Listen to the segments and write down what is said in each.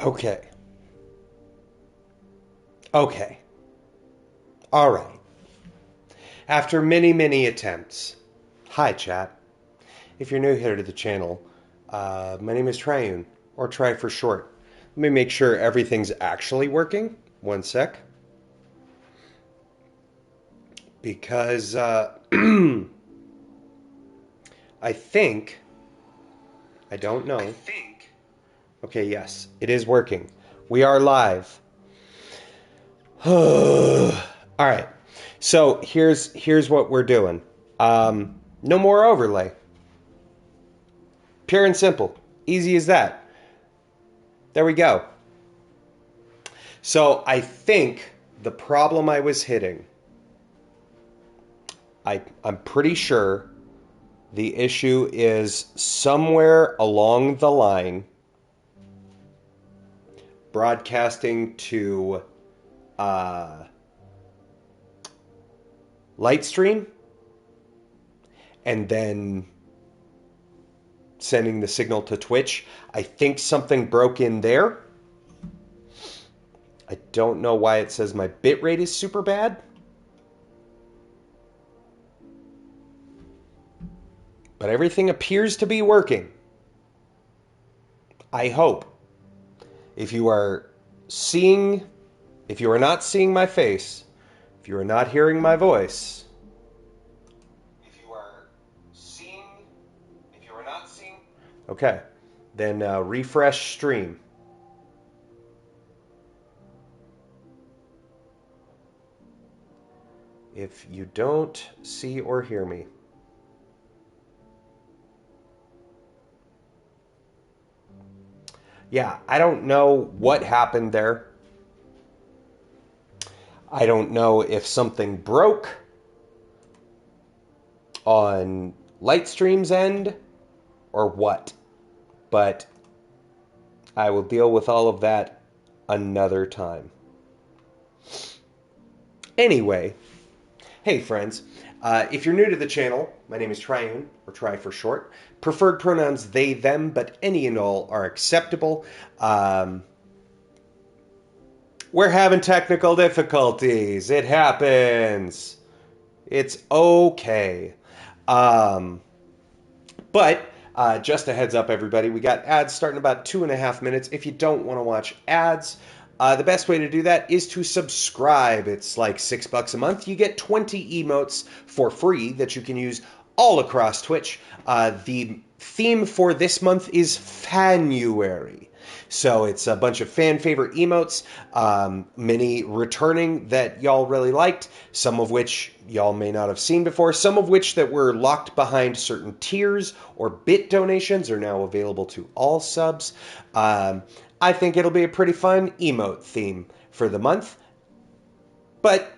Okay. Okay. All right. After many, many attempts. Hi, chat. If you're new here to the channel, my name is Triune, or Try for short. Let me make sure everything's actually working. One sec. Because I think, I don't know. Okay, yes, it is working. We are live. All right. So here's what we're doing. No more overlay. Pure and simple. Easy as that. There we go. So I think the problem I was hitting, I'm pretty sure the issue is somewhere along the line broadcasting to Lightstream and then sending the signal to Twitch. I think something broke in there. I don't know why it says my bitrate is super bad. But everything appears to be working. I hope. If you are not seeing my face, if you are not hearing my voice, okay, then refresh stream. If you don't see or hear me. Yeah, I don't know what happened there. I don't know if something broke on Lightstream's end or what. But I will deal with all of that another time. Anyway, hey friends, if you're new to the channel, my name is Triune, or Try for short. Preferred pronouns they, them, but any and all are acceptable. We're having technical difficulties. It happens. It's okay. But just a heads up, everybody, we got ads starting about 2.5 minutes. If you don't want to watch ads, the best way to do that is to subscribe. It's like $6 a month. You get 20 emotes for free that you can use all across Twitch. The theme for this month is Fanuary. So it's a bunch of fan favorite emotes, many returning that y'all really liked, some of which y'all may not have seen before, some of which that were locked behind certain tiers or bit donations are now available to all subs. I think it'll be a pretty fun emote theme for the month, but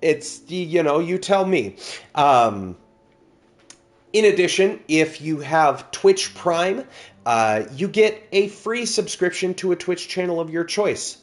it's, you tell me. In addition, if you have Twitch Prime, you get a free subscription to a Twitch channel of your choice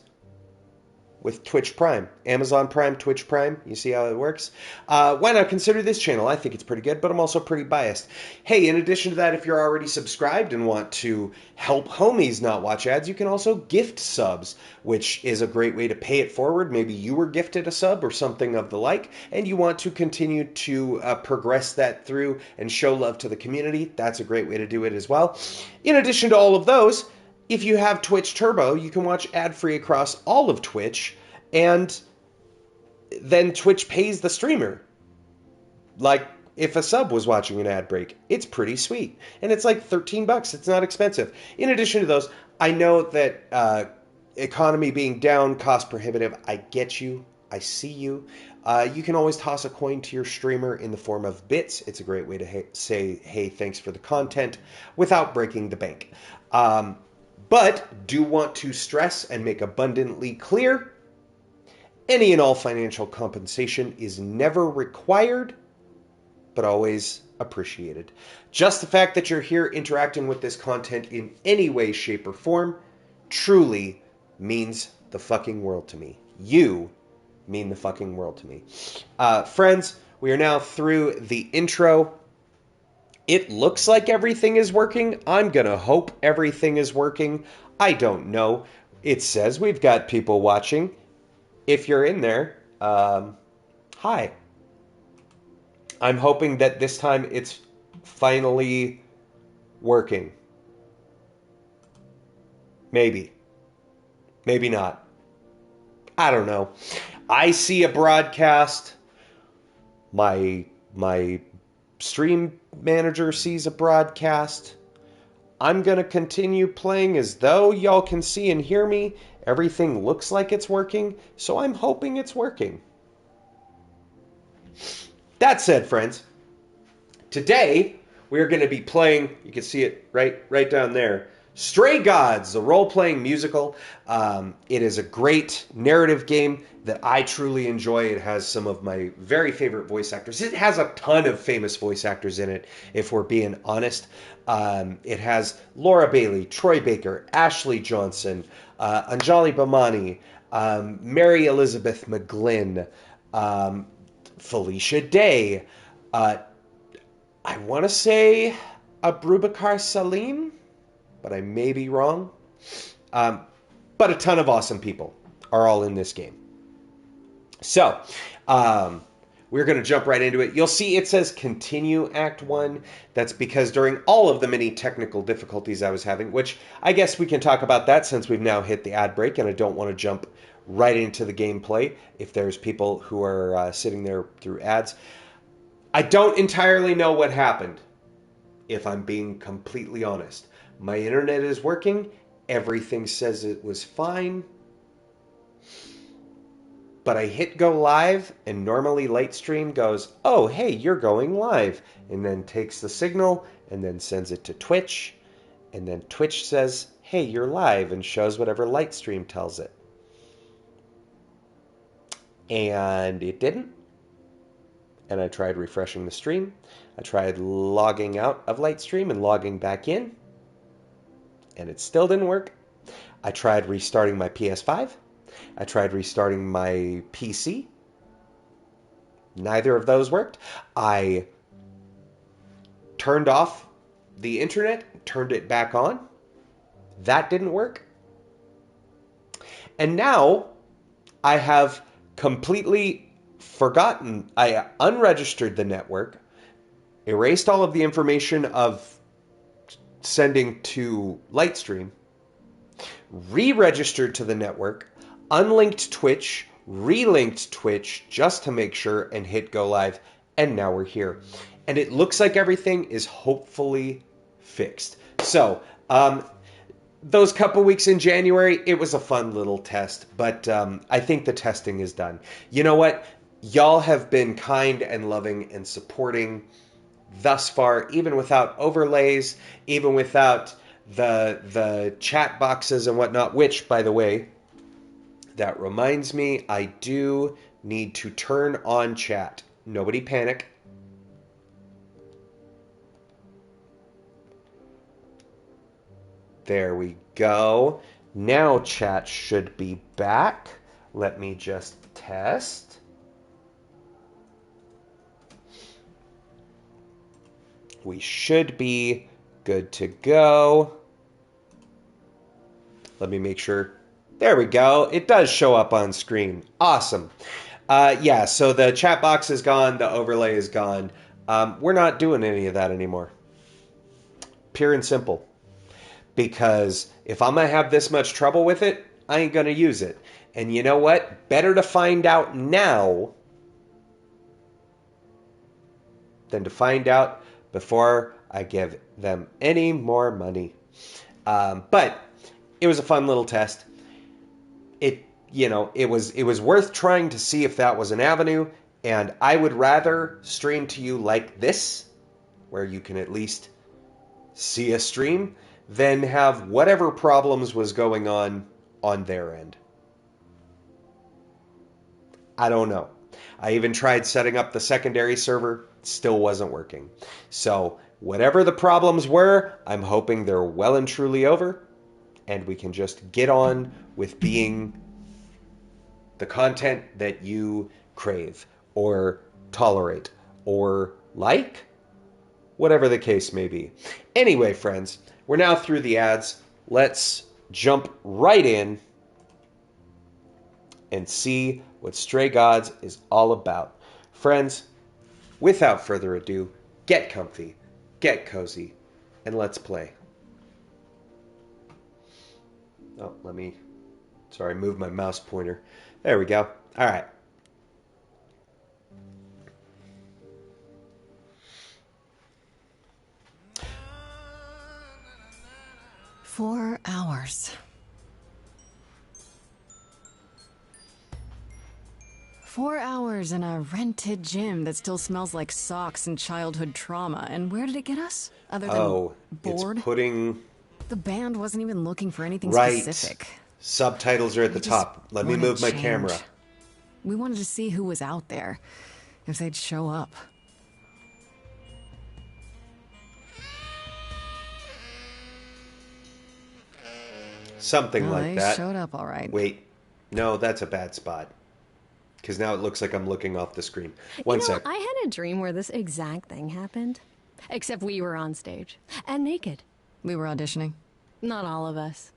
with Twitch Prime. Amazon Prime, Twitch Prime. You see how it works? Why not consider this channel? I think it's pretty good, but I'm also pretty biased. Hey, in addition to that, if you're already subscribed and want to help homies not watch ads, you can also gift subs, which is a great way to pay it forward. Maybe you were gifted a sub or something of the like, and you want to continue to progress that through and show love to the community. That's a great way to do it as well. In addition to all of those, if you have Twitch Turbo, you can watch ad-free across all of Twitch, and then Twitch pays the streamer. Like if a sub was watching an ad break. It's pretty sweet. And it's like $13. It's not expensive. In addition to those, I know that economy being down, cost prohibitive, I get you. I see you. You can always toss a coin to your streamer in the form of bits. It's a great way to say, hey, thanks for the content without breaking the bank. But do want to stress and make abundantly clear, any and all financial compensation is never required, but always appreciated. Just the fact that you're here interacting with this content in any way, shape, or form truly means the fucking world to me. You mean the fucking world to me. Friends, we are now through the intro. It looks like everything is working. I'm going to hope everything is working. I don't know. It says we've got people watching. If you're in there, hi. I'm hoping that this time it's finally working. Maybe. Maybe not. I don't know. I see a broadcast. My stream manager sees a broadcast. I'm going to continue playing as though y'all can see and hear me. Everything looks like it's working, so I'm hoping it's working. That said, friends, today we're going to be playing, you can see it right down there, Stray Gods, the role-playing musical. It is a great narrative game that I truly enjoy. It has some of my very favorite voice actors. It has a ton of famous voice actors in it, if we're being honest. It has Laura Bailey, Troy Baker, Ashley Johnson, Anjali Bhamani, Mary Elizabeth McGlynn, Felicia Day, I want to say Abubakar Salim, but I may be wrong. But a ton of awesome people are all in this game. So, we're going to jump right into it. You'll see it says continue Act 1. That's because during all of the many technical difficulties I was having, which I guess we can talk about that since we've now hit the ad break and I don't want to jump right into the gameplay if there's people who are sitting there through ads. I don't entirely know what happened, if I'm being completely honest. My internet is working. Everything says it was fine. But I hit go live, and normally Lightstream goes, oh, hey, you're going live, and then takes the signal, and then sends it to Twitch, and then Twitch says, hey, you're live, and shows whatever Lightstream tells it. And it didn't. And I tried refreshing the stream. I tried logging out of Lightstream and logging back in, and it still didn't work. I tried restarting my PS5. I tried restarting my PC. Neither of those worked. I turned off the internet, turned it back on. That didn't work. And now I have completely forgotten. I unregistered the network, erased all of the information of sending to Lightstream, re-registered to the network, unlinked Twitch, relinked Twitch just to make sure, and hit go live, and now we're here. And it looks like everything is hopefully fixed. So, those couple weeks in January, it was a fun little test, but I think the testing is done. You know what? Y'all have been kind and loving and supporting thus far, even without overlays, even without the chat boxes and whatnot, which, by the way, that reminds me, I do need to turn on chat. Nobody panic. There we go. Now chat should be back. Let me just test. We should be good to go. Let me make sure. There we go. It does show up on screen. Awesome. Yeah, so the chat box is gone. The overlay is gone. We're not doing any of that anymore. Pure and simple. Because if I'm going to have this much trouble with it, I ain't going to use it. And you know what? Better to find out now than to find out before I give them any more money. But it was a fun little test. It was worth trying to see if that was an avenue, and I would rather stream to you like this, where you can at least see a stream, than have whatever problems was going on their end. I don't know. I even tried setting up the secondary server, still wasn't working. So whatever the problems were, I'm hoping they're well and truly over, and we can just get on with being the content that you crave or tolerate or like. whatever the case may be. Anyway, friends, we're now through the ads. Let's jump right in and see what Stray Gods is all about. Friends, without further ado, get comfy, get cozy, and let's play. Oh, sorry, move my mouse pointer. There we go. All right. Four hours. 4 hours in a rented gym that still smells like socks and childhood trauma. And where did it get us? Other than bored? It's putting... The band wasn't even looking for anything right. specific. Subtitles are at the top. Let me move my camera. We wanted to see who was out there, if they'd show up. Something like that. They showed up all right. Wait. No, that's a bad spot. Because now it looks like I'm looking off the screen. One sec. I had a dream where this exact thing happened. Except we were on stage. And naked. We were auditioning. Not all of us.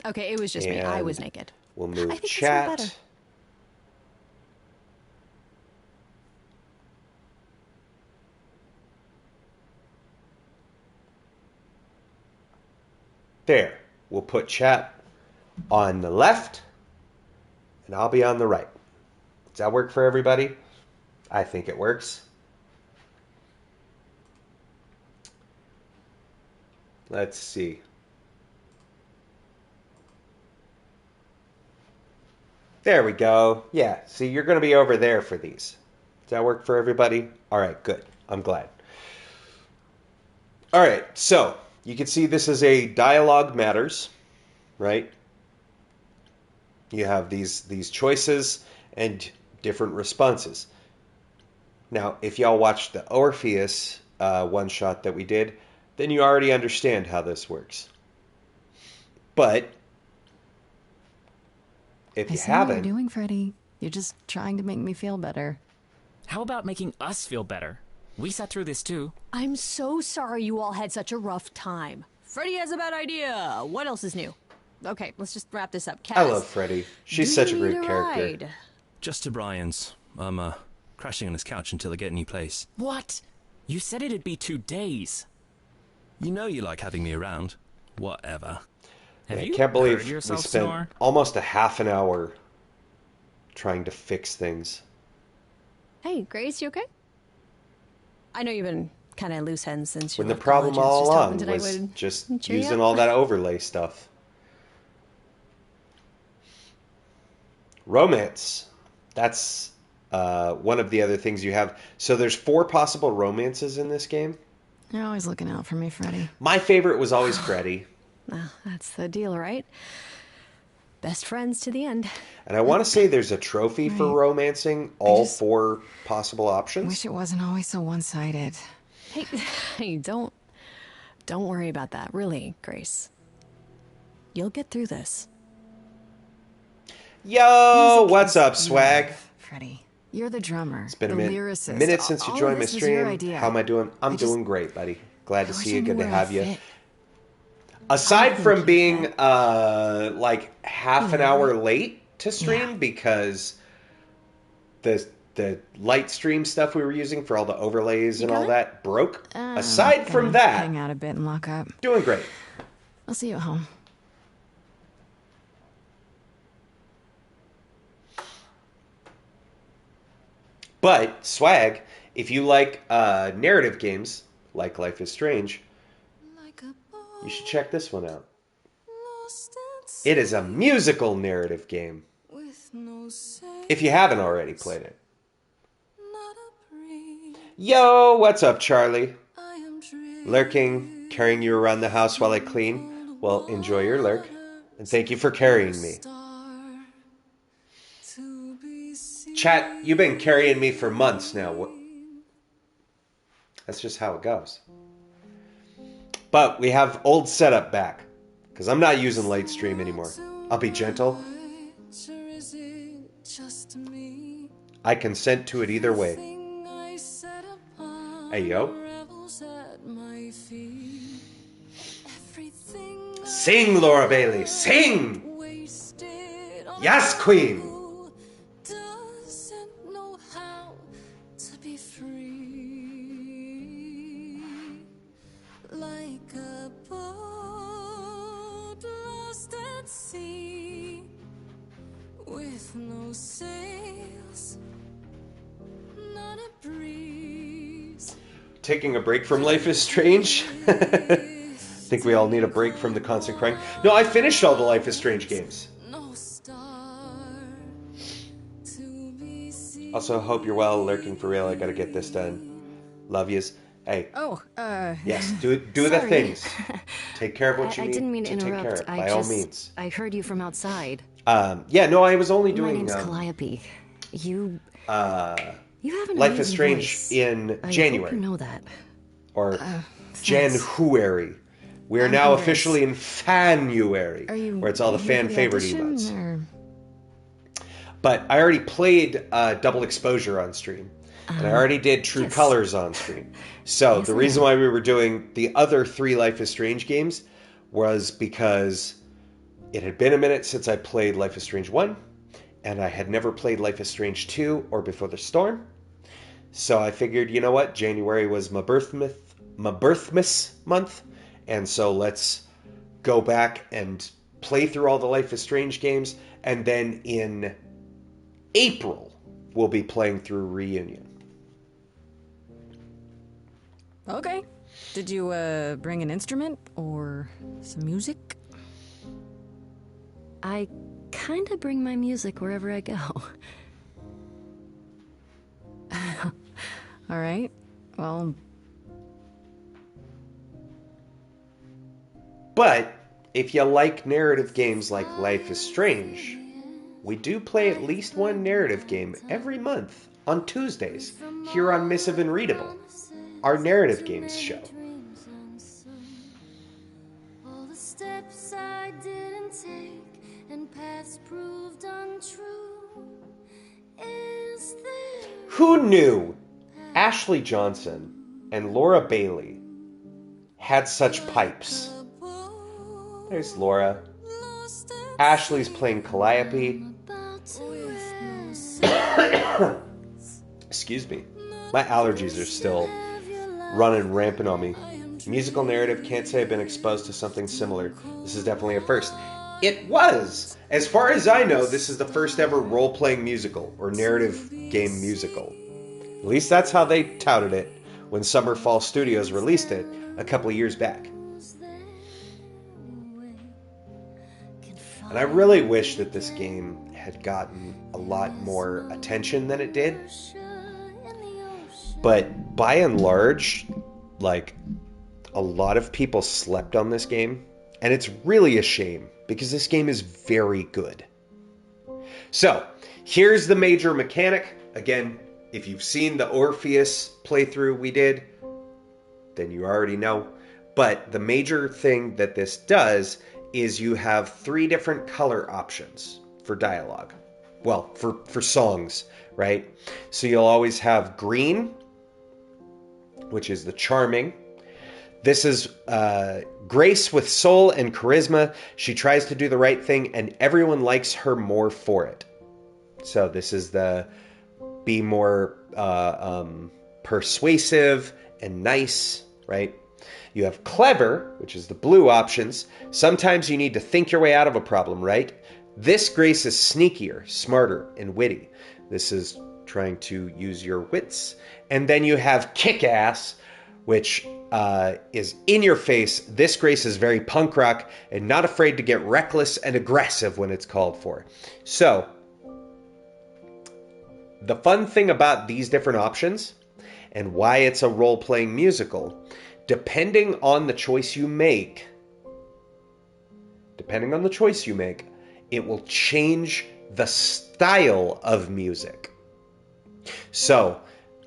Okay, it was just me. I was naked. We'll move I think chat. better. There. We'll put chat on the left, and I'll be on the right. Does that work for everybody? I think it works. Let's see. There we go. Yeah, see, you're going to be over there for these. Does that work for everybody? All right, good. I'm glad. All right, so you can see this is a dialogue matters, right? You have these choices and different responses. Now, if y'all watched the Orpheus one-shot that we did, then you already understand how this works. But if you haven't... what you're doing, Freddy. You're just trying to make me feel better. How about making us feel better? We sat through this too. I'm so sorry you all had such a rough time. Freddy has a bad idea. What else is new? Okay, let's just wrap this up. Cass, I love Freddy. She's such a great character. Ride? Just to Brian's. I'm, crashing on his couch until I get a new place. What? You said it'd be 2 days. You know you like having me around. Whatever. I can't believe we spent almost a half an hour trying to fix things. Hey, Grace, you okay? I know you've been kind of loose ends since you When the problem all along was just using all that overlay stuff. Romance. That's one of the other things you have. So there's 4 possible romances in this game. You're always looking out for me, Freddy. My favorite was always Freddy. Well, that's the deal, right? Best friends to the end. And I want to say there's a trophy for romancing all 4 possible options. Wish it wasn't always so one-sided. Hey, don't worry about that. Really, Grace. You'll get through this. Yo, what's up, swag? Freddy, you're the drummer. It's been a minute since you all joined my this was your stream. idea. How am I doing? I'm doing great, buddy. Glad to see you. Good to have you. Fit. Aside from being like half an hour late to stream because the light stream stuff we were using for all the overlays and all that broke. Aside from that, hang out a bit and lock up. doing great. I'll see you at home. But swag, if you like narrative games like Life is Strange, you should check this one out. It is a musical narrative game. If you haven't already played it. Yo, what's up, Charlie? Lurking, carrying you around the house while I clean. Well, enjoy your lurk, and thank you for carrying me. Chat, you've been carrying me for months now. That's just how it goes. But we have old setup back, because I'm not using Lightstream anymore. I'll be gentle. I consent to it either way. Hey, yo. Sing, Laura Bailey, sing! Yes, queen! Doesn't know how to be free, like a boat lost at sea, with no sails, not a breeze. Taking a break from Life is Strange? I think we all need a break from the constant crying. No, I finished all the Life is Strange games. No star to be seen. Also, hope you're well, lurking for real. I gotta get this done. Love yous. Hey. Oh, Yes, do the sorry. things. Take care of what you I need didn't mean to take care interrupt. of, by all means. I heard you from outside. Yeah, no, I was only My doing name's Calliope. You have an Life is amazing Strange voice. in I January. hope you know that. Or thanks. January. We are now officially in Fanuary, Are you where it's all the here fan for favorite audition, emotes. or- But I already played Double Exposure on stream. And I already did True yes. Colors on stream. So the reason why we were doing the other 3 Life is Strange games was because it had been a minute since I played Life is Strange 1, and I had never played Life is Strange 2 or Before the Storm. So I figured, you know what? January was my birthmas month, and so let's go back and play through all the Life is Strange games, and then in April we'll be playing through Reunion. Okay. Did you bring an instrument or some music? I kind of bring my music wherever I go. All right. Well, But if you like narrative games like Life is Strange, we do play at least one narrative game every month on Tuesdays here on Missive and Readable, our narrative games show. All the steps I didn't take and paths proved untrue. Is there Who knew Ashley Johnson and Laura Bailey had such pipes? There's Laura. lost at Ashley's playing Calliope. about to end? Excuse me. My allergies are still running rampant on me. Musical narrative, can't say I've been exposed to something similar. This is definitely a first. It was! As far as I know, this is the first ever role-playing musical, or narrative game musical. At least that's how they touted it when Summer Fall Studios released it a couple of years back. And I really wish that this game had gotten a lot more attention than it did. But by and large, like, a lot of people slept on this game. And it's really a shame, because this game is very good. So, here's the major mechanic. Again, if you've seen the Orpheus playthrough we did, then you already know. But the major thing that this does is you have 3 different color options for dialogue. Well, for songs, right? So you'll always have green, which is the charming. This is Grace with soul and charisma. She tries to do the right thing, and everyone likes her more for it. So this is the be more persuasive and nice, right? You have clever, which is the blue options. Sometimes you need to think your way out of a problem, right? This Grace is sneakier, smarter, and witty. This is trying to use your wits. And then you have kick-ass, which is in your face. This Grace is very punk rock and not afraid to get reckless and aggressive when it's called for. So, the fun thing about these different options and why it's a role-playing musical, depending on the choice you make, it will change the style of music. So,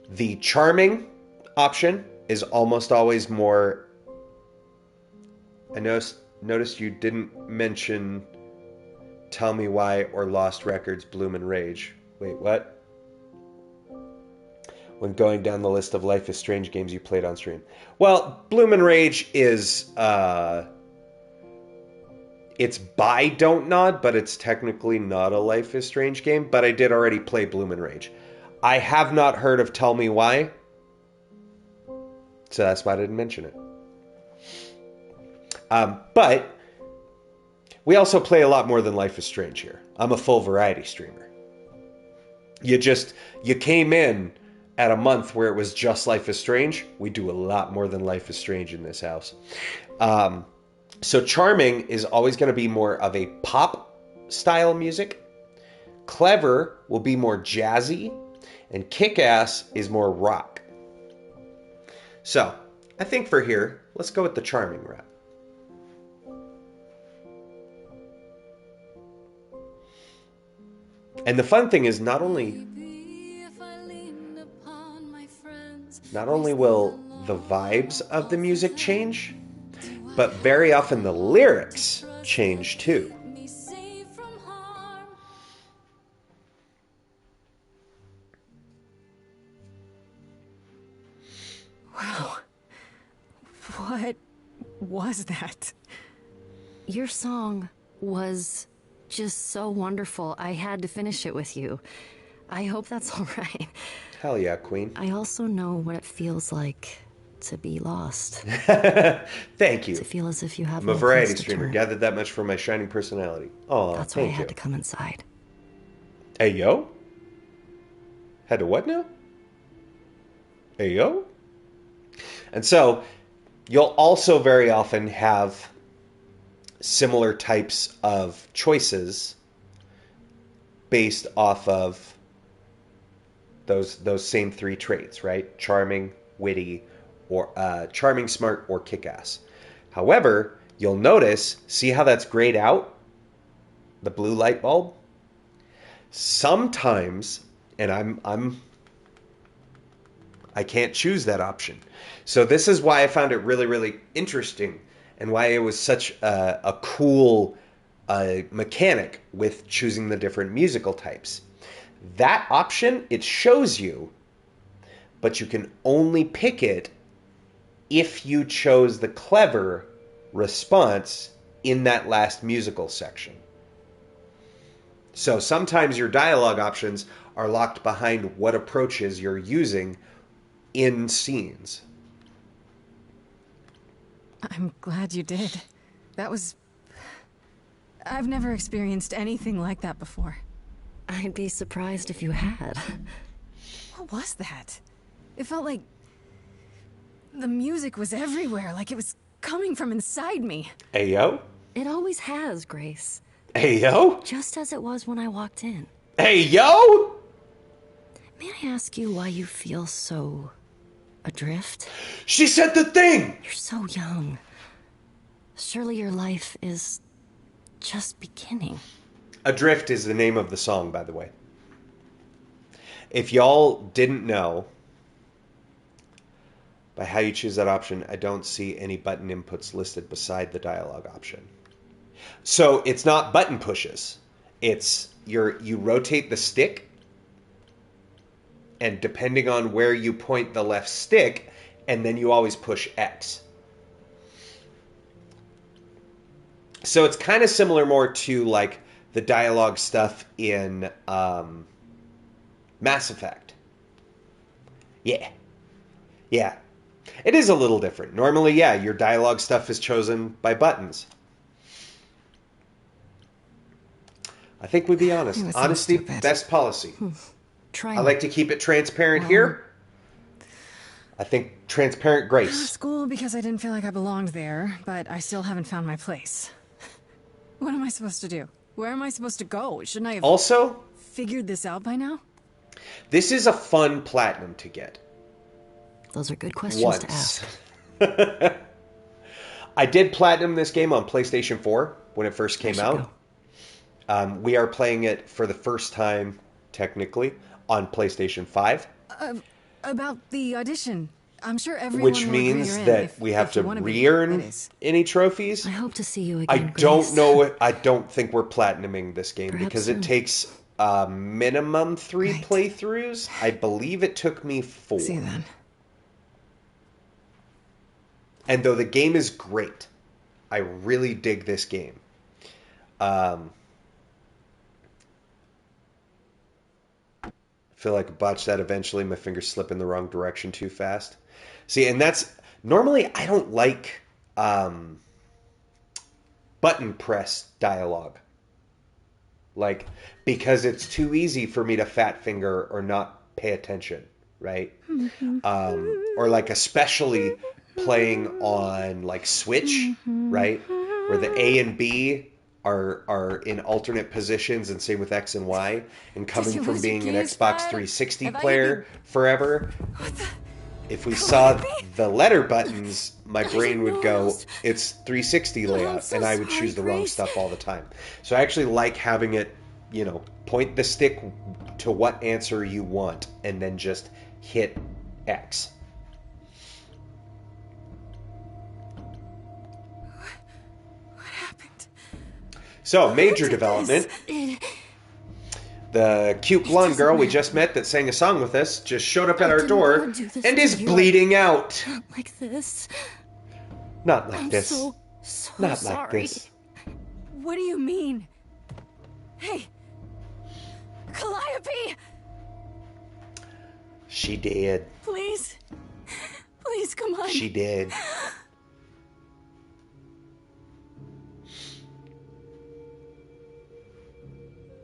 the charming option is almost always more... I noticed you didn't mention Tell Me Why or Lost Records, Bloom and Rage. Wait, what? When going down the list of Life is Strange games you played on stream. Well, Bloom and Rage is It's by Don't Nod, but it's technically not a Life is Strange game. But I did already play Bloom and Rage. I have not heard of Tell Me Why. So that's why I didn't mention it. But we also play a lot more than Life is Strange here. I'm a full variety streamer. You came in at a month where it was just Life is Strange. We do a lot more than Life is Strange in this house. So Charming is always going to be more of a pop style music. Clever will be more jazzy. And Kick-Ass is more rock. So, I think for here, let's go with the Charming rap. And the fun thing is not only will the vibes of the music change, but very often the lyrics change too. Wow. What was that? Your song was just so wonderful. I had to finish it with you. I hope that's all right. Hell yeah, Queen. I also know what it feels like to be lost. Thank you. To feel as if you have I'm a no variety place to streamer. turn. Gathered that much from my shining personality. Oh, that's why I thank had you. to come inside. Hey, yo? Had to what now? Hey, yo? And so, you'll also very often have similar types of choices based off of those same three traits, right? Charming, witty, or charming, smart, or kick-ass. However, you'll notice, see how that's grayed out? The blue light bulb? Sometimes, and I can't choose that option. So this is why I found it really, really interesting and why it was such a cool mechanic with choosing the different musical types. That option, it shows you, but you can only pick it if you chose the clever response in that last musical section. So sometimes your dialogue options are locked behind what approaches you're using in scenes. I'm glad you did. I've never experienced anything like that before. I'd be surprised if you had. What was that? It felt like the music was everywhere, like it was coming from inside me. Ayo? It always has, Grace. Ayo? Just as it was when I walked in. Ayo? May I ask you why you feel so adrift? She said the thing! You're so young. Surely your life is just beginning. Adrift is the name of the song, by the way. If y'all didn't know, by how you choose that option, I don't see any button inputs listed beside the dialogue option. So it's not button pushes. It's you rotate the stick, and depending on where you point the left stick, and then you always push X. So it's kind of similar more to like the dialogue stuff in Mass Effect. Yeah. It is a little different. Normally, yeah, your dialogue stuff is chosen by buttons. I think we'd be honest. Honesty, best policy. I like to keep it transparent here. I think transparent Grace. School because I didn't feel like I belonged there, but I still haven't found my place. What am I supposed to do? Where am I supposed to go? Shouldn't I have also figured this out by now? This is a fun platinum to get. Those are good questions to ask. I did platinum this game on PlayStation 4 when it first came out. We are playing it for the first time, technically, on PlayStation 5. About the audition. I'm sure everyone Which will agree means you're in that if we have to you wanna be, re-earn that is. any trophies. I hope to see you again, I Grace. don't know. I don't think we're platinuming this game Perhaps because soon. it takes minimum 3 playthroughs. I believe it took me 4. See you then. And though the game is great, I really dig this game. I feel like I botched that eventually. My fingers slip in the wrong direction too fast. See, and that's... Normally, I don't like button press dialogue. Like, because it's too easy for me to fat finger or not pay attention, right? Or like especially playing on like Switch, right? Where the A and B are in alternate positions, and same with X and Y. And coming from being an Xbox 360 player forever, if we saw the letter buttons, my brain would go, it's 360 layout, and I would choose the wrong stuff all the time. So I actually like having it, you know, point the stick to what answer you want, and then just hit X. What happened? So, major development. The cute blonde girl we just met that sang a song with us just showed up at our door and is bleeding out. Not like this. Not like this. I'm so Not sorry. like this. What do you mean? Hey, Calliope! She did. Please. Please, come on. She did.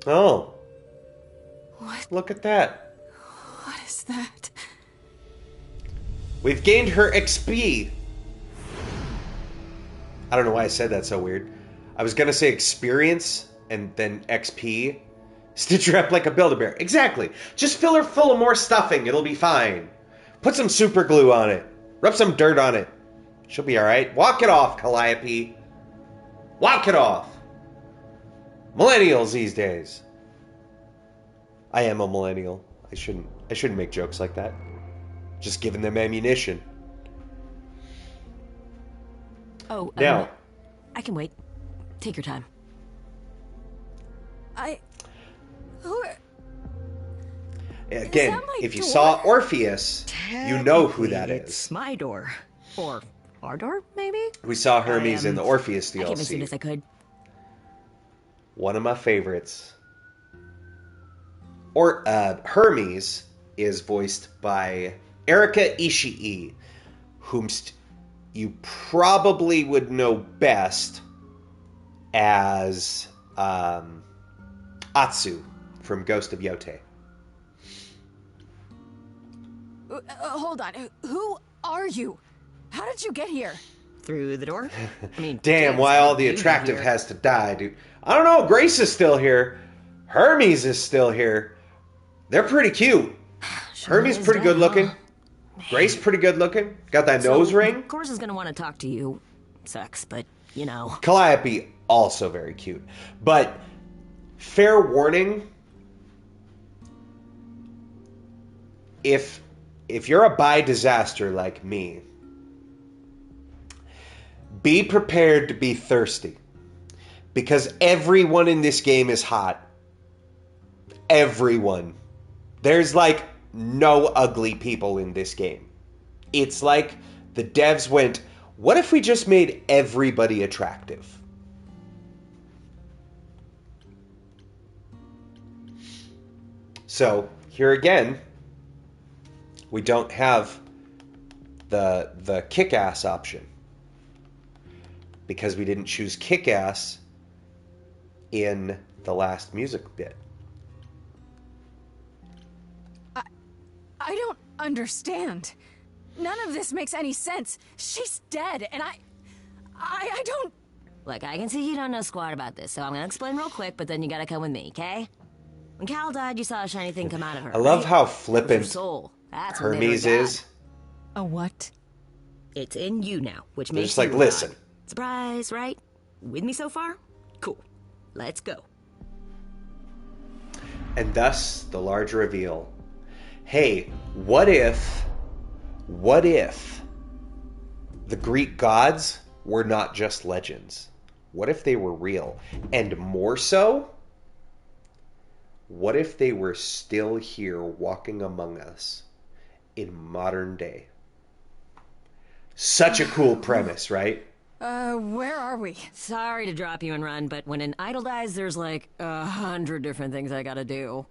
Oh. What? Look at that. What is that? We've gained her XP. I don't know why I said that so weird. I was going to say experience and then XP. Stitch her up like a Build-A-Bear. Exactly. Just fill her full of more stuffing. It'll be fine. Put some super glue on it. Rub some dirt on it. She'll be alright. Walk it off, Calliope. Walk it off. Millennials these days. I am a millennial. I shouldn't make jokes like that. Just giving them ammunition. Oh, now, I can wait. Take your time. again, if you saw Orpheus, you know who that is. It's my door. Or our door, maybe? We saw Hermes in the Orpheus DLC. I came as soon as I could. One of my favorites. Or Hermes is voiced by Erika Ishii, whom you probably would know best as Atsu from Ghost of Yote. Hold on. Who are you? How did you get here? Through the door? I mean, Damn, why all the attractive has to die, dude. I don't know, Grace is still here. Hermes is still here. They're pretty cute. Hermes pretty good looking. Grace pretty good looking. Got that nose ring. Of course is gonna want to talk to you. Sucks, but you know. Calliope, also very cute. But, fair warning, if you're a bi disaster like me, be prepared to be thirsty. Because everyone in this game is hot. Everyone. There's like no ugly people in this game. It's like the devs went, what if we just made everybody attractive? So, here again, we don't have the kick-ass option. Because we didn't choose kick-ass in the last music bit. I don't understand. None of this makes any sense. She's dead, and I don't... Look, I can see you don't know squat about this, so I'm gonna explain real quick, but then you gotta come with me, okay? When Cal died, you saw a shiny thing come out of her. I love right? how It was her flippant soul. That's when they Hermes were God. is. A what? It's in you now, which They're makes just like, you a listen. God. Surprise, right? With me so far? Cool. Let's go. And thus, the large reveal. Hey, what if the Greek gods were not just legends? What if they were real? And more so, what if they were still here walking among us in modern day? Such a cool premise, right? Where are we? Sorry to drop you and run, but when an idol dies, there's like 100 different things I gotta do.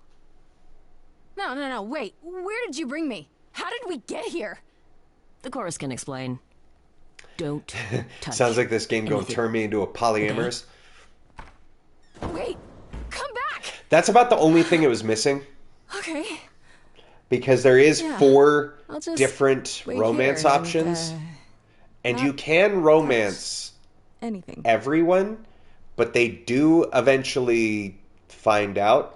No, wait. Where did you bring me? How did we get here? The chorus can explain. Don't touch. Sounds like this game gonna anything. turn me into a polyamorous. Wait, come back! That's about the only thing it was missing. Okay. Because there is Yeah, 4 I'll just different wait romance here and, options. And not you can romance Anything. everyone, but they do eventually find out.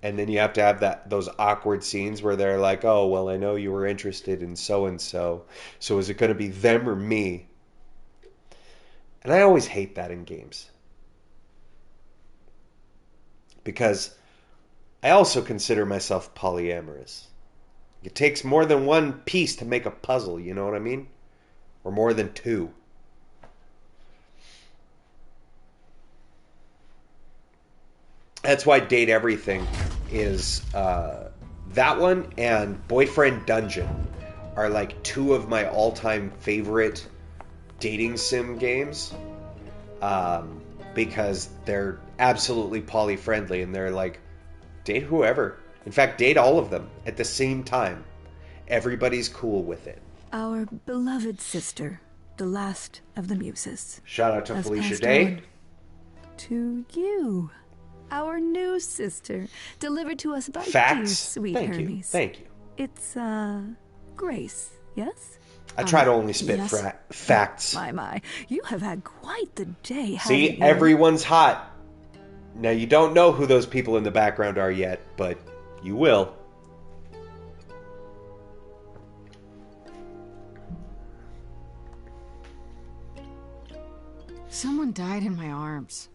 And then you have to have those awkward scenes where they're like, oh, well, I know you were interested in so-and-so. So is it going to be them or me? And I always hate that in games. Because I also consider myself polyamorous. It takes more than one piece to make a puzzle, you know what I mean? Or more than 2. That's why Date Everything is that one and Boyfriend Dungeon are like 2 of my all-time favorite dating sim games, because they're absolutely poly-friendly and they're like, date whoever. In fact, date all of them at the same time. Everybody's cool with it. Our beloved sister, the last of the muses. Shout out to has Felicia passed Day. on to you, our new sister, delivered to us by dear Facts. sweet Thank you. Hermes. Thank you. It's, Grace, yes? I try to only spit yes. facts. My, you have had quite the day, haven't See, you? everyone's hot. Now, you don't know who those people in the background are yet, but you will. Someone died in my arms.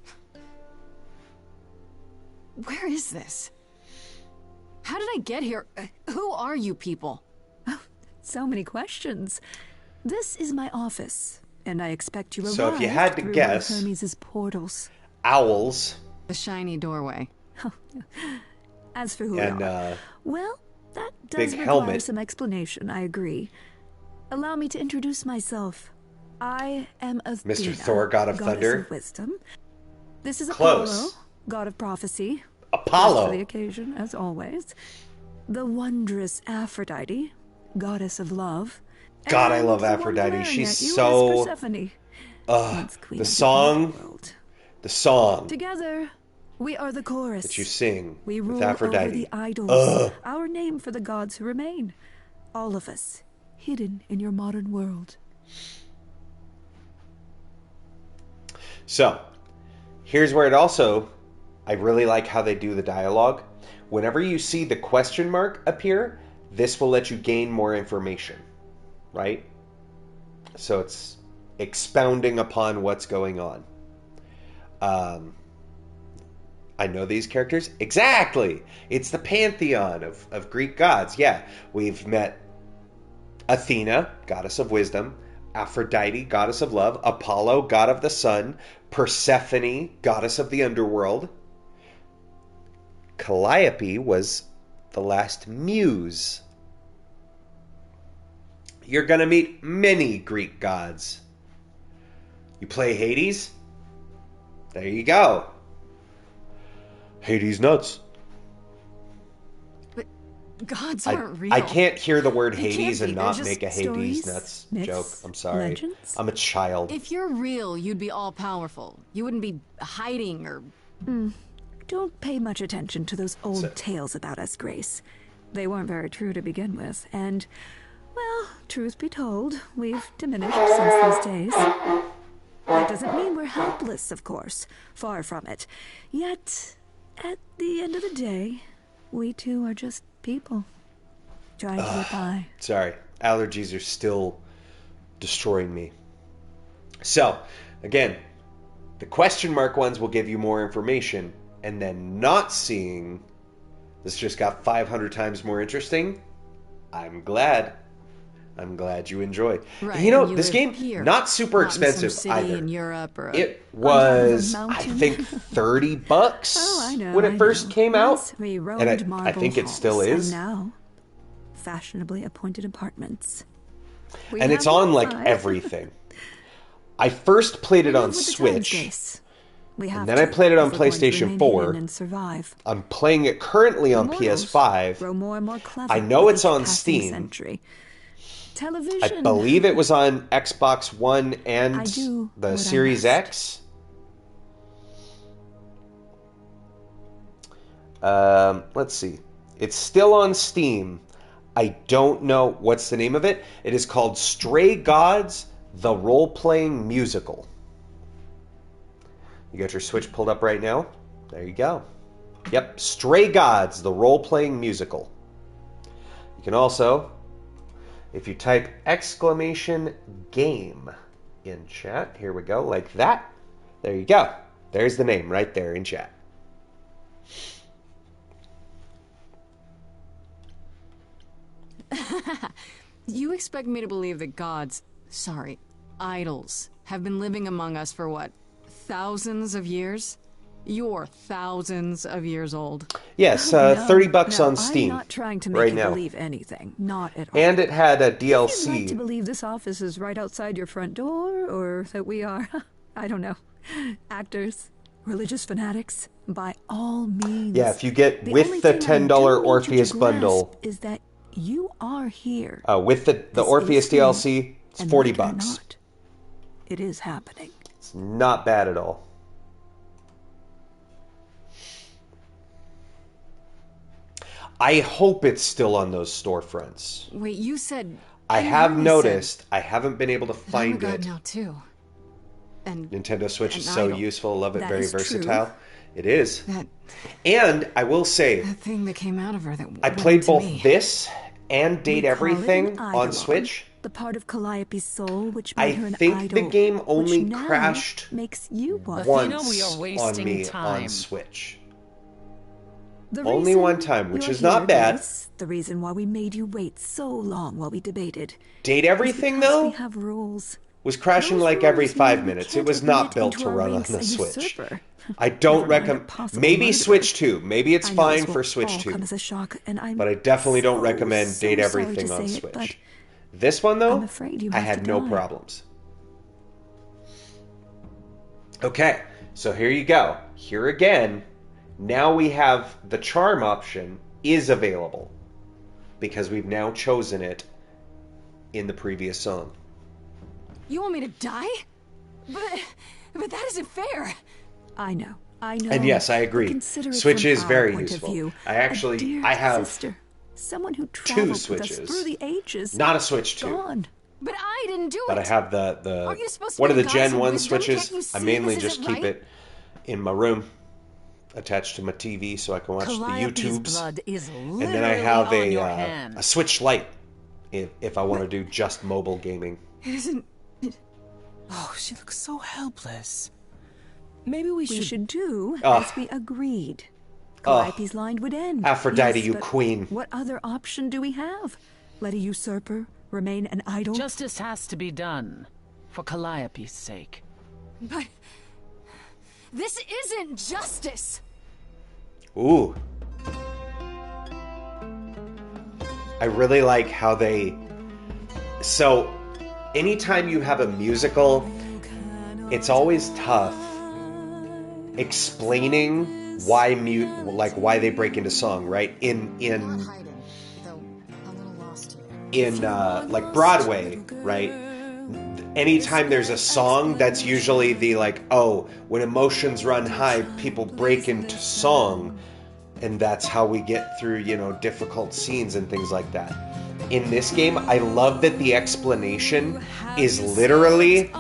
Where is this? How did I get here? Who are you people? So many questions. This is my office, and I expect you arrived So if you had to through guess- one of Hermes' portals. Owls The shiny doorway. As for who and we are, well, that does big require helmet. some explanation, I agree. Allow me to introduce myself. I am Athena, Mr. Thor, God of goddess Thunder. of wisdom. This is Close. Apollo, god of prophecy. Apollo. Dressed for the occasion, as always. The wondrous Aphrodite, goddess of love. God, I And love the one Aphrodite. glaring She's at you so- is Persephone, once queen the of song- underworld. the song Together, we are the chorus. that you sing We with rule over Aphrodite. the idols, Ugh. our name for the gods who remain. All of us, hidden in your modern world. So, here's where it also, I really like how they do the dialogue. Whenever you see the question mark appear, this will let you gain more information, right? So it's expounding upon what's going on. I know these characters. Exactly! It's the pantheon of Greek gods. Yeah, we've met Athena, goddess of wisdom, Aphrodite, goddess of love, Apollo, god of the sun, Persephone, goddess of the underworld. Calliope was the last muse. You're going to meet many Greek gods. You play Hades? There you go. Hades nuts. But gods aren't real. I can't hear the word They can't Hades be. and They're not just make a Hades stories, nuts myths, joke. I'm sorry. legends. I'm a child. If you're real, you'd be all powerful. You wouldn't be hiding or... Don't pay much attention to those old tales about us, Grace. They weren't very true to begin with, and, well, truth be told, we've diminished since those days. That doesn't mean we're helpless, of course. Far from it. Yet, at the end of the day, we too are just people. Trying to get by. Sorry. Allergies are still destroying me. So, again, the question mark ones will give you more information, and then not seeing this just got 500 times more interesting. I'm glad. I'm glad you enjoyed. Right, You know, and you this live game here, not super not in some expensive city either. in Europe or It top of a was, I mountain. think, $30 Oh, I know. when it first came out. Once we roamed And I marble think it still halls, is. And now, fashionably appointed apartments. We And it's have on like Wi-Fi. everything. I first played it on With the times, Switch, Grace. We have and then I to played it on if we're going to PlayStation remain 4. human and survive. I'm playing it currently on Mortals PS5. grow more and more clever I know with it's each on passing Steam. century. Television. I believe it was on Xbox One and I do the what I Series must. X. Let's see. It's still on Steam. I don't know what's the name of it. It is called Stray Gods, the role-playing musical. You got your Switch pulled up right now? There you go. Yep, Stray Gods, the role-playing musical. You can also, if you type !game in chat, here we go, like that. There you go. There's the name right there in chat. You expect me to believe that gods, idols, have been living among us for what, thousands of years? You're thousands of years old. Yes, No, $30 no, on Steam I'm not trying to make right you now. believe anything. Not at all. And it had a If you'd like to DLC. believe this office is right outside your front door, or that we are, I don't know, actors, religious fanatics, by all means. Yeah, if you get The with only the thing I $10 do need you to Orpheus grasp bundle, is that you are here. with the This Orpheus is free, DLC, it's and $40 like it or bucks. not, it is happening. It's not bad at all. I hope it's still on those storefronts. Wait, you said... I you have really noticed said I haven't been able to that I'm a find god it. now too. And Nintendo Switch is an so idol. useful. Love it. That Very is true. versatile. It is. that And I will say, thing that came out of her that I went played into both me. this and Date We call it an Everything on eidolon, Switch. the part of Calliope's soul which I made her an think idol, the game which only now crashed makes you one. Athena, once we are on wasting me time. on Switch. The Only reason one time, which you're is not here, bad. Grace, the reason why we made you wait so long while we debated. Date is Everything, because though, we have rules. was crashing Those like every rules 5 mean we minutes. It can't was not admit built into to our run on ranks the a Switch. usurper. I don't Never mind a recommend... possible Maybe murderer. Switch 2. Maybe it's I know fine this will for Switch all 2. come as a shock, and I'm But I definitely don't so, recommend so Date sorry Everything to on say it, Switch. but This one, though, I'm afraid you I have had to no die. problems. Okay, so here you go. Here again, now we have the charm option is available because we've now chosen it in the previous song. You want me to die? But that isn't fair. I know. And yes, I agree. But consider it Switch from is our very point of useful. view. I actually- A dear I have sister, someone who traveled with us Switches. through the ages. Not a Switch 2. Gone. But I didn't do But I it. have Aren't the you supposed to one of be the the Gen gods of 1 wisdom? switches. Can't you I see mainly this just isn't keep right? it in my room, attached to my TV, so I can watch the Calliope's YouTubes. blood is And then I literally have on your a hands. Switch Lite if I want to do just mobile gaming. Isn't Oh, she looks so helpless. Maybe we We should do Ugh. as we agreed. Calliope's line would end. Aphrodite, Yes, you but queen. What other option do we have? Let a usurper remain an idol? Justice has to be done for Calliope's sake. But this isn't justice. Ooh. I really like how they... So, anytime you have a musical, it's always tough explaining why why they break into song, right? In like Broadway, right? Anytime there's a song, that's usually the when emotions run high, people break into song, and that's how we get through, difficult scenes and things like that. In this game, I love that the explanation is literally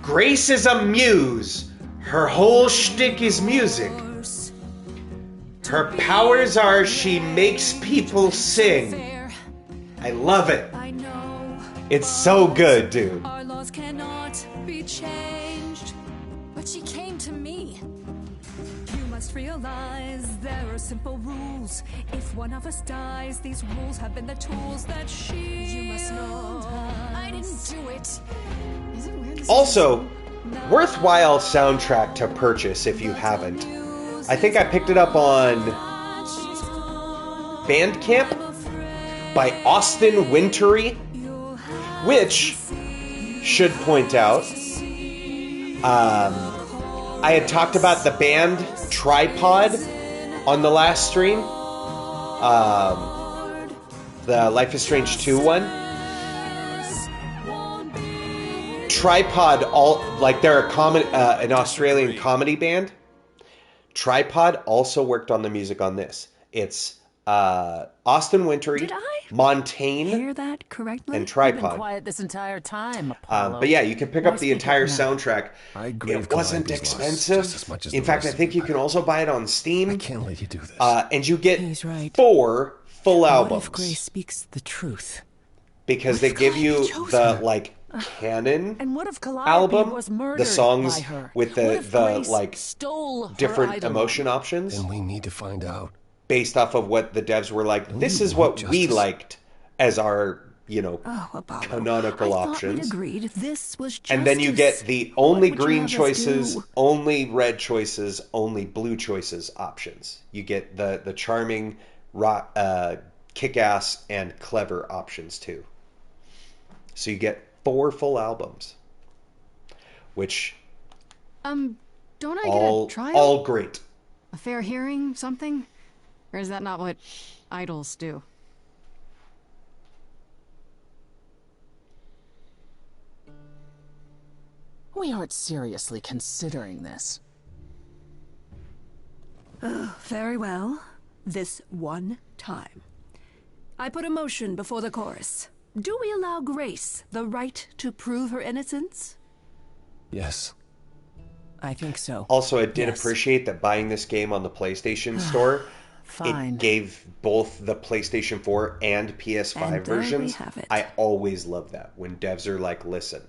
Grace is a muse. Her whole shtick is music. Her powers are she makes people sing. I love it. It's so good, dude. Our laws cannot be changed. But she came to me. You must realize there are simple rules. If one of us dies, these rules have been the tools that she. You must know I didn't do it. Is it weird? Also, worthwhile soundtrack to purchase if you haven't. I think I picked it up on Bandcamp by Austin Wintory, which should point out, I had talked about the band Tripod on the last stream. The Life is Strange 2 one. Tripod, they're an Australian comedy band. Tripod also worked on the music on this. It's Austin Wintory, Did I Montaigne, hear that correctly? and You've been Tripod. quiet this entire time, Apollo. But yeah, you can pick up the entire speak up now? soundtrack. It wasn't Calliope's lost expensive. just as much as In the fact, I rest of think them. you can also buy it on Steam. I can't let you do this. And you get He's right. 4 full What albums. if Grace speaks the truth? Because they give you the canon And what if Calliope album, was murdered the songs by her? with What if Grace the stole her different idol? emotion options Then we need to find out. based off of what the devs were like. This you is want what we justice? liked as our, Oh, Apollo. canonical I thought options. we'd agreed this was justice. And then you get the only What would you green have us choices, do? only red choices, only blue choices options. You get the charming, rock, kick-ass, and clever options too. So you get 4 full albums, which Don't I get all a trial? all great. A fair hearing, something? Or is that not what idols do? We aren't seriously considering this. Very well. This one time. I put a motion before the chorus. Do we allow Grace the right to prove her innocence? Yes. I think so. Also, I did Yes. appreciate that buying this game on the PlayStation Store, Fine. it gave both the PlayStation 4 and PS5 And there we versions. have it. I always love that when devs are like, listen,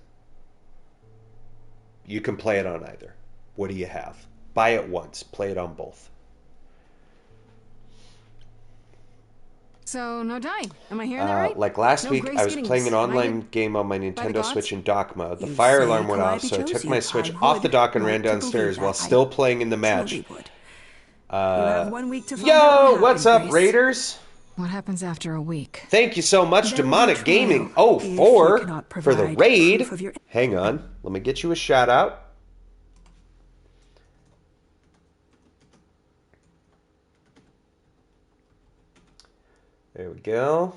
you can play it on either. What do you have? Buy it once, play it on both. So, no dying. Am I hearing that right? Like last No week, Grace I was getting playing an online smited game on my the Nintendo gods? Switch in dock mode. The You fire say alarm went off, Calliope so I chose took you. my Switch I off the would dock and ran like to believe downstairs that. while I still playing in the match. Truly would. You have 1 week to find out Yo, what what's happened, up, Grace. Raiders? What happens after a week? Thank you so much, There will be Demonic trial Gaming. if you 04 cannot for the provide raid. proof of your- Hang on, let me get you a shout out. There we go.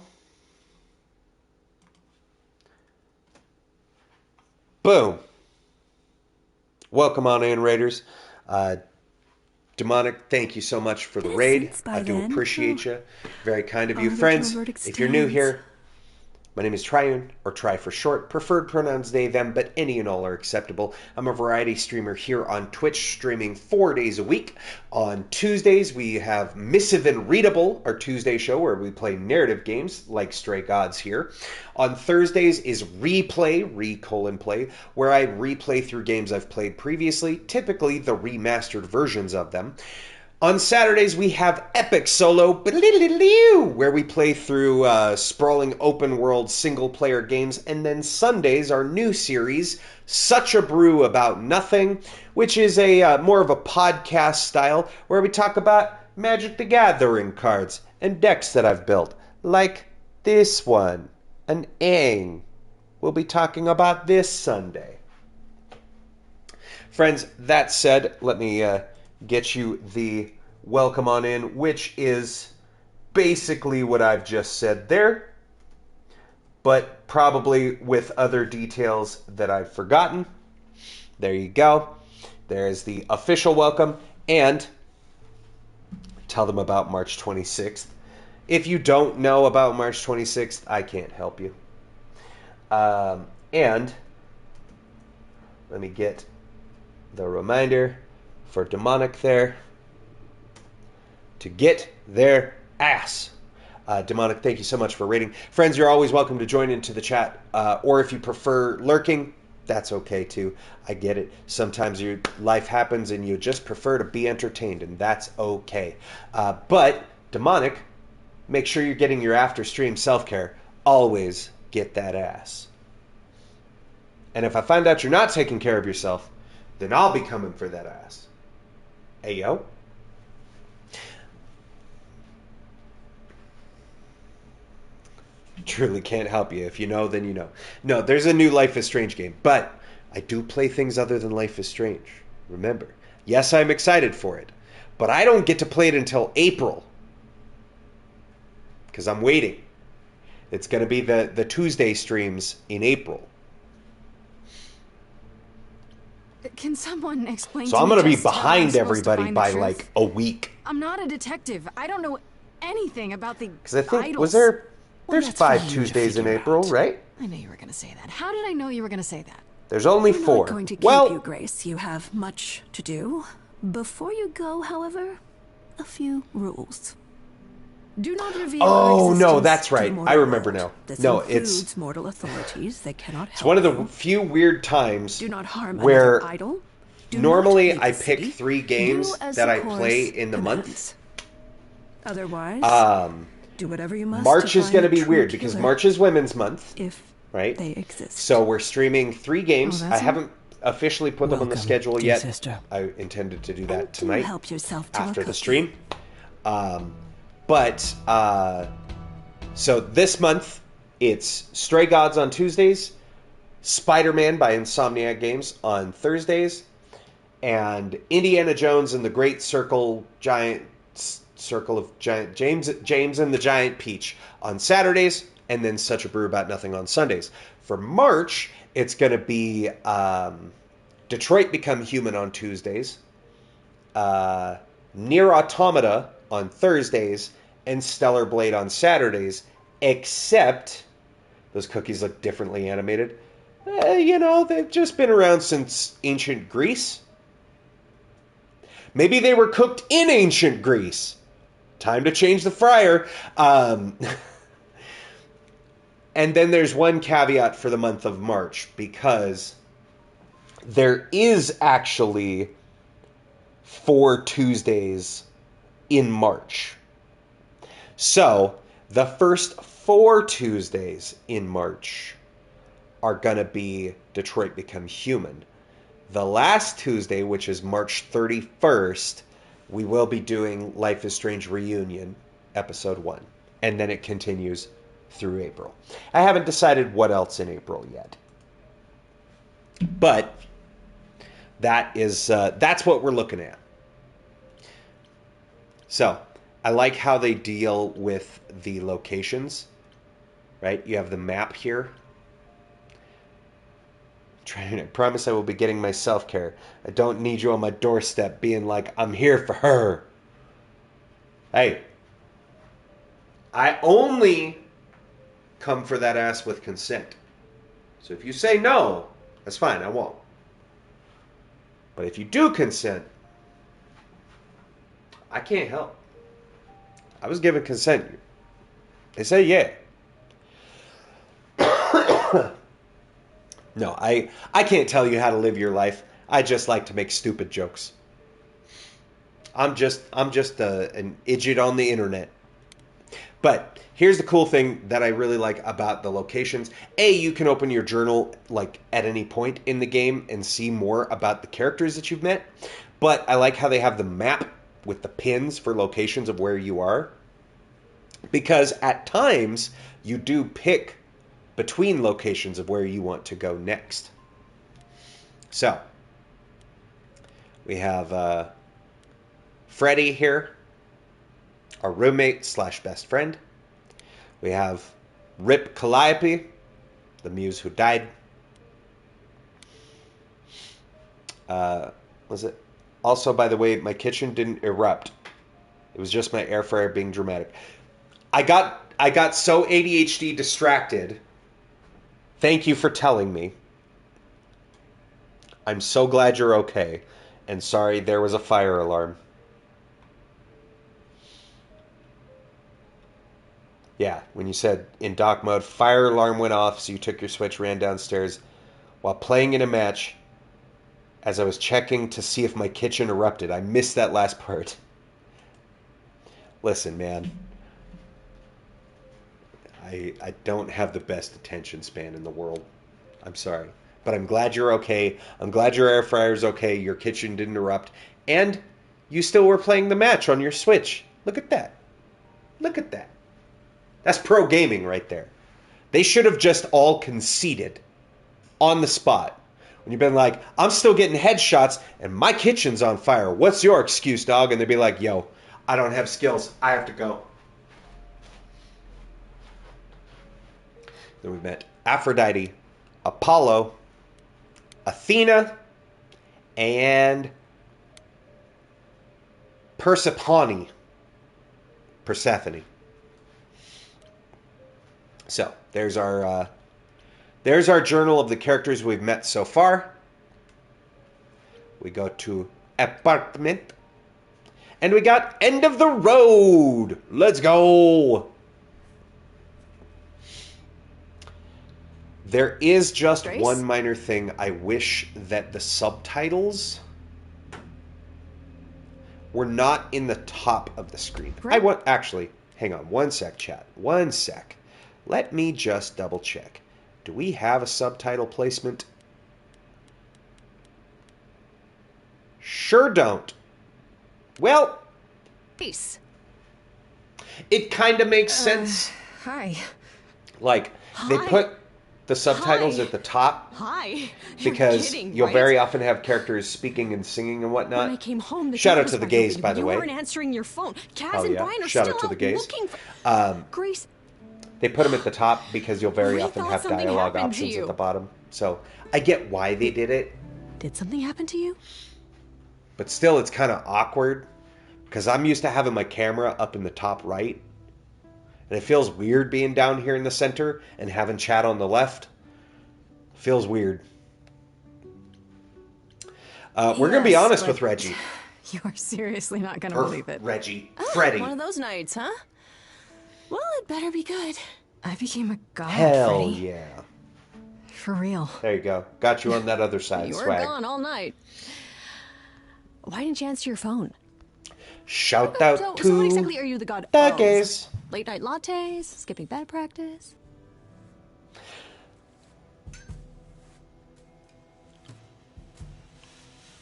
Boom. Welcome on in, Raiders. Demonic, thank you so much for the raid. Innocence by I do then. appreciate you. Very kind of you. Our Friends, original verdict if you're new stands. here, my name is Triune, or Try for short. Preferred pronouns they, them, but any and all are acceptable. I'm a variety streamer here on Twitch, streaming 4 days a week. On Tuesdays, we have Missive and Readable, our Tuesday show, where we play narrative games like Stray Gods here. On Thursdays is Replay, where I replay through games I've played previously, typically the remastered versions of them. On Saturdays, we have Epic Solo, where we play through sprawling open-world single-player games. And then Sundays, our new series, Such a Brew About Nothing, which is a more of a podcast style, where we talk about Magic the Gathering cards and decks that I've built, like this one, an Aang. We'll be talking about this Sunday. Friends, that said, let me get you the welcome on in, which is basically what I've just said there, but probably with other details that I've forgotten. There you go. There's the official welcome, and tell them about March 26th. If you don't know about March 26th, I can't help you. And let me get the reminder for Demonic there to get their ass. Demonic, thank you so much for rating. Friends, you're always welcome to join into the chat, or if you prefer lurking, that's okay too. I get it. Sometimes your life happens and you just prefer to be entertained, and that's okay. But Demonic, make sure you're getting your after stream self-care. Always get that ass. And if I find out you're not taking care of yourself, then I'll be coming for that ass. Hey, yo. Truly can't help you. If you know, then you know. No, there's a new Life is Strange game, but I do play things other than Life is Strange. Remember, yes, I'm excited for it, but I don't get to play it until April because I'm waiting. It's going to be the Tuesday streams in April. Can someone explain So to I'm me going to be just how I'm behind supposed to everybody find the by truth? like a week. I'm not a detective. I don't know anything about the Because I think, idols. was there, Well, there's that's for 5 you to Tuesdays in figure April, out. right? I knew you were going to say that. How did I know you were going to say that? There's only We're 4. not going to keep Well, you, Grace. You have much to do. Before you go, however, a few rules. Do not reveal oh our no, existence that's to the right. I mortal remember world. now. This No, includes mortal authorities. They cannot help it's one of the you. few weird times Do not harm where another idol. Do normally not leave I the pick city. 3 games Do as that the I play chorus in the commands. month. Otherwise, do whatever you must. March to is find going to the be true weird because killer, March is Women's Month, if right? they exist. So we're streaming 3 games. Oh, I that's haven't officially put them on the Welcome, schedule dear yet. sister. I intended to do And that do tonight help yourself to a after the cookie. stream. So this month it's Stray Gods on Tuesdays, Spider-Man by Insomniac Games on Thursdays, and Indiana Jones and the Great Circle of Giant James and the Giant Peach on Saturdays, and then Such a Brew About Nothing on Sundays. For March, it's going to be Detroit Become Human on Tuesdays, Near Automata on Thursdays, and Stellar Blade on Saturdays, except those cookies look differently animated. They've just been around since ancient Greece. Maybe they were cooked in ancient Greece. Time to change the fryer. And then there's one caveat for the month of March, because there is actually 4 Tuesdays in March. So the first 4 Tuesdays in March are going to be Detroit Become Human. The last Tuesday, which is March 31st, we will be doing Life is Strange Reunion, Episode 1. And then it continues through April. I haven't decided what else in April yet. But that's what we're looking at. So, I like how they deal with the locations, right? You have the map here. I promise I will be getting my self-care. I don't need you on my doorstep being like, I'm here for her. Hey, I only come for that ass with consent. So if you say no, that's fine, I won't. But if you do consent, I can't help. I was given consent. They say yeah. No, I can't tell you how to live your life. I just like to make stupid jokes. I'm just an idiot on the internet. But here's the cool thing that I really like about the locations. You can open your journal like at any point in the game and see more about the characters that you've met. But I like how they have the map with the pins for locations of where you are. Because at times you do pick between locations of where you want to go next. So, we have Freddy here, our roommate / best friend. We have Rip Calliope, the muse who died. Was it? Also, by the way, my kitchen didn't erupt. It was just my air fryer being dramatic. I got so ADHD distracted. Thank you for telling me. I'm so glad you're okay. And sorry there was a fire alarm. Yeah, when you said in dock mode, fire alarm went off, so you took your Switch, ran downstairs while playing in a match as I was checking to see if my kitchen erupted. I missed that last part. Listen, man. I don't have the best attention span in the world. I'm sorry. But I'm glad you're okay. I'm glad your air fryer's okay. Your kitchen didn't erupt. And you still were playing the match on your Switch. Look at that. Look at that. That's pro gaming right there. They should have just all conceded on the spot. When you've been like, I'm still getting headshots and my kitchen's on fire. What's your excuse, dog? And they'd be like, yo, I don't have skills. I have to go. Then we met Aphrodite, Apollo, Athena, and Persephone. So, there's our journal of the characters we've met so far. We go to apartment. And we got end of the road. Let's go. There is just Grace? one minor thing. I wish that the subtitles were not in the top of the screen. Actually, hang on one sec, chat. One sec. Let me just double check. Do we have a subtitle placement? Sure don't. Well, Peace. it kind of makes sense. Hi. Like, they Hi. put the subtitles Hi. at the top Hi. You're because kidding, you'll right? very often have characters speaking and singing and whatnot. When I came home, the Shout door out was to the wide gays, open, by but the you way. weren't answering your phone. Kaz Oh, and yeah. Brian are Shout still out to the out gays. looking for Grace. They put them at the top because you'll very We often thought have something dialogue happened to options you. at the bottom. So I get why they did it, Did something happen to you? but still it's kind of awkward because I'm used to having my camera up in the top right. And it feels weird being down here in the center and having chat on the left. Feels weird. We're going to be Yes, honest but with Reggie. You are seriously not going to Or believe it. Reggie. Oh, Freddie. one of those nights, huh? Well, it better be good. I became a god, Hell Freddy. yeah. For real. There you go. Got you on that other side. You were Swag. gone all night. Why didn't you answer your phone? Shout out So to what exactly are you the god the of? gays. Late night lattes, skipping bed practice.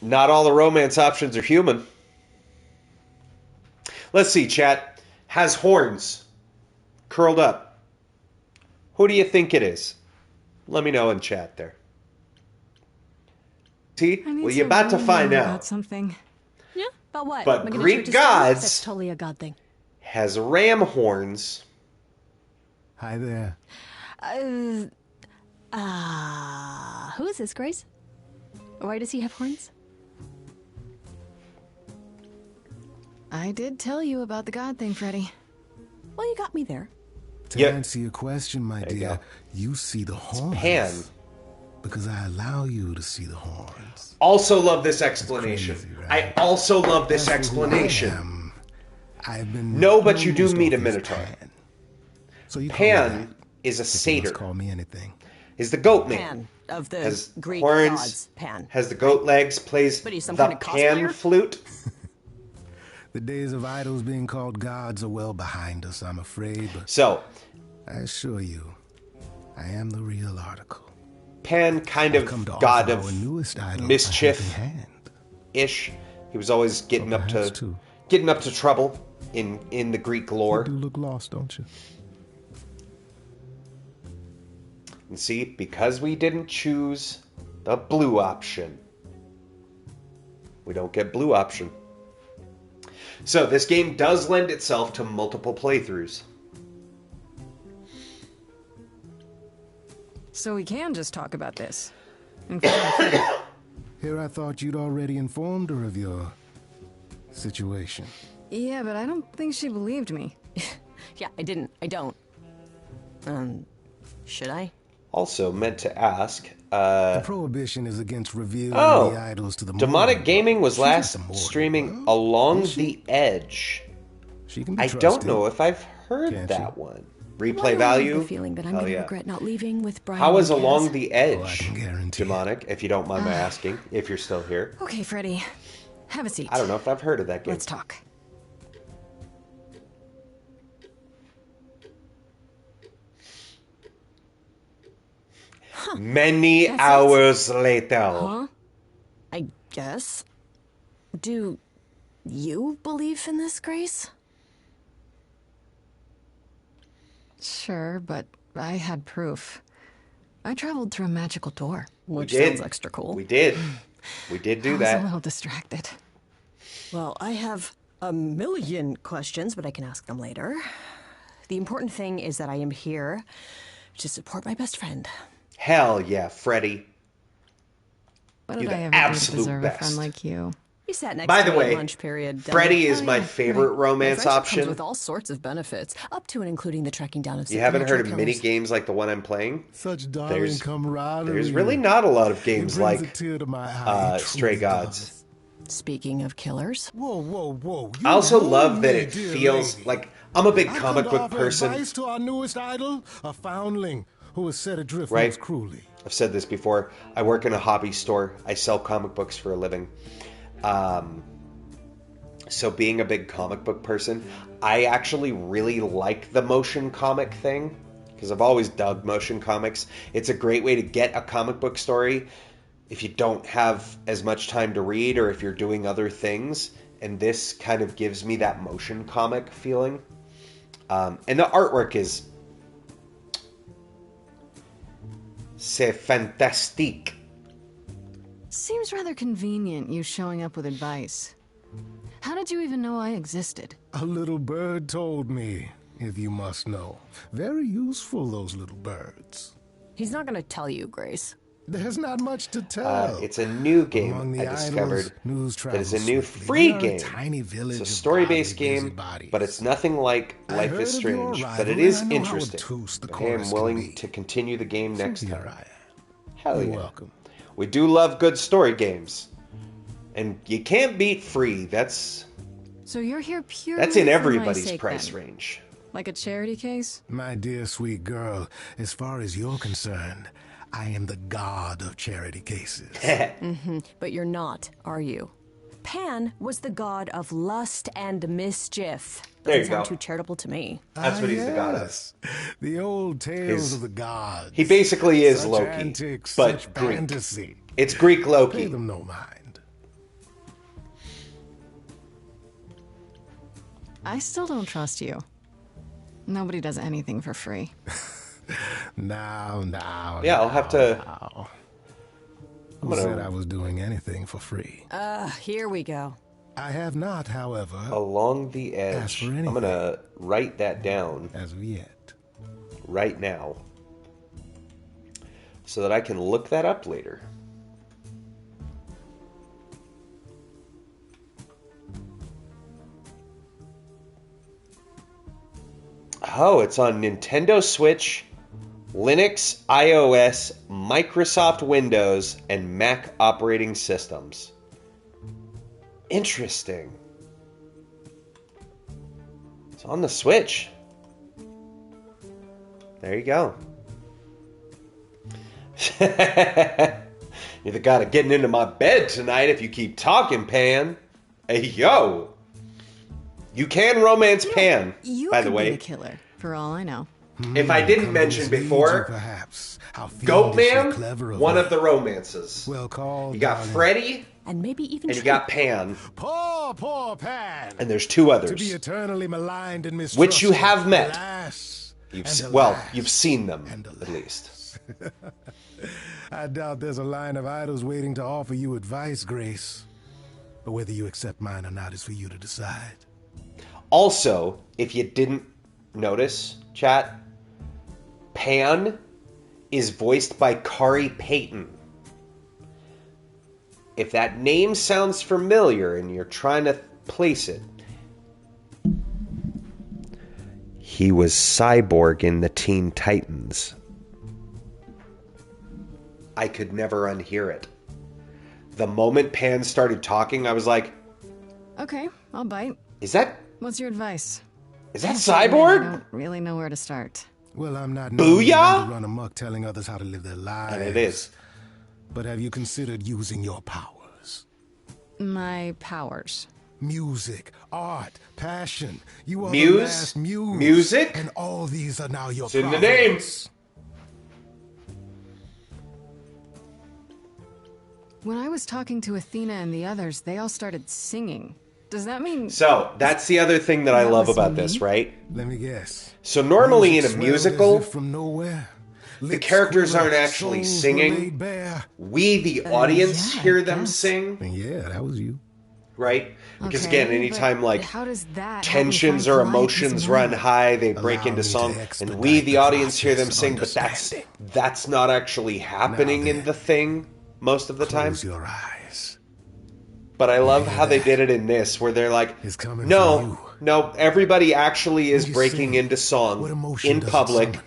Not all the romance options are human. Let's see, chat. Has horns. Curled up. Who do you think it is? Let me know in chat there. See? I need Well, you're about to really find know out. about something. Yeah, about what? But Am I gonna Greek turn to stone? gods- That's totally a god thing. Has ram horns. Hi there. Who is this, Grace? Why does he have horns? I did tell you about the god thing, Freddy. Well, you got me there. To Yep. answer your question, my There you dear, go. you see the horns. Pan. Because I allow you to see the horns. Also love this explanation. crazy, right? I also love this As for who I explanation. am, I've been No, but you do nosed meet a off as Minotaur. Pan. So you call me Pan that. is a But you satyr. must call me anything. Is the goat man. Pan of the Has Greek horns, gods. Pan. has the goat legs, plays But he's some the kind of pan cosplayer? flute. The days of idols being called gods are well behind us, I'm afraid, but So, I assure you, I am the real article. Pan kind I've of come to god offer our of newest idol a mischief helping hand. ish. He was always getting up perhaps to two. getting up to trouble in the Greek You lore. do look lost, don't you? And see, because we didn't choose the blue option, we don't get blue option. So this game does lend itself to multiple playthroughs. So we can just talk about this. In front of Freddy. Here I thought you'd already informed her of your situation. Yeah, but I don't think she believed me. Yeah, I didn't. I don't. Should I? Also meant to ask, The prohibition is against revealing oh, the idols to the Demonic mortal. Gaming was She's not last the mortal streaming world, Along is she? the Edge. She can be I trusted. don't know if I've heard Can't that she? one. Why Replay do I have value? the feeling that I'm Hell going to yeah. regret not leaving with Brian. How is and Kaz? Along the Oh, I Edge, can guarantee it. Demonic, if you don't mind my asking, if you're still here? Okay, Freddy. Have a seat. I don't know if I've heard of that game. Let's talk. Many That's it? hours later. Huh? I guess. Do you believe in this, Grace? Sure, but I had proof. I traveled through a magical door. Which did. sounds extra cool. We did. We did do I was a that. little distracted. Well, I have a million questions, but I can ask them later. The important thing is that I am here to support my best friend. Hell yeah, Freddy. What You're did I the ever do absolute to deserve best. a friend like you? You sat next By to the me way, at lunch period. Freddy is Oh, my yeah, favorite right. romance Comes option. with all sorts of benefits, up to and including the tracking down of You haven't heard of supernatural mini killers. games like the one I'm playing? Such darling There's camaraderie. really not a lot of It games brings a like tear to my eye. It Stray truly Gods. does. Speaking of killers, Whoa. I also You love know that me, it dear feels lady. like I'm a big I comic come to book offer person. advice to our newest idol, a foundling who was set adrift Right. most cruelly. I've said this before. I work in a hobby store. I sell comic books for a living. So being a big comic book person, I actually really like the motion comic thing because I've always dug motion comics. It's a great way to get a comic book story if you don't have as much time to read or if you're doing other things. And this kind of gives me that motion comic feeling. And the artwork is... c'est fantastique. Seems rather convenient, you showing up with advice. How did you even know I existed? A little bird told me, if you must know. Very useful, those little birds. he's not going to tell you, Grace. There's not much to tell. It's a new game Among I the discovered. idols, news That is a travels new swiftly. free We are a game. tiny village It's a of story-based godly game, busybodies. but it's nothing like I Life heard is of your Strange. arrival, But it and is I know how interesting. obtuse the I am chorus can willing be. to continue the game So next here time. I am. Hell You're yeah. welcome. We do love good story games. And you can't beat free. That's So you're here purely in for my everybody's sake, price then? range. Like a charity case? My dear sweet girl, as far as you're concerned, I am the god of charity cases. But you're not, are you? Pan was the god of lust and mischief. There you Doesn't sound go. too charitable to me. That's what he's the god of. Yes. The old tales His- of the gods. He basically is Such Loki, antics, but such Greek. fantasy. It's Greek Pay Loki. them no mind. I still don't trust you. Nobody does anything for free. Now. Yeah, I'll have to... Now. I'm Who gonna- said I was doing anything for free? Here we go. I have not, however, Along the Ask edge. for I'm anything. gonna write that down as of yet. right now so that I can look that up later. Oh, it's on Nintendo Switch, Linux, iOS, Microsoft Windows, and Mac operating systems. Interesting. It's on the Switch. There you go. You're the god of getting into my bed tonight if you keep talking, Pan. Hey, yo. You can romance Pan, You by could the be way. the killer, for all I know. If I didn't mention before, perhaps. How Goat fiendishly Man, clever one me. of the romances. Well called. You got darling. Freddy, And maybe even and you got Pan, Poor Pan. and there's two To others. be eternally maligned and mistrusted. Which you have met. Alas, You've and well, alas, you've seen them, and at alas. least. I doubt there's a line of idols waiting to offer you advice, Grace. But whether you accept mine or not is for you to decide. Also, if you didn't notice, chat, Pan is voiced by Kari Payton. If that name sounds familiar and you're trying to place it, he was Cyborg in the Teen Titans. I could never unhear it. The moment Pan started talking, I was like, Okay, I'll bite. is that What's your advice? Cyborg? I don't really know where to start. Well, I'm not Booyah? known to run amok telling others how to live their lives. And it is. But have you considered using your powers? My powers. Music, art, passion. You are the Muse? last muse. Music? And all these are now your It's in the province. When I was talking to Athena and the others, they all started singing. Does that mean... So, that's the other thing that I love about this, right? Let me guess. So normally in a Music swelled musical, as if from nowhere. the Lips characters quivered, aren't actually souls were laid singing. bare. We, the audience, yeah, I hear them guess. sing, Yeah, that was you. right? Because Okay, again, anytime but like how does that help me tensions find or pride and emotions peace of run mind? high, they break Allow into me to song, and expedite we, the the audience, hear them process of sing. But that's not actually happening in then, the thing most of the time. Close your eyes. But I love hear how they that? did it in this, where they're like, It's coming for no, you. no, everybody actually is When you breaking sing, into what song emotion in does it public, summon?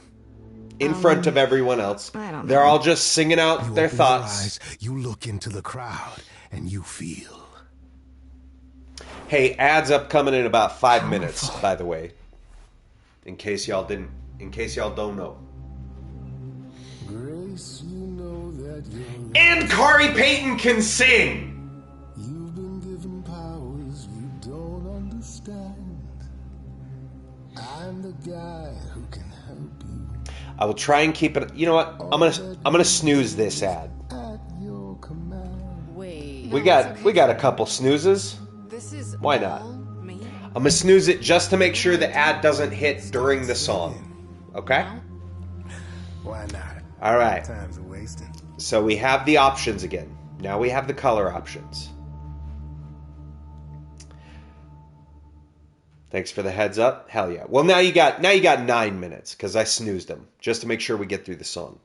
in front of everyone else. I don't They're know. all just singing out You their open thoughts. your eyes, you look into the crowd, and you feel. Hey, ads upcoming in about 5 minutes, by the way. In case y'all don't know. Grace, you know that you're And Kari Payton can sing! You've been given powers you don't understand. I'm the guy who can help you I will try and keep it. You know what? I'm gonna snooze this ad. at your command. Wait. We got a couple snoozes. This is Why not? all me? I'm gonna snooze it just to make sure the ad doesn't hit during the song. Okay? Why not? All right. Time's a wasting. So we have the options again. Now we have the color options. Thanks for the heads up. Hell yeah. Well, now you got 9 minutes because I snoozed them just to make sure we get through the song.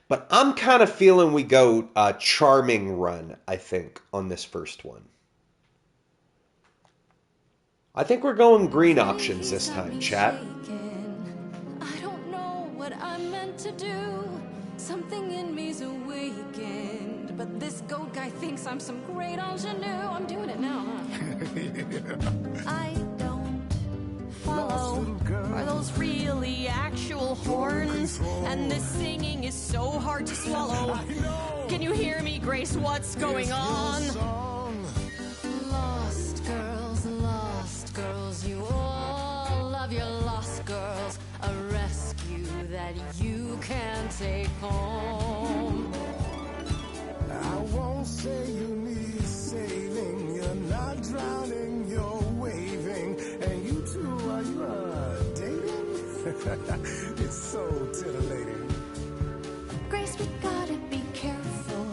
But I'm kind of feeling we go charming run, I think, on this first one. I think we're going green options this time, chat. I don't know what I'm meant to do. Something in me's awakened. But this goat guy thinks I'm some great ingenue. I'm doing it now, huh? I don't follow. Are those really actual horns? And this singing is so hard to swallow. Can you hear me, Grace? What's going on? Lost girls, you all love your lost girls. A rescue that you can take home. I won't say you need saving. You're not drowning, you're waving. And you two, are you dating? It's so titillating. Grace, we gotta be careful.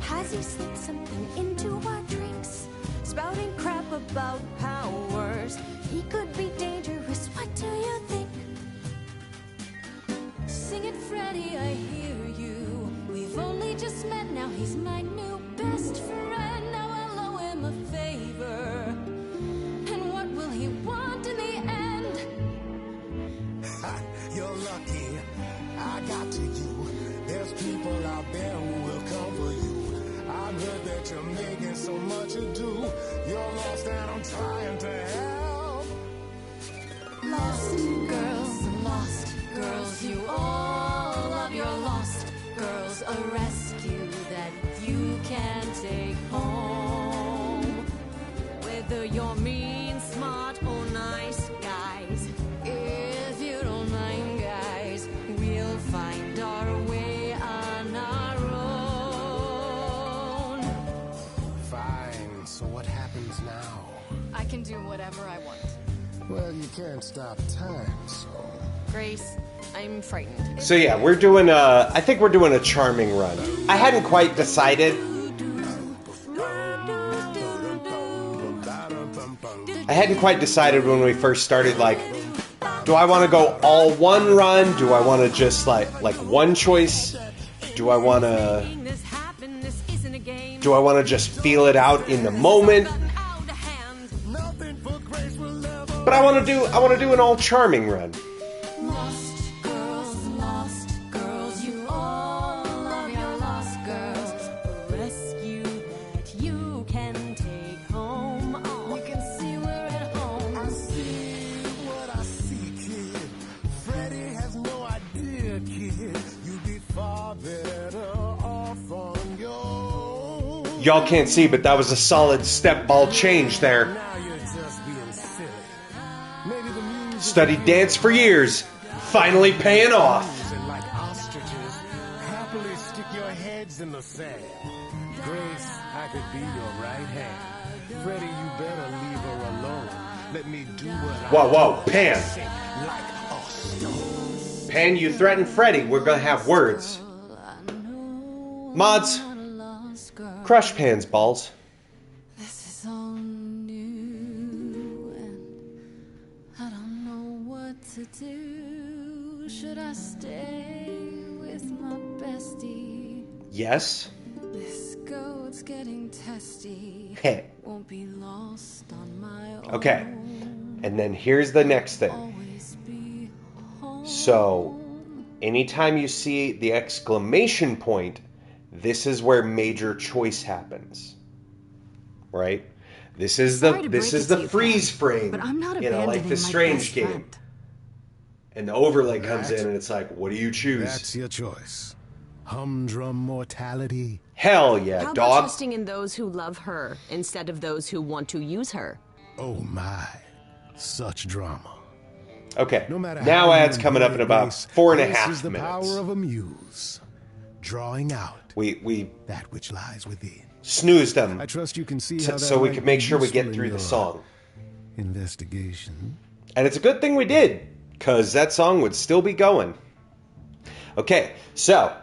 Has he slipped something into our drinks? Spouting crap about powers. He could be dangerous. What do you think? Sing it, Freddy, I hear you. We've only just met, now he's my new best friend. Now I'll owe him a favor. And what will he want in the end? You're lucky I got to you. There's people out there who will come for you. I've heard that you're making so much ado. You're lost and I'm trying to help. Lost girls, you all love your lost girls. A rescue that you can take home. Whether you're mean, smart, or nice, guys. If you don't mind, guys, we'll find our way on our own. Fine, so what happens now? I can do whatever I want. Well, you can't stop time, so... Grace, I'm frightened. So yeah, we're doing I think we're doing a charming run. I hadn't quite decided. I hadn't quite decided when we first started, like, do I want to go all one run? Do I want to just like one choice? Do I want to just feel it out in the moment? But I want to do an all charming run. Lost girls, you all love your lost girls. A rescue that you can take home. Oh, you can see we're at home. I see what I see, kid. Freddy has no idea, kid. You'd be far better off on your own. Y'all can't see, but that was a solid step ball change there. Now you're just being silly. Maybe the music Studied dance for years, finally paying off. and like ostriches, happily stick your heads in the sand. Grace, I could be your right hand. Pan. Freddy, you better leave her alone. Let me do what Whoa, Pan. like a stone. Pan, you threatened Freddy. We're gonna have words. Mods, crush Pan's balls. This is all new, and I don't know what to do. Should I stay with my bestie? Yes. This goat's getting testy. Hey. Won't be lost on my own. Okay. And then here's the next thing. Always be home. So, anytime you see the exclamation point, this is where major choice happens. Right? This is Sorry the to break it to you, freeze Pan, frame. but I'm not you know, like abandoning the my Strange best game. friend. And the overlay comes in and it's like, what do you choose? That's your choice. Humdrum mortality. Hell yeah, How about dog. trusting in those who love her instead of those who want to use her? Oh my. Such drama. Okay. No matter Now how ads you coming up in enjoy about Grace, 4.5 this is the minutes. power of a muse. Drawing out We that which lies within. snoozed them I trust you can see how that so we might could make be sure we get useful in through the your song. Investigation. And it's a good thing we did, because that song would still be going. Okay, so,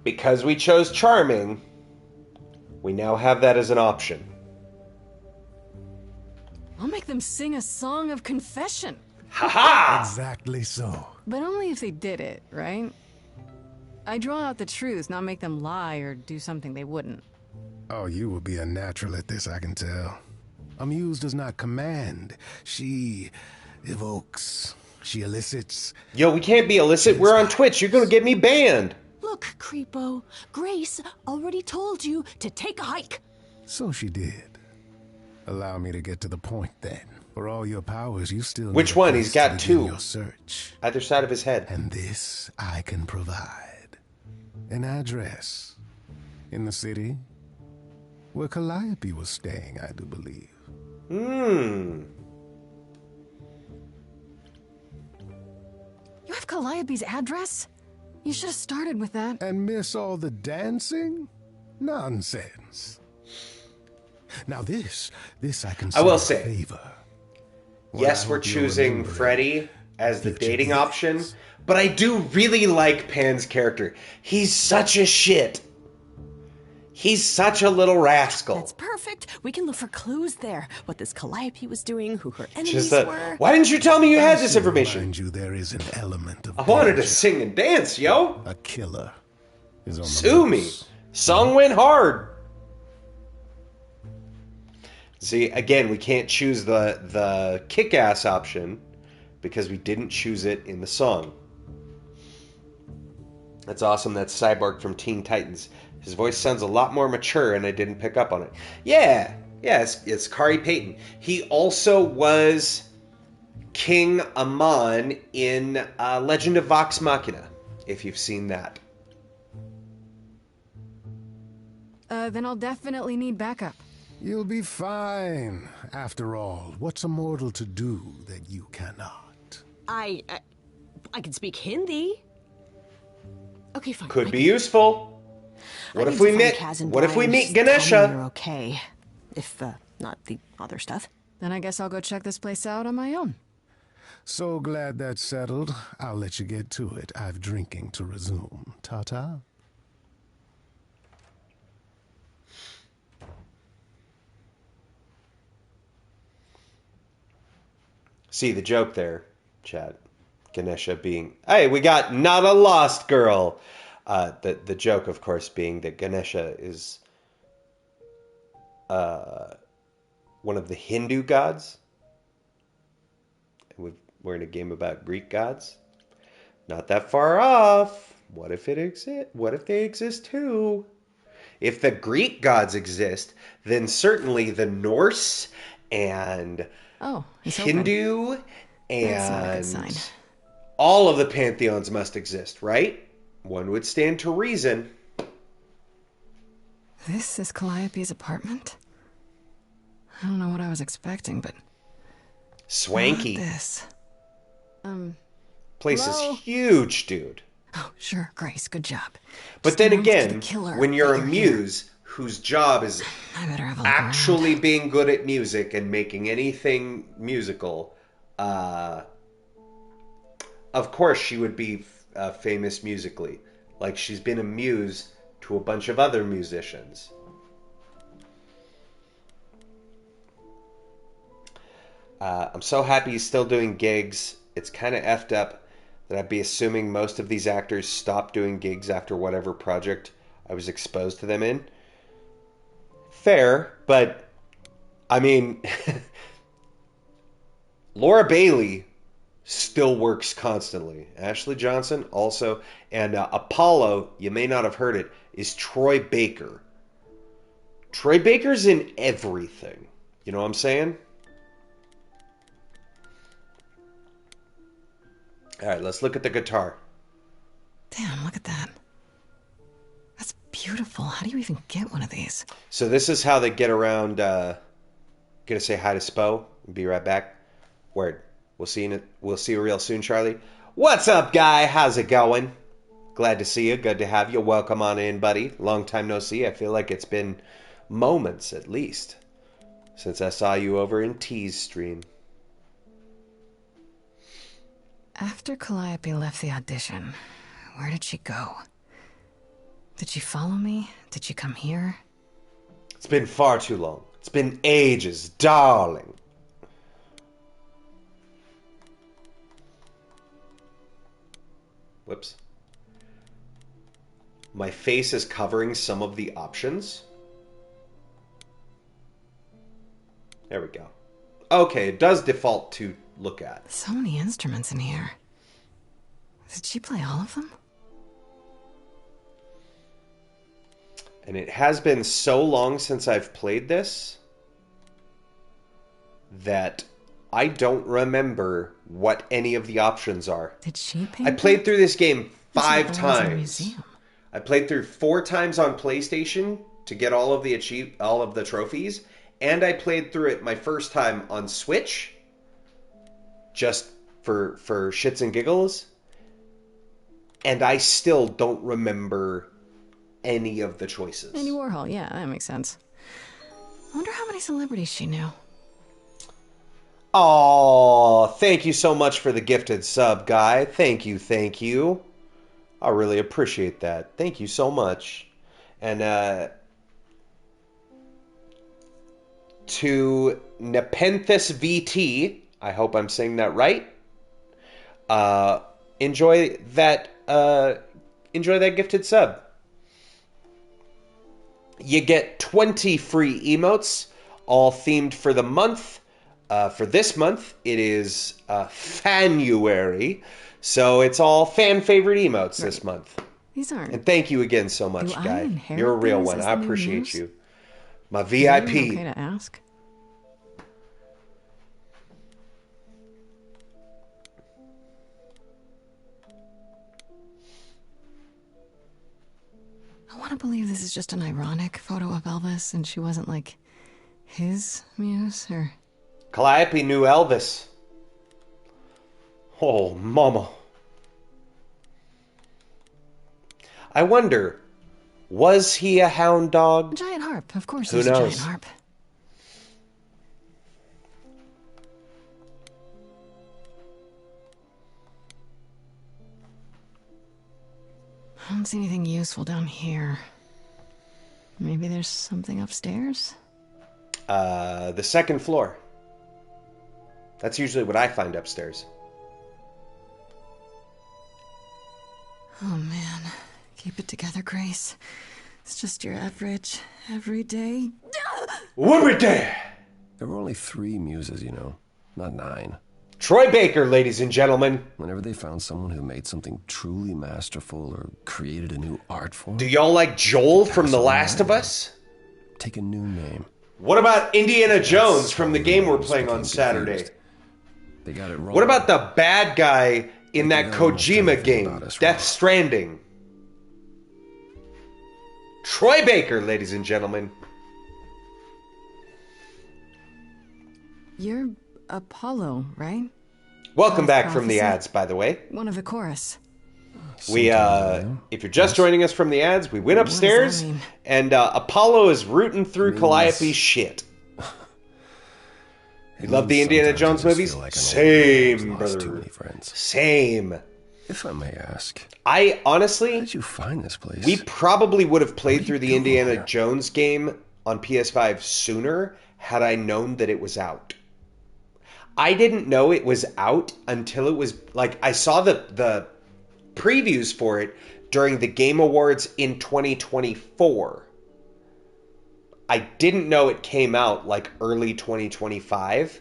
because we chose Charming, we now have that as an option. I'll make them sing a song of confession. Ha-ha! Exactly so. But only if they did it, right? I draw out the truth, not make them lie or do something they wouldn't. Oh, you will be a natural at this, I can tell. A muse does not command. She evokes. She elicits. Yo, we can't be illicit. We're on Twitch. You're gonna get me banned. Look, Creepo, Grace already told you to take a hike. So she did. Allow me to get to the point then. For all your powers, you still need Which a one? place He's got to begin two. your search. Either side of his head. And this I can provide. An address. In the city. Where Calliope was staying, I do believe. Hmm. You have Calliope's address? You should have started with that. And miss all the dancing? Nonsense. Now this I can I will say say, favor. Yes, we're choosing Freddy as the dating option, but I do really like Pan's character. He's such a shit. He's such a little rascal. That's perfect. We can look for clues there. What this Calliope was doing, who her enemies Just that. were. Why didn't you tell me you had this information? Remind you, there is an element of I wanted to danger. sing and dance, yo. A killer is on the Sue me. loose. Song went hard. See, again, we can't choose the kick-ass option because we didn't choose it in the song. That's awesome. That's Cyborg from Teen Titans. His voice sounds a lot more mature, and I didn't pick up on it. Yeah, it's Kari Payton. He also was King Amon in Legend of Vox Machina, if you've seen that. Then I'll definitely need backup. You'll be fine. After all, what's a mortal to do that you cannot? I can speak Hindi. Okay, fine. Could be useful. What if we meet? What if we meet You're Ganesha? okay, if not the other stuff. Then I guess I'll go check this place out on my own. So glad that's settled. I'll let you get to it. I've drinking to resume. Ta-ta. See the joke there, Chad. Ganesha being, hey, we got not a lost girl. The joke, of course, being that Ganesha is one of the Hindu gods. We're in a game about Greek gods. Not that far off. What if it exists? What if they exist too? If the Greek gods exist, then certainly the Norse and Hindu That's not a good and sign. all of the pantheons must exist, right? One would stand to reason. This is Calliope's apartment? I don't know what I was expecting, but... Swanky. Not this. Place hello? is huge, dude. Oh, sure, Grace, good job. But Just then announced to the again, killer when you're a that you're here. muse, whose job is I better have a look actually around. being good at music and making anything musical, of course she would be famous musically. Like she's been a muse to a bunch of other musicians. I'm so happy he's still doing gigs. It's kind of effed up that I'd be assuming most of these actors stopped doing gigs after whatever project I was exposed to them in. Fair, but I mean, Laura Bailey still works constantly. Ashley Johnson also. And Apollo, you may not have heard it, is Troy Baker. Troy Baker's in everything. You know what I'm saying? All right, let's look at the guitar. Damn, look at that. That's beautiful. How do you even get one of these? So this is how they get around. Gonna say hi to Spo. Be right back. Word. We'll see you real soon, Charlie. What's up, guy? How's it going? Glad to see you. Good to have you. Welcome on in, buddy. Long time no see. I feel like it's been moments at least since I saw you over in T's stream. After Calliope left the audition, where did she go? Did she follow me? Did she come here? It's been far too long. It's been ages, darling. Whoops. My face is covering some of the options. There we go. Okay, it does default to look at. So many instruments in here. Did she play all of them? And it has been so long since I've played this that I don't remember what any of the options are. Did she paint I played them? through this game She 5 belongs in a times. museum. I played through 4 times on PlayStation to get all of the trophies, and I played through it my first time on Switch, just for shits and giggles, and I still don't remember any of the choices. Andy Warhol, yeah, that makes sense. I wonder how many celebrities she knew. Oh, thank you so much for the gifted sub, guy. Thank you. I really appreciate that. Thank you so much. And to Nepenthes VT, I hope I'm saying that right. Enjoy that gifted sub. You get 20 free emotes, all themed for the month. For this month, it is Fanuary, so it's all fan favorite emotes this month. These aren't. And thank you again so much, Do I guy. inherit You're a real these one. as I the new appreciate muse? you. My Is it VIP. even okay to ask? I want to believe this is just an ironic photo of Elvis and she wasn't like his muse or... Calliope knew Elvis. Oh, mama. I wonder, was he a hound dog? A giant harp, of course. Who There's a knows? giant harp. I don't see anything useful down here. Maybe there's something upstairs? The second floor. That's usually what I find upstairs. Oh man, keep it together, Grace. It's just your average, everyday... Whoopie day! There were only 3 muses, you know, not 9. Troy Baker, ladies and gentlemen. Whenever they found someone who made something truly masterful or created a new art form... Do y'all like Joel from The Last of Us? Take a new name. What about Indiana Jones from the game we're playing on Saturday? They got it wrong. What about the bad guy in that Kojima game, Death Stranding? Troy Baker, ladies and gentlemen. You're Apollo, right? Welcome Paul's back from the prophecy? ads, by the way. One of the chorus. If you're just joining us from the ads, we went upstairs, and Apollo is rooting through Calliope's shit. You love the Indiana Jones movies? Same, brother. Same. If I may ask, I honestly, how did you find this place? We probably would have played through the Indiana Jones game on PS5 sooner had I known that it was out. I didn't know it was out until it was, like, I saw the previews for it during the Game Awards in 2024. I didn't know it came out, like, early 2025.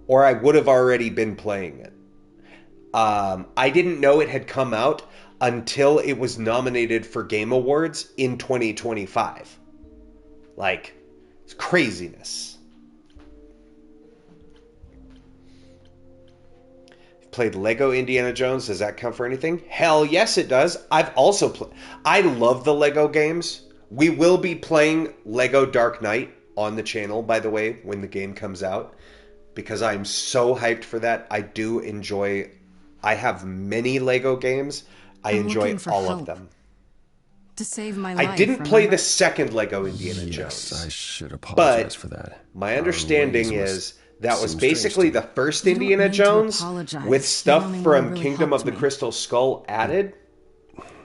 Or I would have already been playing it. I didn't know it had come out until it was nominated for Game Awards in 2025. Like, it's craziness. Played Lego Indiana Jones. Does that count for anything? Hell yes, it does. I've also played. I love the Lego games. We will be playing Lego Dark Knight on the channel, by the way, when the game comes out, because I'm so hyped for that. I do enjoy. I have many Lego games. I'm enjoy all of them. To save my life. I didn't play the second Lego Indiana Jones. I should apologize for that. My understanding is that was basically the first Indiana Jones with stuff from Kingdom of the Crystal Skull added.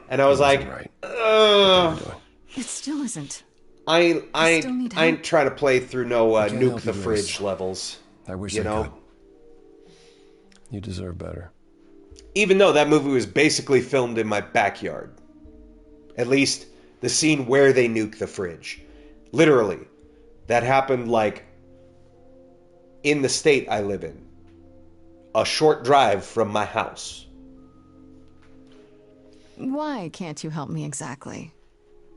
And I was like, it still isn't. I ain't trying to play through no nuke the fridge levels. I wish I could. You deserve better. Even though that movie was basically filmed in my backyard. At least the scene where they nuke the fridge. Literally. That happened like in the state I live in. A short drive from my house. Why can't you help me exactly?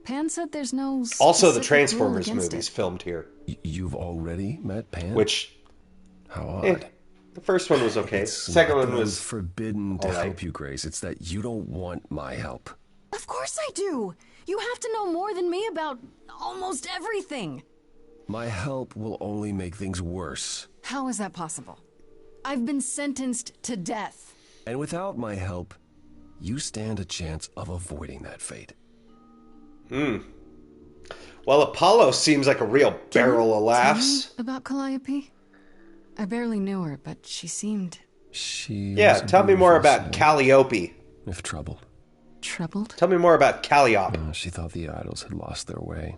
Pan said there's no also the Transformers movies filmed here. You've already met Pan? Which... How odd. The first one was okay. Second one was forbidden to help you, Grace. It's that you don't want my help. Of course I do. You have to know more than me about almost everything. My help will only make things worse. How is that possible? I've been sentenced to death. And without my help, you stand a chance of avoiding that fate. Well, Apollo seems like a real barrel of laughs. Tell me about Calliope? I barely knew her, but she seemed... tell me more about Calliope. If troubled. Troubled? Tell me more about Calliope. She thought the idols had lost their way.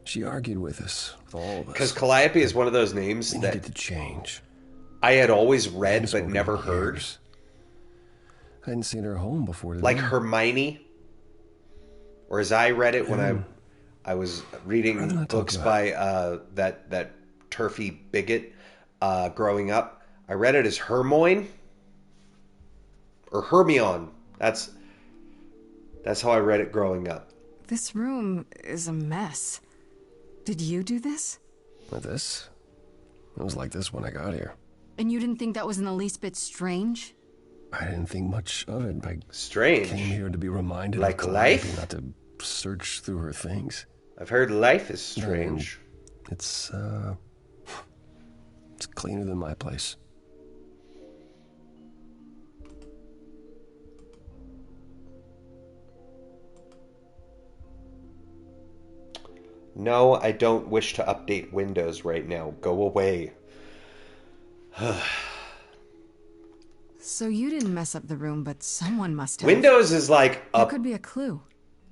She argued with us, with all of us. Because Calliope is one of those names that needed to change. I had always read but never heard. I hadn't seen her home before today. Like Hermione. Or as I read it when I was reading books by that turfy bigot growing up. I read it as Hermione or Hermione. That's how I read it growing up. This room is a mess. Did you do this? This? It was like this when I got here. And you didn't think that was in the least bit strange? I didn't think much of it. Strange? I came here to be reminded like of life? Not to search through her things. I've heard life is strange. It's cleaner than my place. No, I don't wish to update Windows right now. Go away. So you didn't mess up the room, but someone must have. Windows is like there could be a clue.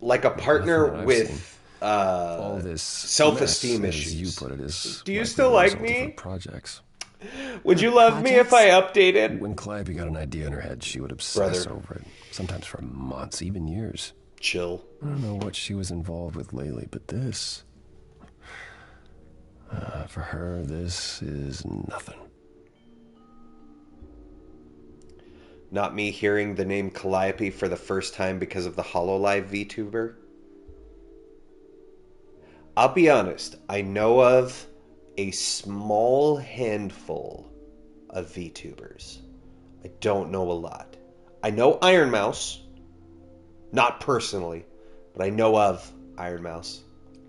Like a partner with all this self-esteem mess, issues. As you put it, is do you still like me? Projects. Would you love me if I updated? When Calliope got an idea in her head, she would obsess over it. Sometimes for months, even years. Chill. I don't know what she was involved with lately, but this... for her, this is nothing. Not me hearing the name Calliope for the first time because of the HoloLive VTuber. I'll be honest, I know of a small handful of VTubers. I don't know a lot. I know Iron Mouse. Not personally, but I know of Iron Mouse.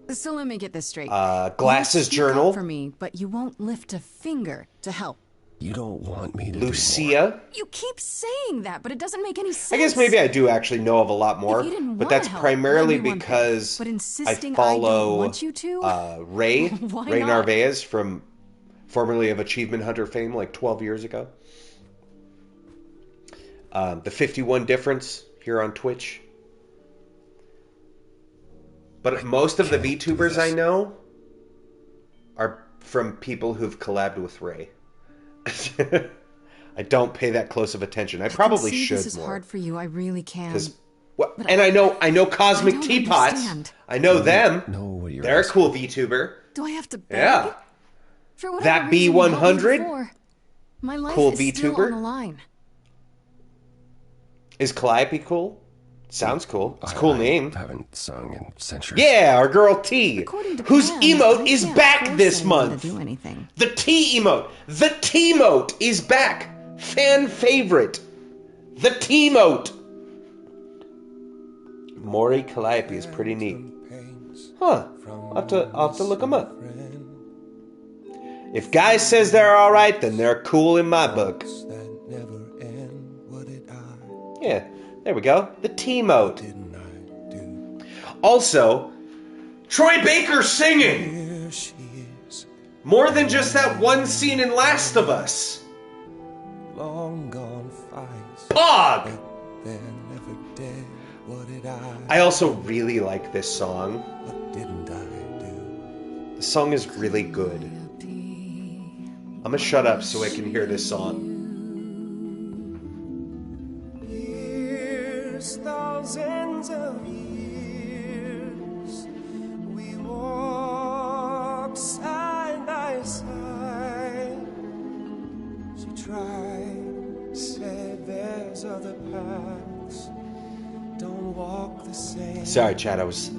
So let me get this straight. Glasses Journal. For me, but you won't lift a finger to help. You don't want me to Lucia. You keep saying that, but it doesn't make any sense. I guess maybe I do actually know of a lot more, If you didn't but wanna that's help, primarily that'd be one thing. because But I insisting I follow don't want you to? Ray Why Ray not? Narvaez from formerly of Achievement Hunter fame, like 12 years ago. The 51 Difference here on Twitch. But most of the VTubers I know are from people who've collabed with Ray. I don't pay that close of attention. I probably can see should this is more. hard for you. I really can. And I know Cosmic don't Teapots. understand. I know them. know what you're They're a cool VTuber. Do I have to beg? Yeah. For whatever That reason you helped me B100? before, my life Cool is still VTuber? on the line. Is Calliope cool? Sounds cool. It's a cool name. I haven't sung in centuries. Yeah, our girl T, whose Pam, emote I is can't back force this anyone month. to do anything. The T emote. The T-mote is back. Fan favorite. The T-mote. Maury Calliope is pretty neat. Huh. I'll have to look them up. If Guy says they're alright, then they're cool in my book. Yeah, there we go. The T-mote. Also, Troy Baker singing! More than just that one scene in Last of Us. Long gone fights. Pog! They're never dead. What did I also really like this song. What didn't I do? The song is really good. I'm gonna shut up so I can hear this song. Years, thousands of years, we walked side by side. She tried, said there's other paths. Don't walk the same. Sorry, Chad. I was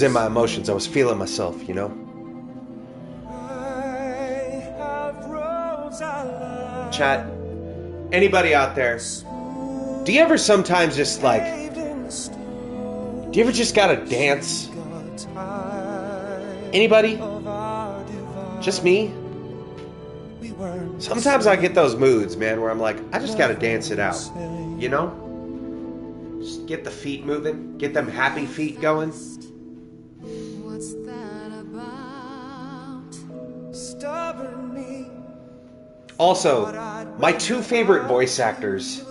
in my emotions. I was feeling myself, you know. Chat. Anybody out there? Do you ever sometimes just like? Do you ever just gotta dance? Anybody? Just me? Sometimes I get those moods, man, where I'm like, I just gotta dance it out. You know? Just get the feet moving. Get them happy feet going. What's that about? Stubborn me. Also, my two favorite voice actors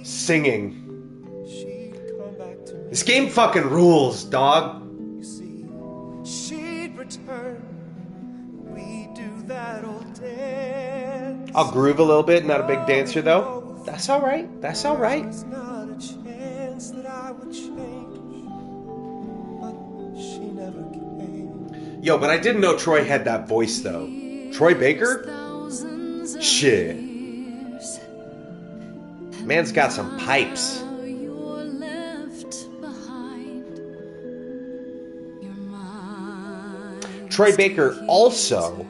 singing. This game fucking rules, dog. She'd return. We do that old dance. I'll groove a little bit, not a big dancer though. That's alright. That's alright. There's not a chance that I would change, but she never came. Yo, but I didn't know Troy had that voice though. Troy Baker? Shit. Man's got some pipes. Troy Baker also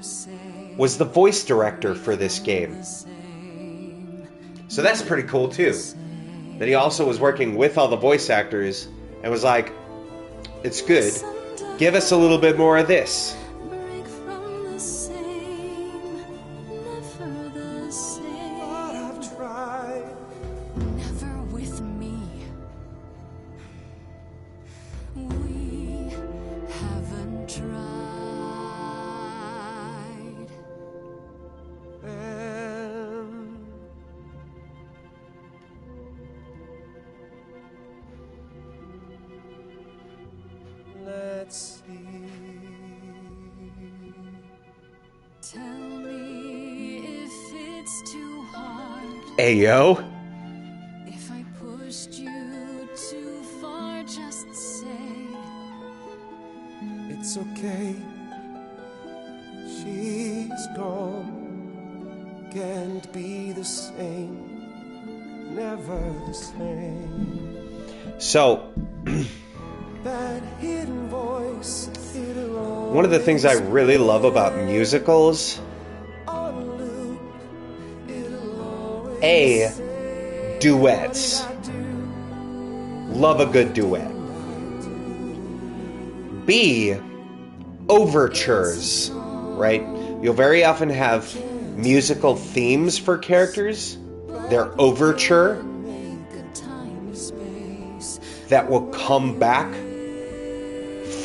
was the voice director for this game. So that's pretty cool too. That he also was working with all the voice actors and was like, it's good. Give us a little bit more of this. Let's see. Tell me if it's too hard. Ayo. If I pushed you too far, just say It's okay. She's gone. Can't be the same. Never the same. So, That hidden voice, one of the things I really love about musicals, A, duets. Love a good duet. B, overtures, right? You'll very often have musical themes for characters, their overture, that will come back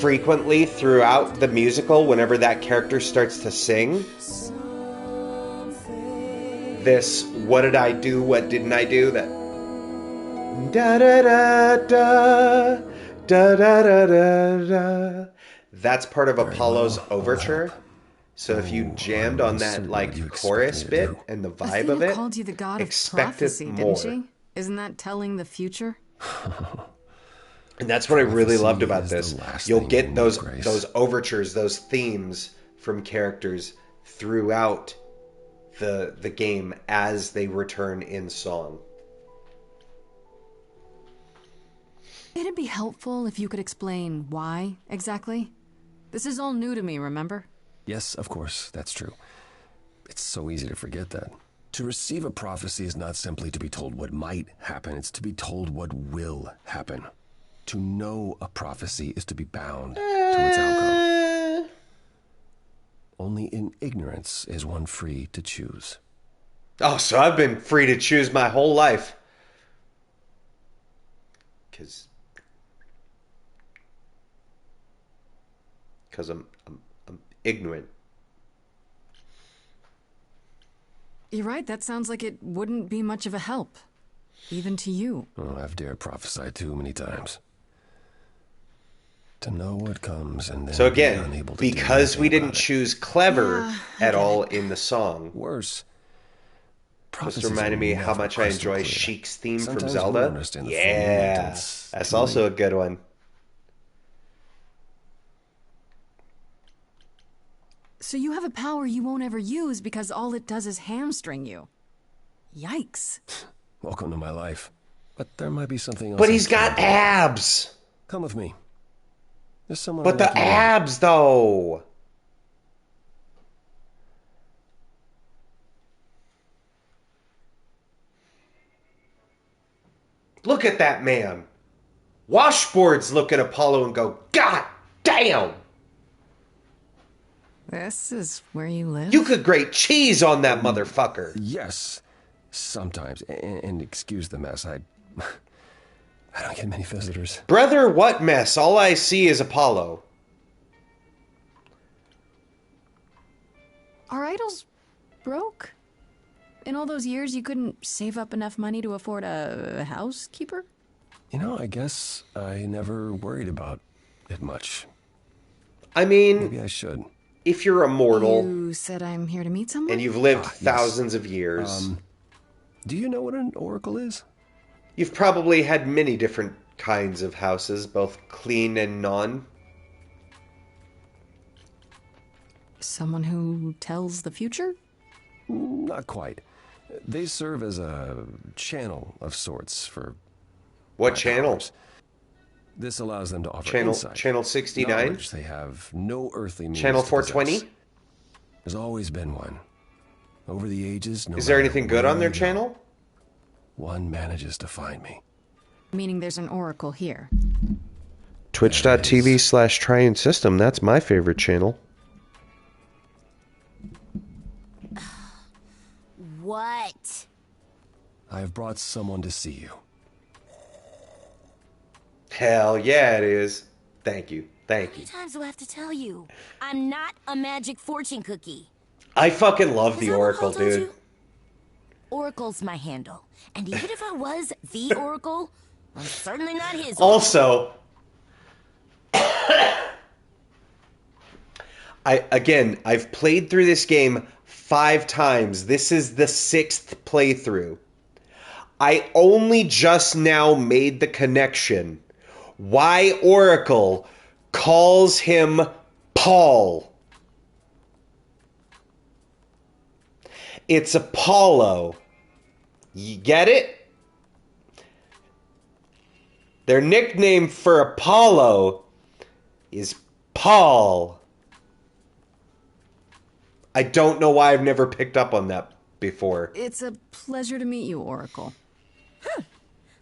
frequently throughout the musical whenever that character starts to sing. This "what did I do, what didn't I do," that da da da da da da da da da, that's part of Apollo's overture. So if you jammed on that like chorus bit and the vibe of it, called you the god of expect prophecy, it more. didn't she? Isn't that telling the future? And that's what I really loved about this. You'll get those overtures, those themes from characters throughout the game as they return in song. It'd be helpful if you could explain why exactly. This is all new to me, remember? Yes, of course, that's true. It's so easy to forget that. To receive a prophecy is not simply to be told what might happen, it's to be told what will happen. To know a prophecy is to be bound to its outcome. Only in ignorance is one free to choose. Oh, so I've been free to choose my whole life. Because I'm ignorant. You're right, that sounds like it wouldn't be much of a help. Even to you. Oh, I've dared prophesy too many times. To know what comes and then so again, be unable to because we didn't about choose clever at all in the song. Worse. Just reminded me how much I enjoy Sheik's theme from Zelda. Yeah, that's also a good one. So you have a power you won't ever use because all it does is hamstring you. Yikes. Welcome to my life. But there might be something else. But he's got abs. Come with me. There's someone. But the abs, though. Look at that man. Washboards look at Apollo and go, God damn. This is where you live? You could grate cheese on that motherfucker. Yes, sometimes. And excuse the mess. I don't get many visitors. Brother, what mess? All I see is Apollo. Are idols broke? In all those years, you couldn't save up enough money to afford a housekeeper? You know, I guess I never worried about it much. I mean, maybe I should. If you're immortal... You said I'm here to meet someone? And you've lived thousands of years. Do you know what an oracle is? You've probably had many different kinds of houses, both clean and non. Someone who tells the future? Not quite. They serve as a channel of sorts for... What channel? Powers. This allows them to offer insight. Channel 69? Knowledge they have no earthly means Channel to 420? possess. There's always been one. Over the ages, Is there anything good on their channel? One manages to find me. Meaning there's an oracle here. Twitch.tv/Triune System. That's my favorite channel. What? I have brought someone to see you. Hell yeah, it is. Thank you. Thank you. How many times do I have to tell you? I'm not a magic fortune cookie. I fucking love the Oracle, dude. Oracle's my handle. And even if I was the Oracle, I'm certainly not his. Also, I've played through this game 5 times. This is the 6th playthrough. I only just now made the connection why Oracle calls him Paul. It's Apollo. You get it? Their nickname for Apollo is Paul. I don't know why I've never picked up on that before. It's a pleasure to meet you, Oracle. Huh.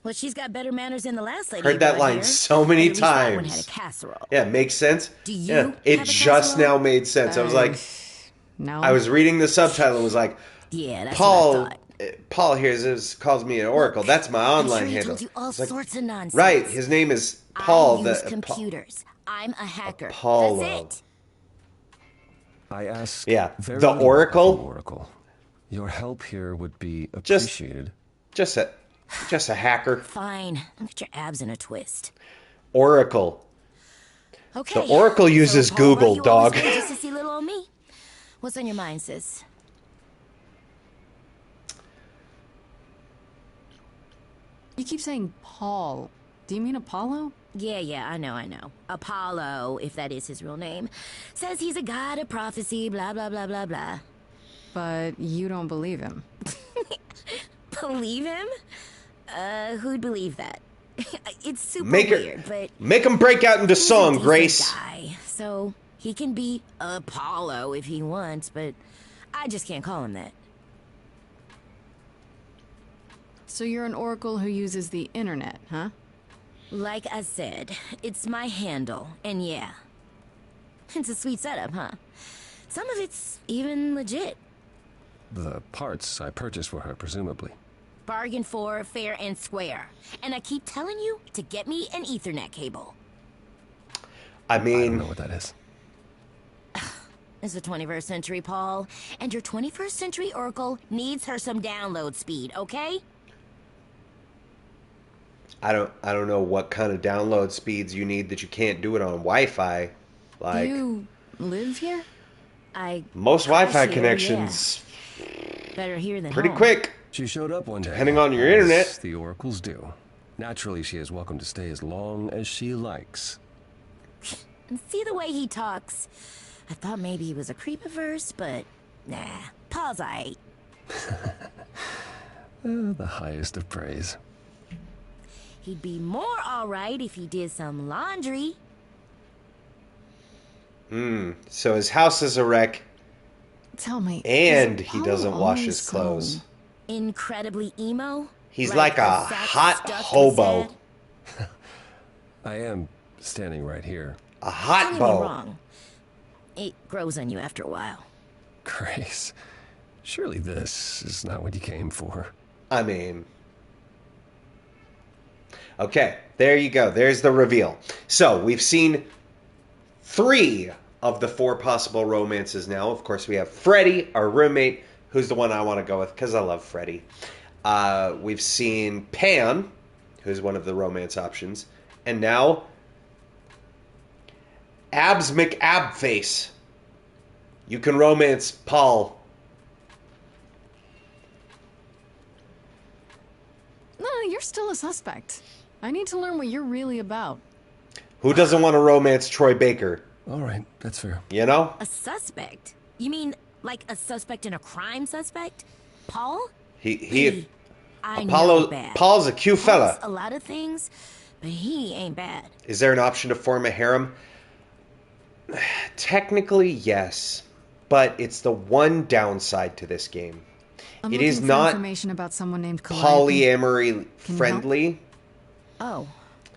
Well, she's got better manners than the last lady. Heard that line here. so many At least that one times. had a casserole. Yeah, makes sense. Do you It have a just casserole? now made sense. I was like, No? I was reading the subtitle and was like, Yeah, that's Paul, what I thought. Paul here calls me an oracle. That's my online I'm sure he handle. told you all It's like, sorts of nonsense. right, his name is Paul. I use computers. I'm a hacker. Apollo. That's it. I ask. Yeah, very the little Oracle? of you, Oracle. Your help here would be appreciated. Just a hacker. Fine. Get your abs in a twist. Oracle. Okay. The Oracle uses so, Paula, Google, you dog. always wait just to see little old me. What's on your mind, sis? You keep saying Paul. Do you mean Apollo? Yeah, I know. Apollo, if that is his real name, says he's a god of prophecy, blah, blah, blah, blah, blah. But you don't believe him. Believe him? Who'd believe that? It's super Make weird, but... Make him break out into he's song, a decent Grace. Guy, so he can be Apollo if he wants, but I just can't call him that. So you're an oracle who uses the internet, huh? Like I said, it's my handle, and yeah. It's a sweet setup, huh? Some of it's even legit. The parts I purchased for her, presumably. Bargain for, fair and square. And I keep telling you to get me an Ethernet cable. I mean... I don't know what that is. It's the 21st century, Paul. And your 21st century Oracle needs her some download speed, okay? I don't know what kind of download speeds you need that you can't do it on Wi-Fi. Like, Do you live here? most Wi-Fi here, connections Better here than pretty home. quick. She showed up one day. Depending on your as internet. the oracles do. Naturally, she is welcome to stay as long as she likes. And see the way he talks. I thought maybe he was a creepiverse, but nah. Paul's aight. The highest of praise. He'd be more alright if he did some laundry. So his house is a wreck, Tell me. and is he Apollo doesn't wash his always clothes. so- Incredibly emo. He's like a sack hot stuffed with hobo. sand. I am standing right here. A hot Don't get me bow. wrong. It grows on you after a while. Grace, surely this is not what you came for. I mean... Okay, there you go. There's the reveal. So, we've seen 3 of the 4 possible romances now. Of course, we have Freddy, our roommate, who's the one I want to go with because I love Freddy. We've seen Pan, who's one of the romance options. And now, Abs McAbface. You can romance Paul. No, you're still a suspect. I need to learn what you're really about. Who doesn't want to romance Troy Baker? All right, that's fair. You know? A suspect? You mean like a suspect in a crime suspect? Paul? I know bad. Paul's a cute fella. Paul's a lot of things, but he ain't bad. Is there an option to form a harem? Technically, yes. But it's the one downside to this game. I'm It looking is for not information about someone named Calliope. polyamory Can you friendly. Oh,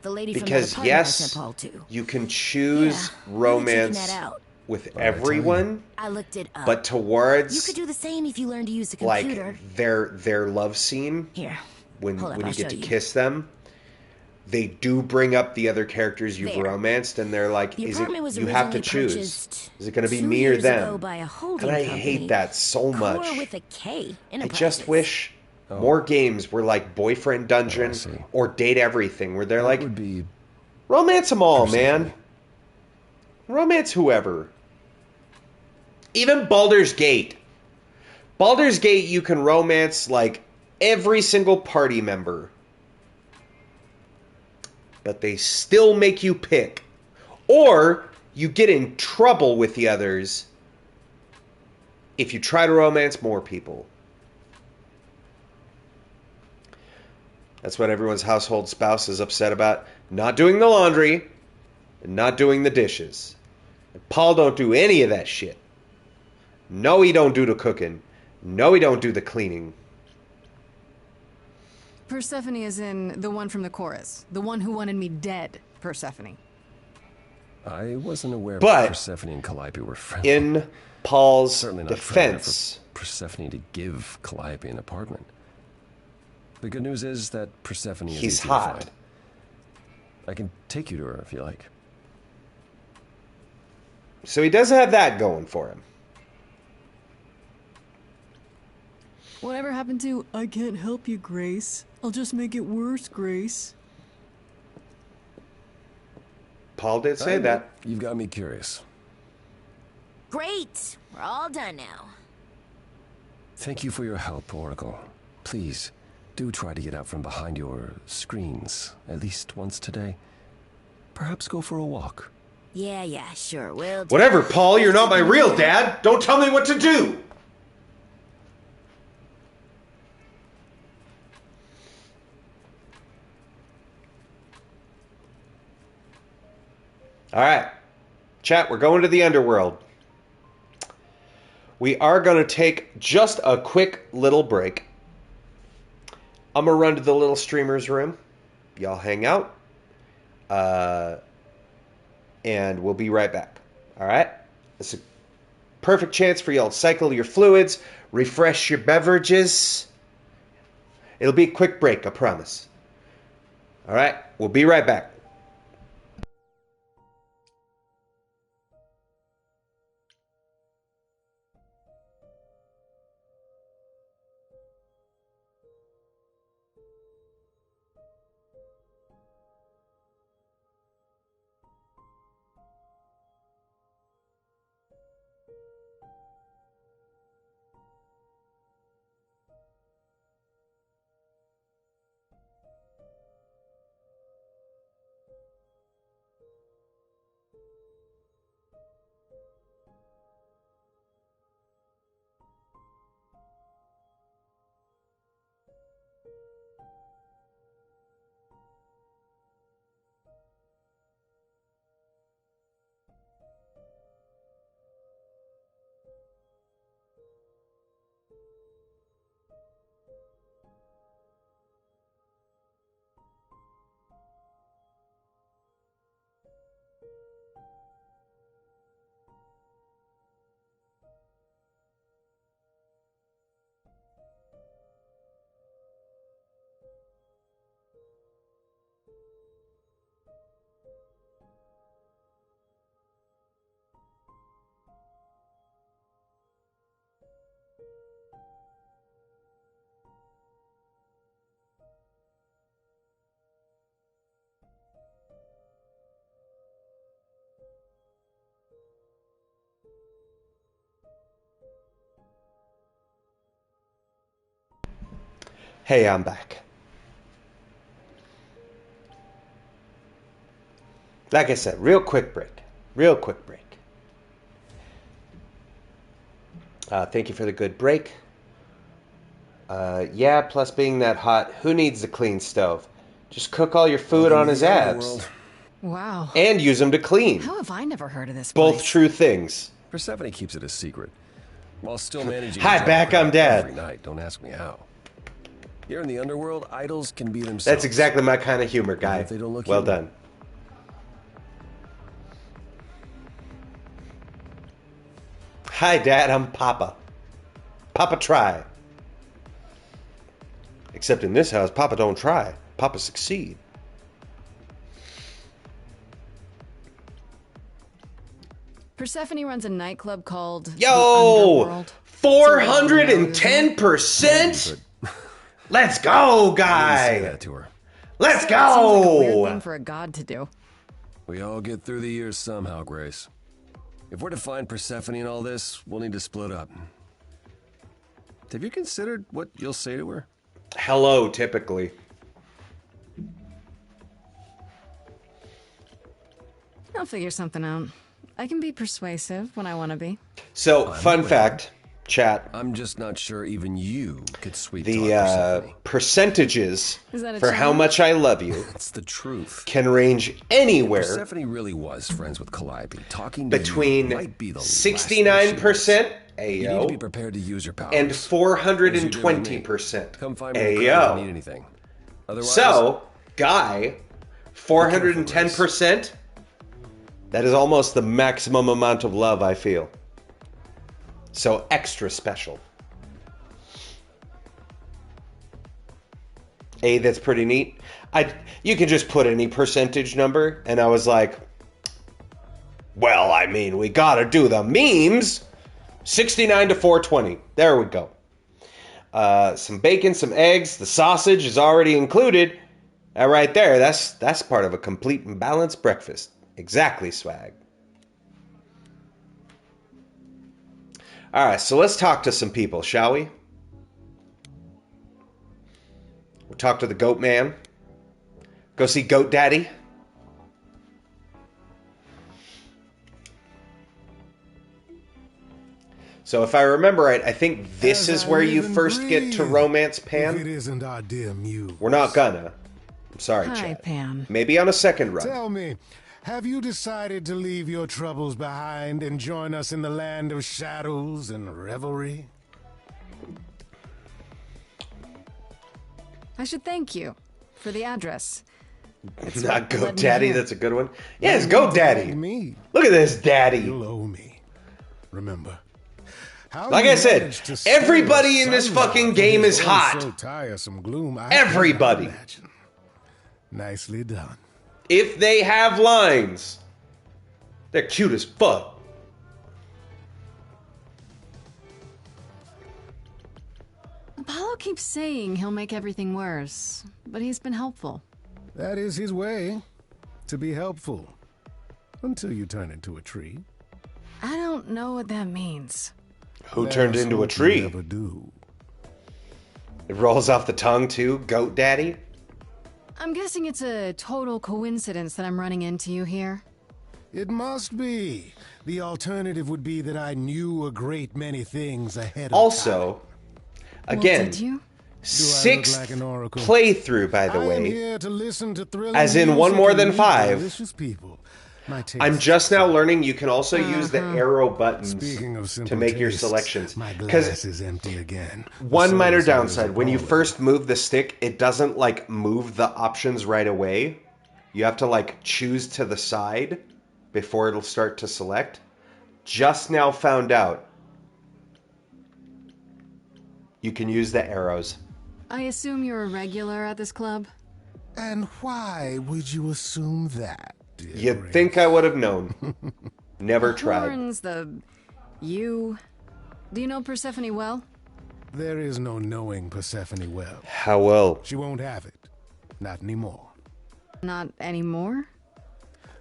the lady Because from the party I yes, sent Paul to. you can choose Yeah, romance checking that out. with everyone, I looked it up. but towards You could do the same if you learn to use a computer. like their love scene Here, when hold up, you I'll get show to you. kiss them. They do bring up the other characters you've There. romanced, and they're like, The "Is apartment it? was You have to originally choose. purchased Is it going to be 2 me or years ago them?" by a holding And I company. hate that so much. Core with a K. I Enterprises. just wish more games were like Boyfriend Dungeon or Date Everything, where they're like, would be romance them all, man. Romance whoever. Even Baldur's Gate. Baldur's Gate, you can romance like every single party member. But they still make you pick. Or you get in trouble with the others if you try to romance more people. That's what everyone's household spouse is upset about. Not doing the laundry and not doing the dishes. And Paul don't do any of that shit. No, he don't do the cooking. No, he don't do the cleaning. Persephone is in the one from the chorus. The one who wanted me dead, Persephone. I wasn't aware But Persephone and Calliope were friends. in Paul's Certainly not defense, for Persephone to give Calliope an apartment. The good news is that Persephone is he's easy hot. to find. I can take you to her if you like. So he does have that going for him. Whatever happened to, I can't help you, Grace. I'll just make it worse, Grace. Paul did say that. You've got me curious. Great! We're all done now. Thank you for your help, Oracle. Please, do try to get out from behind your screens at least once today. Perhaps go for a walk. Yeah, sure, we'll do. Whatever, Paul, you're not my real dad. Don't tell me what to do. All right, chat, we're going to the underworld. We are going to take just a quick little break. I'm going to run to the little streamer's room. Y'all hang out. And we'll be right back. All right? It's a perfect chance for y'all to cycle your fluids, refresh your beverages. It'll be a quick break, I promise. All right? We'll be right back. Hey, I'm back. Like I said, real quick break. Real quick break. Thank you for the good break. Yeah, plus being that hot, who needs a clean stove? Just cook all your food on his abs. Wow. And use them to clean. How have I never heard of this Both place? true things. Persephone keeps it a secret, while still managing. Hi, back, I'm Dad. Every night. Don't ask me how. Here in the underworld, idols can be themselves. That's exactly my kind of humor, guy. If they don't look well human. done. Hi, Dad, I'm Papa. Papa try. Except in this house, Papa don't try. Papa succeed. Persephone runs a nightclub called the Yo! Underworld. 410%? Let's go, guy! Say that to her. Let's Seems like a weird go! thing for a god to do. We all get through the years somehow, Grace. If we're to find Persephone in all this, we'll need to split up. Have you considered what you'll say to her? Hello, typically. I'll figure something out. I can be persuasive when I want to be. So, fun fact, chat. I'm just not sure even you could sweet talk The Persephone. percentages Is that a for how challenge? much I love you It's the truth. can range anywhere Persephone really was friends with Calliope. Talking to between you might be the last 69% thing she wants. You need to be Ayo prepared to use your powers. and As you do with me. 420% Come find me in the crowd if you need Ayo. anything. Otherwise, So, Guy, 410%. That is almost the maximum amount of love I feel. So extra special. That's pretty neat. You can just put any percentage number, and I was like, well, I mean, we gotta do the memes. 69 to 420. There we go. Some bacon, some eggs. The sausage is already included. Right there, that's part of a complete and balanced breakfast. Exactly, swag. All right, so let's talk to some people, shall we? We'll talk to the goat man. Go see Goat Daddy. So if I remember right, I think this is where you first get to romance Pan. If it isn't our dear Muse. We're not gonna. I'm sorry, Hi, Chad. Pan. Maybe on a second run. Tell me, have you decided to leave your troubles behind and join us in the land of shadows and revelry? I should thank you for the address. It's not Goat let me Daddy, hear. that's a good one. Yeah, it's Goat Daddy. Me. Look at this daddy. You'll owe me. Remember. Like I said, everybody in this fucking game is hot. So tiresome gloom, Everybody. Nicely done. If they have lines, they're cute as fuck. Apollo keeps saying he'll make everything worse, but he's been helpful. That is his way, to be helpful. Until you turn into a tree. I don't know what that means. Who turned into a tree? Never do. It rolls off the tongue too, Goat Daddy. I'm guessing it's a total coincidence that I'm running into you here. It must be. The alternative would be that I knew a great many things ahead of Also, time. again, Well, did you? sixth like an oracle? playthrough, by the I am way. here to listen to thrilling As in one music more and than meet 5. delicious people. My taste I'm just now learning you can also use the Uh-huh. arrow buttons Speaking of simple to make your tastes, selections. my Because glass is empty again. one The minor soda is downside, when you appalling. first move the stick, it doesn't like move the options right away. You have to like choose to the side before it'll start to select. Just now found out you can use the arrows. I assume you're a regular at this club? And why would you assume that? Dear You'd Grace? think I would have known. Never The tried. horns, you. Do you know Persephone well? There is no knowing Persephone well. How well? She won't have it. Not anymore. Not anymore?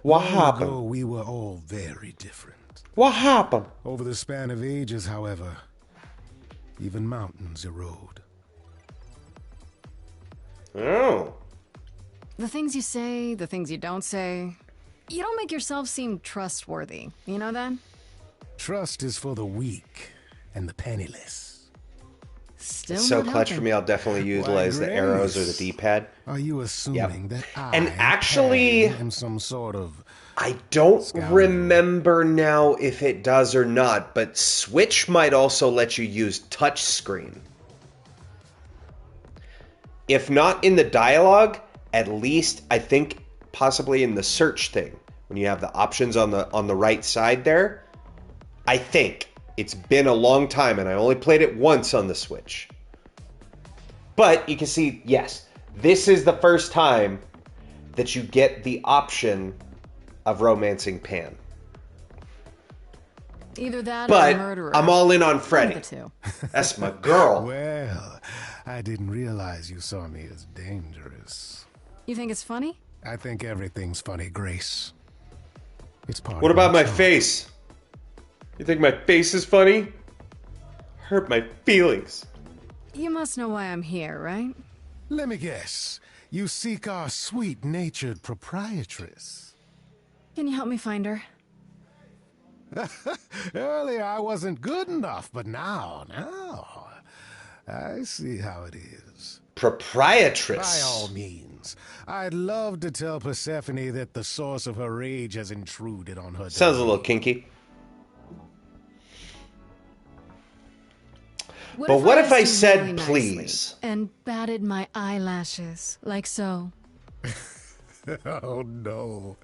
What Long happened? ago, we were all very different. What happened? Over the span of ages, however, even mountains erode. Oh. The things you say, the things you don't say. You don't make yourself seem trustworthy. You know that? Trust is for the weak and the penniless. Still It's so not clutch for helping. me, I'll definitely utilize the arrows or the D-pad. Are you assuming that I And actually, am some sort of... I don't Scoundrel. remember now if it does or not, but Switch might also let you use touchscreen. If not in the dialogue, at least I think possibly in the search thing. When you have the options on the right side there, I think. It's been a long time and I only played it once on the Switch. But you can see, yes, this is the first time that you get the option of romancing Pan. Either that or But a murderer. I'm all in on One of Freddy. the two. That's my girl. Well, I didn't realize you saw me as dangerous. You think it's funny? I think everything's funny, Grace. It's part What of about my charm. face? You think my face is funny? Hurt my feelings. You must know why I'm here, right? Let me guess. You seek our sweet-natured proprietress. Can you help me find her? Earlier I wasn't good enough, but now, I see how it is. Proprietress. By all means. I'd love to tell Persephone that the source of her rage has intruded on her Sounds a domain. little kinky. But what if I asked you said really nicely please? and batted my eyelashes like so? Oh, no.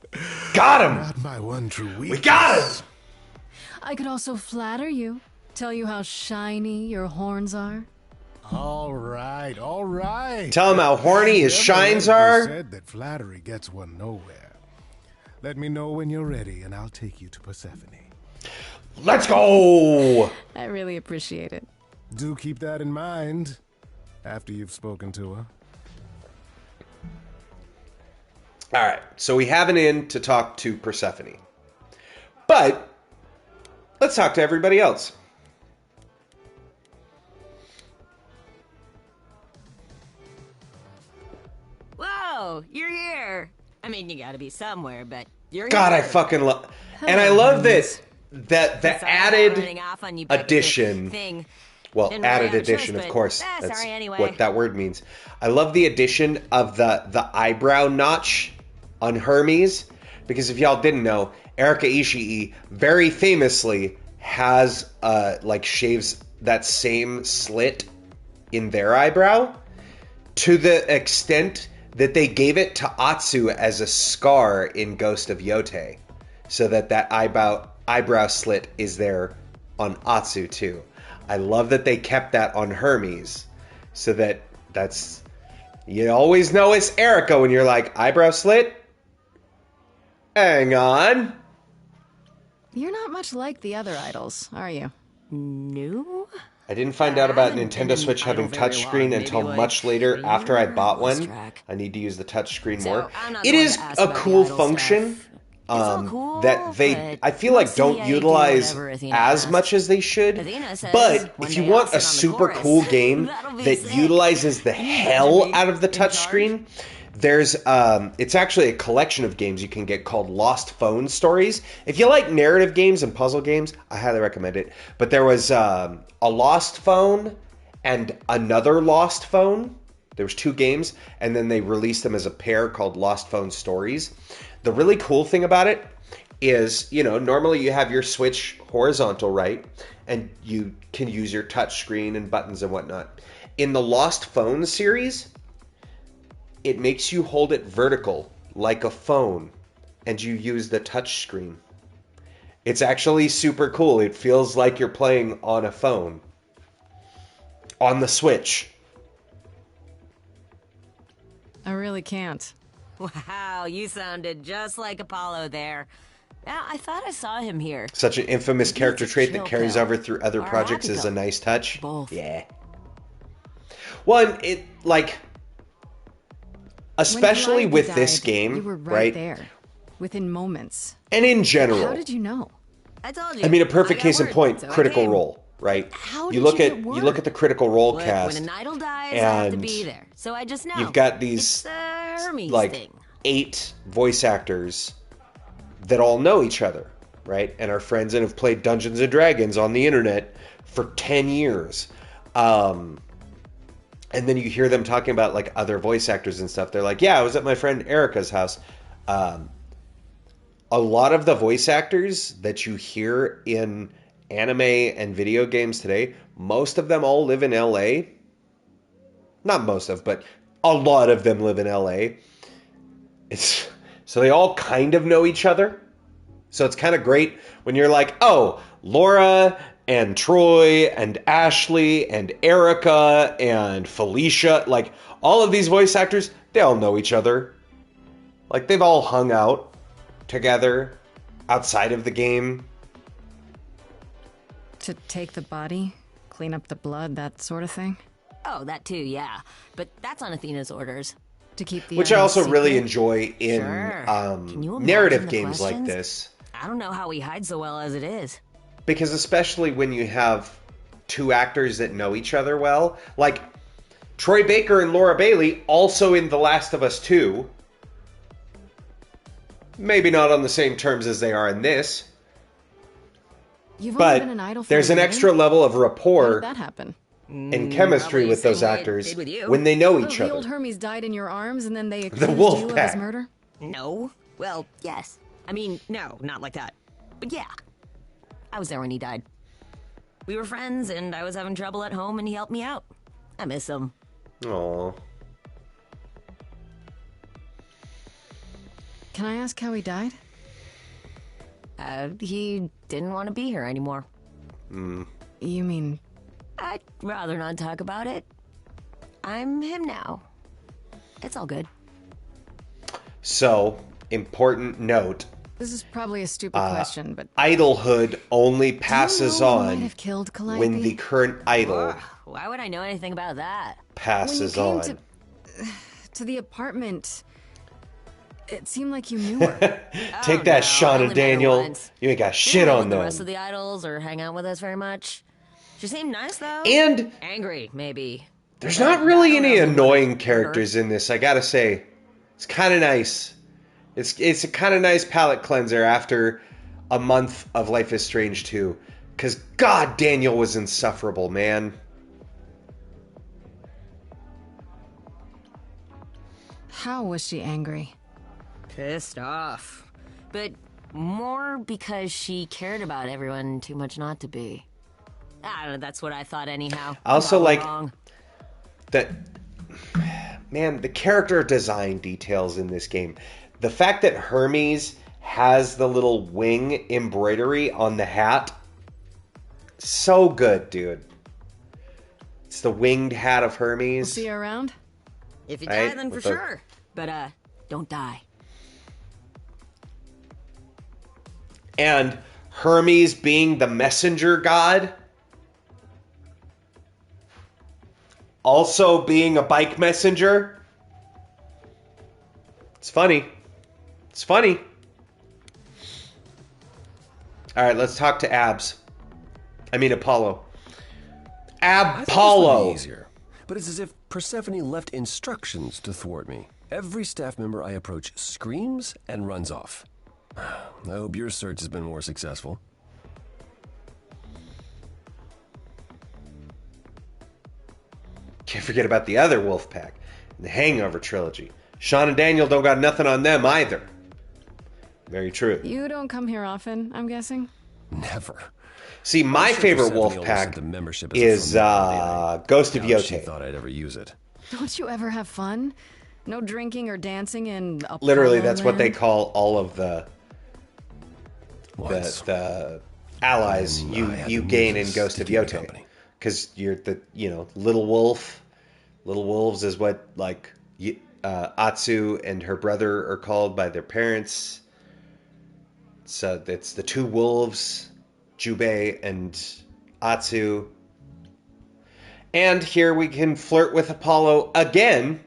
Got him! Not my one true weakness. We got him! I could also flatter you, tell you how shiny your horns are. All right, all right. Tell him how horny his Never shines let it be are. said that flattery gets one nowhere. Let me know when you're ready, and I'll take you to Persephone. Let's go! I really appreciate it. Do keep that in mind after you've spoken to her. All right, so we have an in to talk to Persephone. But let's talk to everybody else. Whoa, you're here. I mean, you gotta be somewhere, but you're God, here. I fucking love... And I love that the added running off on you, but addition... thing. Well, Didn't really added have a choice, addition, of but, course. sorry, That's anyway. what that word means. I love the addition of the eyebrow notch on Hermes, because if y'all didn't know, Erika Ishii very famously has shaves that same slit in their eyebrow to the extent that they gave it to Atsu as a scar in Ghost of Yotei, so that eyebrow slit is there on Atsu too. I love that they kept that on Hermes, so that's you always know it's Erika when you're like, eyebrow slit? Hang on. You're not much like the other idols, are you? No? I didn't find out about haven't been Nintendo an Switch idol having very touchscreen long, until maybe much like later 3 after I bought lost one. track. I need to use the touchscreen So, more. I'm not It the one is to ask a about the cool idol function stuff. It's all cool, that they, but I feel like, mostly don't I do utilize whatever Athena as asks. much as they should. Athena says, But "One if you day want I'll a sit on the super chorus." cool game That'll be that sick. utilizes the Can you hell imagine me out of the in charge? touchscreen, there's it's actually a collection of games you can get called Lost Phone Stories. If you like narrative games and puzzle games, I highly recommend it. But there was a Lost Phone and another Lost Phone. There was 2 games, and then they released them as a pair called Lost Phone Stories. The really cool thing about it is, normally you have your Switch horizontal, right? And you can use your touch screen and buttons and whatnot. In the Lost Phone series, it makes you hold it vertical like a phone, and you use the touch screen. It's actually super cool. It feels like you're playing on a phone. On the Switch. I really can't. Wow, you sounded just like Apollo there. Yeah, I thought I saw him here. Such an infamous Maybe character it's a trait that chill carries pill. over through other Or a projects happy is a pill. nice touch. Both. Yeah. Well, especially When with Calliope this died, game, you were right? there, within moments. And in general. How did you know? I told you. I mean, a perfect I got case in word, point, so I Critical came. Role, right? How you did look you at get you look word? at the Critical Role Look, cast. when an idol dies, I have to and be there. So I just know. You've got these It's the Hermes like thing. 8 voice actors that all know each other, right? And are friends and have played Dungeons and Dragons on the internet for 10 years. And then you hear them talking about like other voice actors and stuff. They're like, yeah, I was at my friend Erica's house. A lot of the voice actors that you hear in anime and video games today, most of them all live in LA. Not most of, but a lot of them live in LA. So they all kind of know each other. So it's kind of great when you're like, oh, Laura and Troy and Ashley and Erica and Felicia, like all of these voice actors, they all know each other. Like they've all hung out together outside of the game. To take the body, clean up the blood, that sort of thing? Oh, that too, yeah. But that's on Athena's orders. To keep the Which I item also really secret? enjoy in Sure. Can you imagine narrative the games like questions? this. I don't know how we hide so well as it is. Because especially when you have 2 actors that know each other well. Like, Troy Baker and Laura Bailey, also in The Last of Us 2. Maybe not on the same terms as they are in this. You've only But been an idol for there's a an year? extra level of How rapport did that happen? and chemistry Probably with those same way it actors did with you. when they know Oh, each the old other. Hermes died in your arms and then they The accused wolf you of pack. his murder? No. Well, yes. I mean, no, not like that. But yeah. I was there when he died. We were friends, and I was having trouble at home, and he helped me out. I miss him. Aww. Can I ask how he died? He didn't want to be here anymore. You mean... I'd rather not talk about it. I'm him now. It's all good. So, important note. This is probably a stupid question, but... Idolhood only passes Do you know who on might have killed Calliope? when the current idol Why would I know anything about that? passes when you on. came to the apartment, it seemed like you knew her. Take that, Sean and Daniel. You ain't got shit on The them. rest of the idols or hang out with us very much. She seemed nice though. And angry, maybe. There's not really any annoying characters in this, I gotta say. It's kind of nice. It's a kind of nice palate cleanser after a month of Life is Strange 2. Because, God, Daniel was insufferable, man. How was she angry? Pissed off. But more because she cared about everyone too much not to be. I don't know, that's what I thought anyhow. I also like wrong. that, man, the character design details in this game. The fact that Hermes has the little wing embroidery on the hat, so good, dude. It's the winged hat of Hermes. We'll see you around? If you die, then for sure. But, don't die. And Hermes being the messenger god, also being a bike messenger. It's funny. It's funny. All right, let's talk to Apollo. Apollo. Easier, but it's as if Persephone left instructions to thwart me. Every staff member I approach screams and runs off. I hope your search has been more successful. Can't forget about the other wolf pack in the Hangover trilogy. Sean and Daniel don't got nothing on them either. Very true. You don't come here often, I'm guessing? Never. See, my favorite wolf pack is Ghost of Yote. She thought I'd ever use it. Don't you ever have fun? No drinking or dancing in Apollo Literally, that's what they land? call all of the allies you gain in Ghost of Yote. Because you're the, little wolf. Little wolves is what, Atsu and her brother are called by their parents. So it's the two wolves, Jubei and Atsu. And here we can flirt with Apollo again.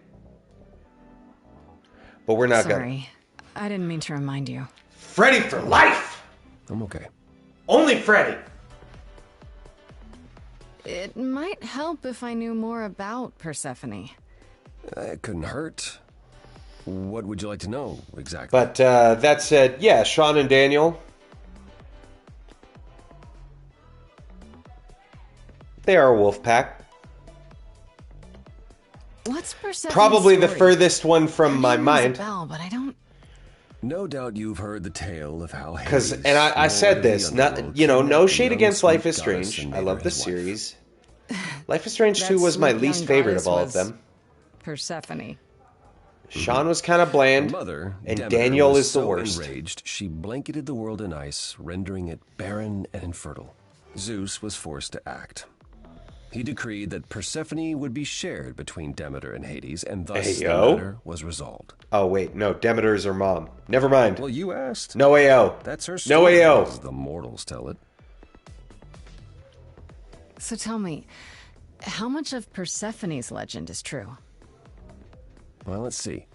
But we're not going to. Sorry, I didn't mean to remind you. Freddy for life! I'm okay. Only Freddy! It might help if I knew more about Persephone. It couldn't hurt. What would you like to know exactly? But that said, yeah, Sean and Daniel. They are a wolf pack. What's Persephone's Probably the story? furthest one from my Rings a mind. bell, but I don't. No doubt you've heard the tale of how Because, Hades, and I said Lord of the this, Underworld, no kidnapped shade the against young Life is sweet goddess Strange. and I made love her the his wife. series. Life is Strange 2 That was my sweet least young favorite goddess of all of was them. Persephone. Sean was kind of bland, Her mother, and Demeter, Daniel was is the so worst. Enraged, she blanketed the world in ice, rendering it barren and infertile. Zeus was forced to act. He decreed that Persephone would be shared between Demeter and Hades, and thus the matter was resolved. Oh, wait, no, Demeter's her mom. Never mind. Well, you asked. No AO. That's her No story, AO. as the mortals tell it. So tell me, how much of Persephone's legend is true? Well, let's see.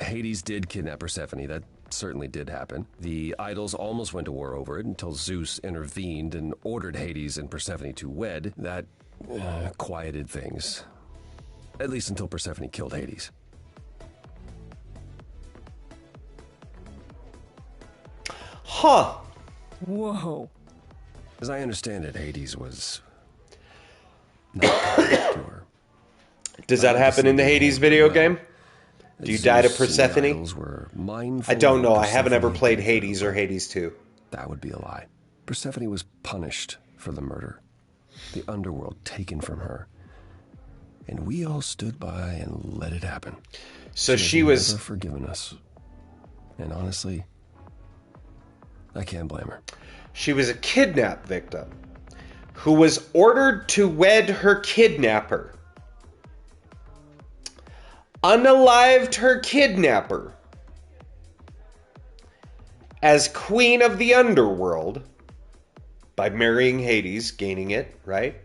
Hades did kidnap Persephone. That certainly did happen. The idols almost went to war over it until Zeus intervened and ordered Hades and Persephone to wed. That quieted things. At least until Persephone killed Hades. Huh. Whoa. As I understand it, Hades was not kind to her. Does that happen in the Hades video game? Do you die to Zeus and the Persephone? idols were mindful I don't know. of I haven't ever Persephone played being Hades or Hades 2. That would be a lie. Persephone was punished for the murder. The underworld taken from her. And we all stood by and let it happen. So she has was never forgiven us. And honestly, I can't blame her. She was a kidnap victim who was ordered to wed her kidnapper. Unalived her kidnapper as queen of the underworld by marrying Hades, gaining it, right?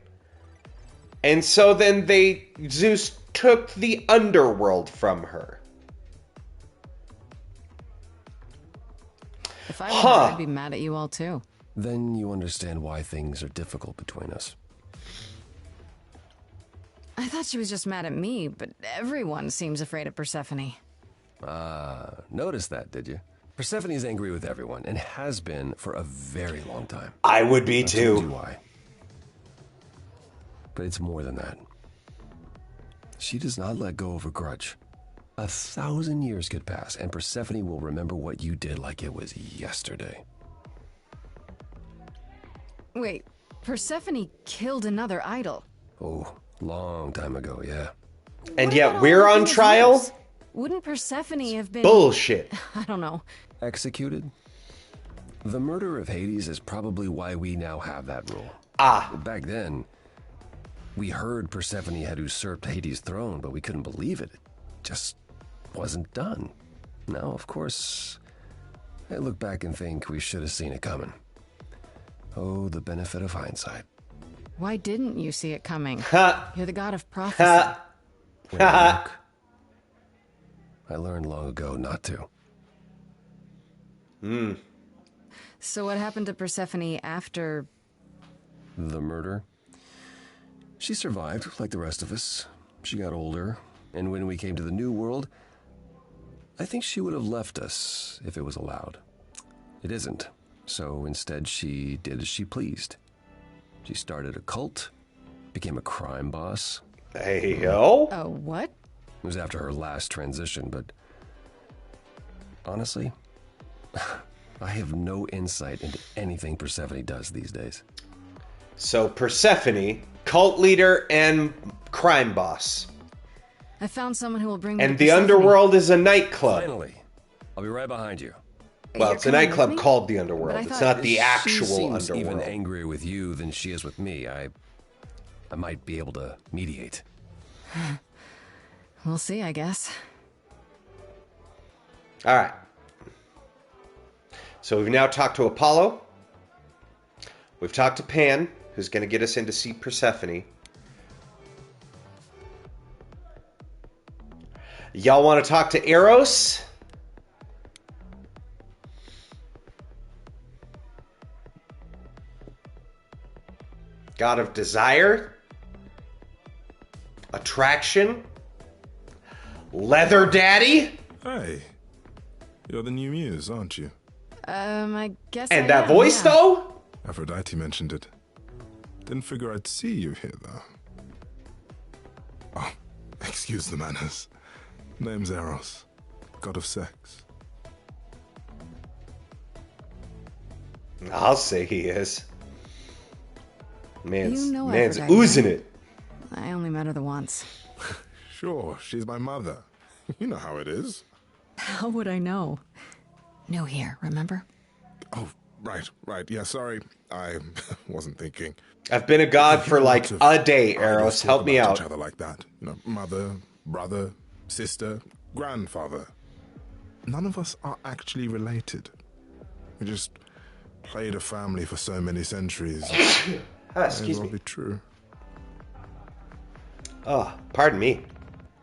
And so then Zeus took the underworld from her. If I were her, I'd be mad at you all too. Then you understand why things are difficult between us. I thought she was just mad at me, but everyone seems afraid of Persephone. Noticed that, did you? Persephone's angry with everyone, and has been for a very long time. I would be I too. told you why. But it's more than that. She does not let go of a grudge. 1,000 years could pass, and Persephone will remember what you did like it was yesterday. Wait, Persephone killed another idol. Oh, long time ago, yeah. And yet we're on trial? Wouldn't Persephone have been... Bullshit. I don't know. Executed? The murder of Hades is probably why we now have that rule. Back then, we heard Persephone had usurped Hades' throne, but we couldn't believe it. It just wasn't done. Now, of course, I look back and think we should have seen it coming. Oh, the benefit of hindsight. Why didn't you see it coming? Ha. You're the god of prophecy. Well, look, I learned long ago not to. So what happened to Persephone after... The murder? She survived, like the rest of us. She got older, and when we came to the New World, I think she would have left us if it was allowed. It isn't, so instead she did as she pleased. She started a cult, became a crime boss. Hey-yo. Oh, what? It was after her last transition, but honestly, I have no insight into anything Persephone does these days. So Persephone, cult leader and crime boss. I found someone who will bring me And to the Persephone. underworld is a nightclub. Finally, I'll be right behind you. Well, it's a nightclub called the Underworld. But I It's thought- not the actual She seems Underworld. even angrier with you than she is with me. I might be able to mediate. We'll see, I guess. All right. So we've now talked to Apollo. We've talked to Pan, who's going to get us in to see Persephone. Y'all want to talk to Eros? God of desire? Attraction? Leather daddy? Hey, you're the new muse, aren't you? I guess And I that am, voice, yeah. though? Aphrodite mentioned it. Didn't figure I'd see you here, though. Oh, excuse the manners. Name's Eros, god of sex. I'll say he is. Man's, You know man's Aphrodite, oozing right? it. I only met her the once. Sure, she's my mother. You know how it is. How would I know? New here, remember? Oh, right. Yeah, sorry. I wasn't thinking. I've been a god for like a day, Eros. Help me Each out. other like that. You know, mother, brother, sister, grandfather. None of us are actually related. We just played a family for so many centuries. Excuse May well me. be true. Oh, pardon me.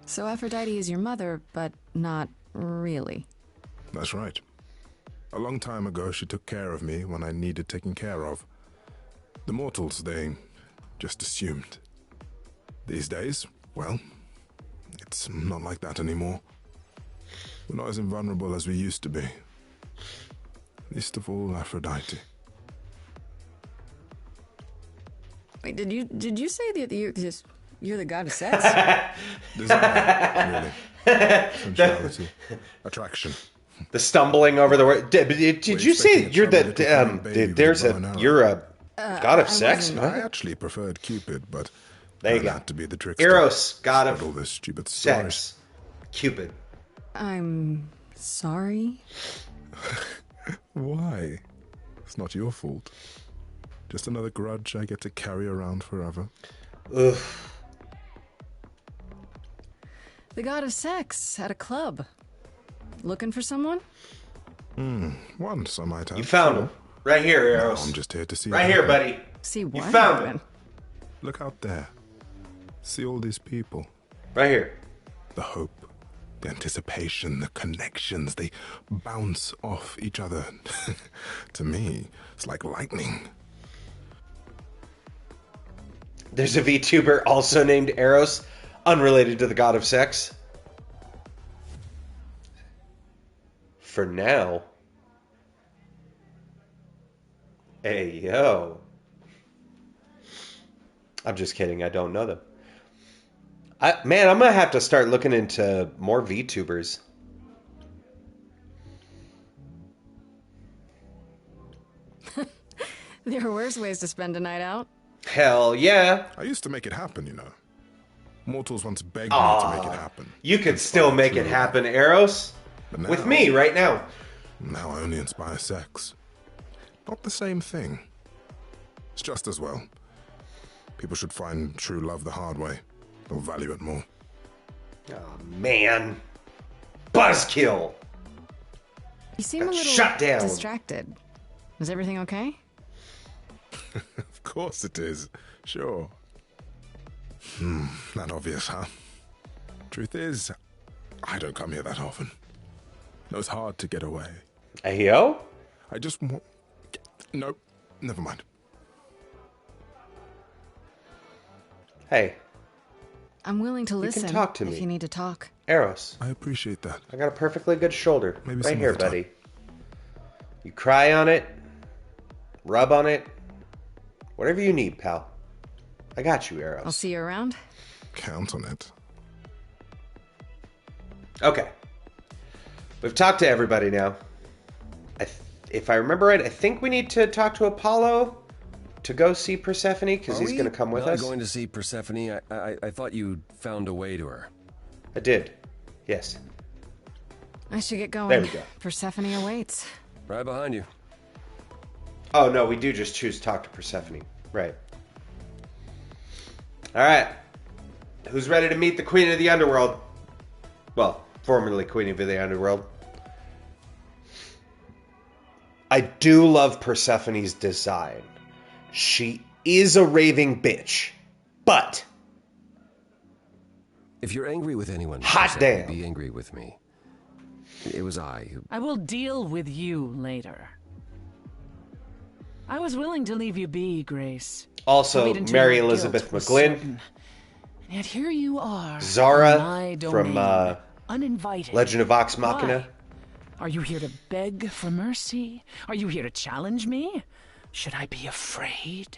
So Aphrodite is your mother, but not really. That's right. A long time ago, she took care of me when I needed taking care of. The mortals, they just assumed. These days, well, it's not like that anymore. We're not as invulnerable as we used to be. Least of all, Aphrodite. Wait, did you say that you're the god of sex? Desire, really. Sensuality. Attraction. The stumbling over the word. Did you say you're you're a god of sex? I actually preferred Cupid, but there you go. had to be the trickster. Eros, god Spread all of this stupid sex. stories. Cupid. I'm Sorry? Why? It's not your fault. Just another grudge I get to carry around forever. Ugh. The god of sex at a club. Looking for someone? Once I might have. You found him. Right here, Eros. No, I'm just here to see. Right here, buddy. See what? You found him. Look out there. See all these people. Right here. The hope, the anticipation, the connections, they bounce off each other. To me, it's like lightning. There's a VTuber also named Eros, unrelated to the god of sex. For now. Hey, yo. I'm just kidding. I don't know them. Man, I'm going to have to start looking into more VTubers. There are worse ways to spend a night out. Hell yeah. I used to make it happen, you know. Mortals once begged me to make it happen. You could still make it happen, Eros. Now, with me right now. Now I only inspire sex. Not the same thing. It's just as well. People should find true love the hard way. They'll value it more. Oh, man. Buzzkill. You seem a little shut down. distracted. Is everything okay? Of course it is. Sure. Not obvious, huh? Truth is, I don't come here that often. No, it's hard to get away. Hey, yo? I just want... Nope. Never mind. Hey. I'm willing to listen. You can talk to if me. you need to talk. Eros. I appreciate that. I got a perfectly good shoulder. Maybe right some here, other time. buddy. You cry on it. Rub on it. Whatever you need, pal. I got you, Eros. I'll see you around. Count on it. Okay. We've talked to everybody now. If I remember right, I think we need to talk to Apollo to go see Persephone, because he's going to come with us. Going to see Persephone? I thought you found a way to her. I did. Yes. I should get going. There we go. Persephone awaits. Right behind you. Oh, no, we do just choose to talk to Persephone. Right. All right. Who's ready to meet the Queen of the Underworld? Well, formerly Queen of the Underworld. I do love Persephone's design. She is a raving bitch. But... if you're angry with anyone, hot Persephone, damn. be angry with me. It was I who... I will deal with you later. I was willing to leave you be, Grace. Also, Wait until Mary your Elizabeth guilt was McGlynn. certain. And yet here you are. Zara in my from domain, uninvited. Legend of Vox Machina. Why? Are you here to beg for mercy? Are you here to challenge me? Should I be afraid?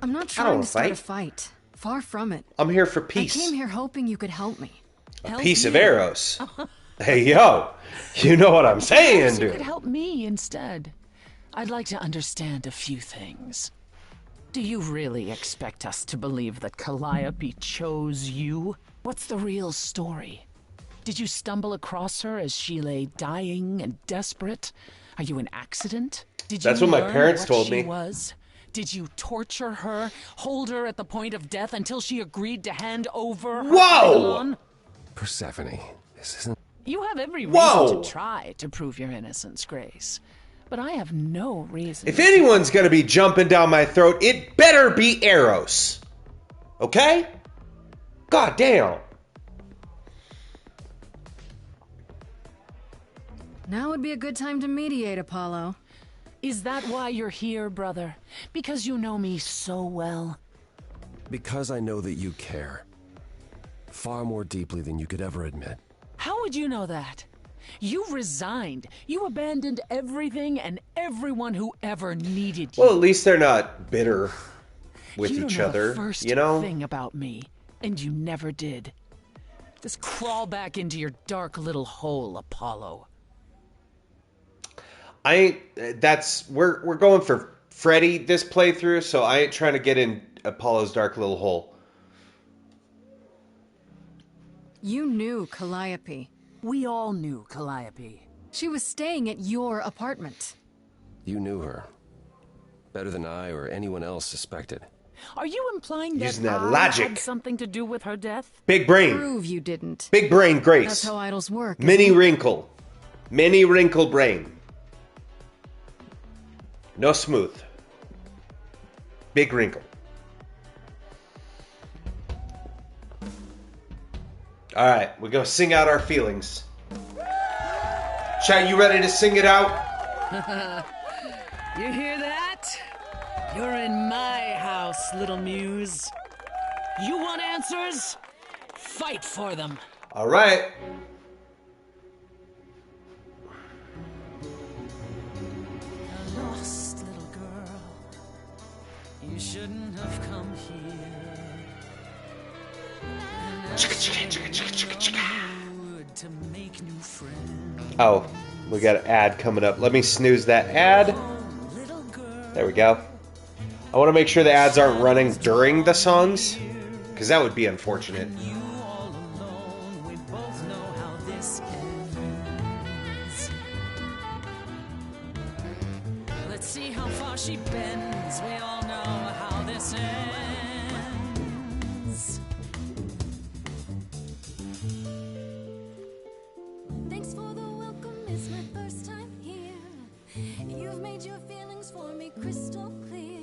I'm not trying to start a fight. Far from it. I'm here for peace. I came here hoping you could help me. A piece of Eros. Hey, yo. You know what I'm saying, Perhaps you dude. could help me instead. I'd like to understand a few things. Do you really expect us to believe that Calliope chose you? What's the real story? Did you stumble across her as she lay dying and desperate? Are you an accident? Did That's you what my learn parents what told she me. Was? Did you torture her, hold her at the point of death until she agreed to hand over her Whoa! Eidolon? Persephone, this isn't... You have every Whoa! reason to try to prove your innocence, Grace. But I have no reason. If anyone's going to be jumping down my throat, it better be Eros. Okay? God damn. Now would be a good time to mediate, Apollo. Is that why you're here, brother? Because you know me so well? Because I know that you care. Far more deeply than you could ever admit. How would you know that? You resigned. You abandoned everything and everyone who ever needed you. Well, at least they're not bitter with you each don't know other, the first you know? thing about me, and you never did. Just crawl back into your dark little hole, Apollo. We're going for Freddy this playthrough, so I ain't trying to get in Apollo's dark little hole. You knew Calliope. We all knew Calliope. She was staying at your apartment. You knew her. Better than I or anyone else suspected. Are you implying that Using that I logic. had something to do with her death? Big brain. Prove you didn't. Big brain, Grace. That's how idols work. Mini isn't it? wrinkle. Mini wrinkle brain. No smooth. Big wrinkle. Alright, we're gonna sing out our feelings. Chat, you ready to sing it out? You hear that? You're in my house, little muse. You want answers? Fight for them. Alright. Lost little girl, you shouldn't have come here. To make new friends. Oh, we got an ad coming up. Let me snooze that ad. There we go. I want to make sure the ads aren't running during the songs, because that would be unfortunate. Let's see how far she bends. We all know how this ends. Thanks for the welcome, it's my first time here. You've made your feelings for me crystal clear.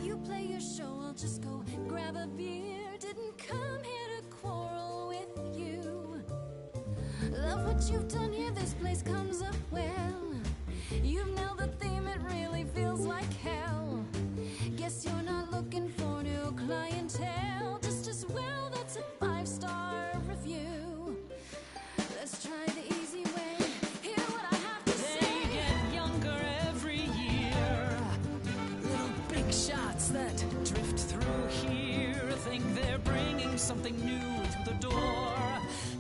You play your show, I'll just go grab a beer. Didn't come here to quarrel with you. Love what you've done here, this place comes up well. You've nailed the theme, it really feels like hell. Guess you're not looking for new clientele. Just as well, that's a 5-star review. Let's try the easy way. Hear what I have to say. They get younger every year. Little big shots that drift through here think they're bringing something new through the door.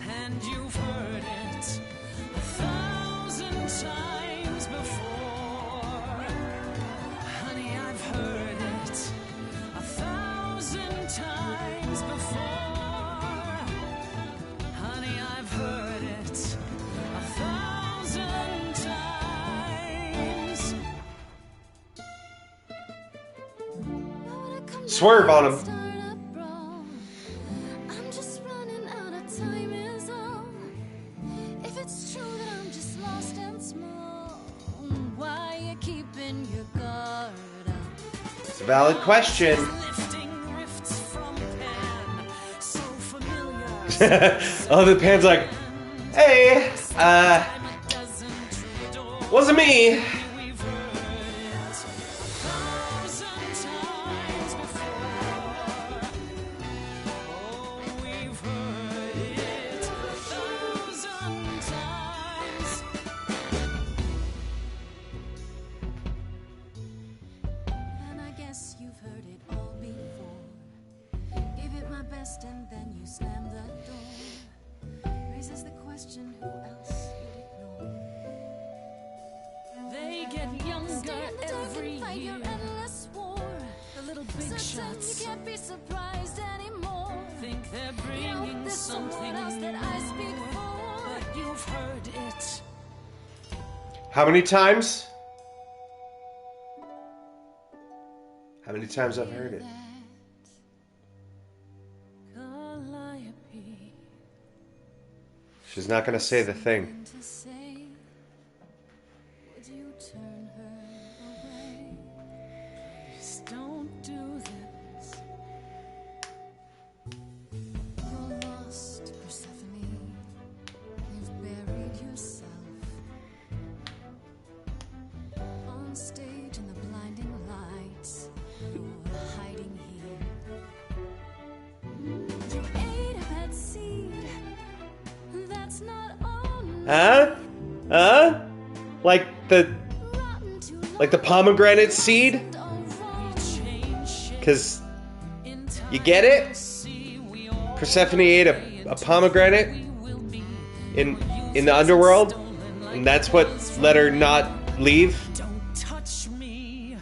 And you've heard it 1,000 times before. Honey, I've heard it 1,000 times before. Honey, I've heard it 1,000 times. Swerve on him. I'm just running out of time is all. If it's true that I'm just lost and small, why you keeping your guard up? It's a valid question. Oh, the pan's like, hey, wasn't me. And I guess you've heard it all before. Gave it my best and then you slammed the door. Raises the question, who else would ignore? They get younger every Fight year. your endless war. The little big Certain shots you can't be surprised anymore. think they're You know, bringing there's something someone else that I speak for. but you've heard it. How many times? How many times I've heard it? Calliope. She's not gonna say the thing. To say, would you turn her away? Just don't do this. You're lost, Persephone. You've buried yourself on stage in the blinding lights. You're hiding here. You ate a bad seed. That's not on. Huh? Huh? Like the pomegranate seed? Cause you get it? Persephone ate a pomegranate in the underworld, and that's what let her not leave. Touch me.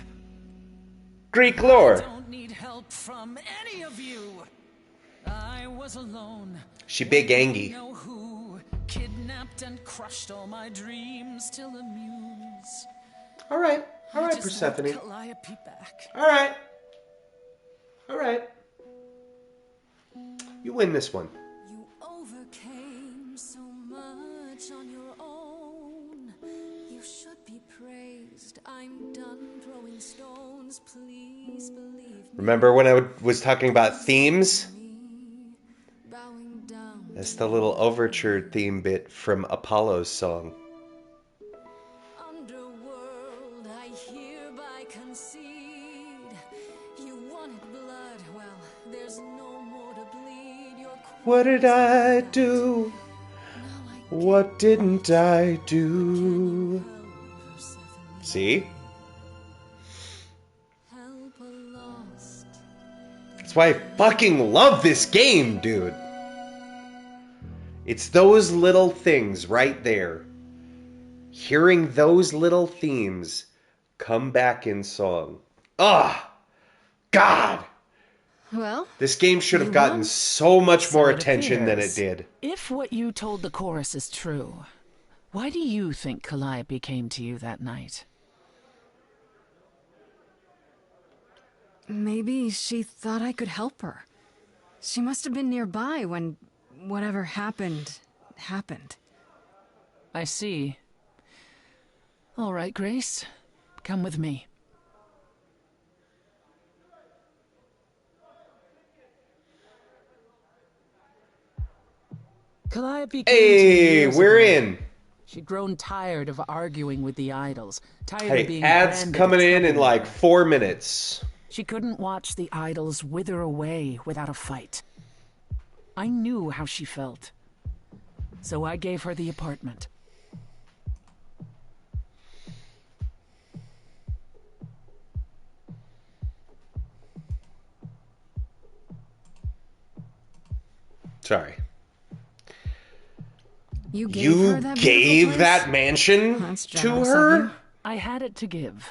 Greek lore. Don't need help from any of you. I was alone. She big Angie. Know who kidnapped and crushed all my dreams till the muse. All right, Persephone. Calliope back. All right. You win this one. You overcame so much on your own. You should be praised. I'm done throwing stones. Please believe me. Remember when I was talking about themes? Bowing down. That's the little overture theme bit from Apollo's song. Underworld, I hereby concede. You wanted blood, well, there's no more to bleed. Your What did I do? What didn't I do? See? help lost. That's why I fucking love this game, dude. It's those little things right there. Hearing those little themes come back in song. Ah! God! Well, This game should have you gotten won. so much So more it attention than it appears. did. If what you told the chorus is true, why do you think Calliope came to you that night? Maybe she thought I could help her. She must have been nearby when whatever happened. I see. All right, Grace. Come with me. Calliope came to me Hey, years we're ago. in. She'd grown tired of arguing with the idols. Tired of Hey, being ads branded coming a in troublemaker. like 4 minutes. She couldn't watch the idols wither away without a fight. I knew how she felt. So I gave her the apartment. Sorry. You gave You her that gave beautiful place? that mansion That's to generous of her? you. I had it to give.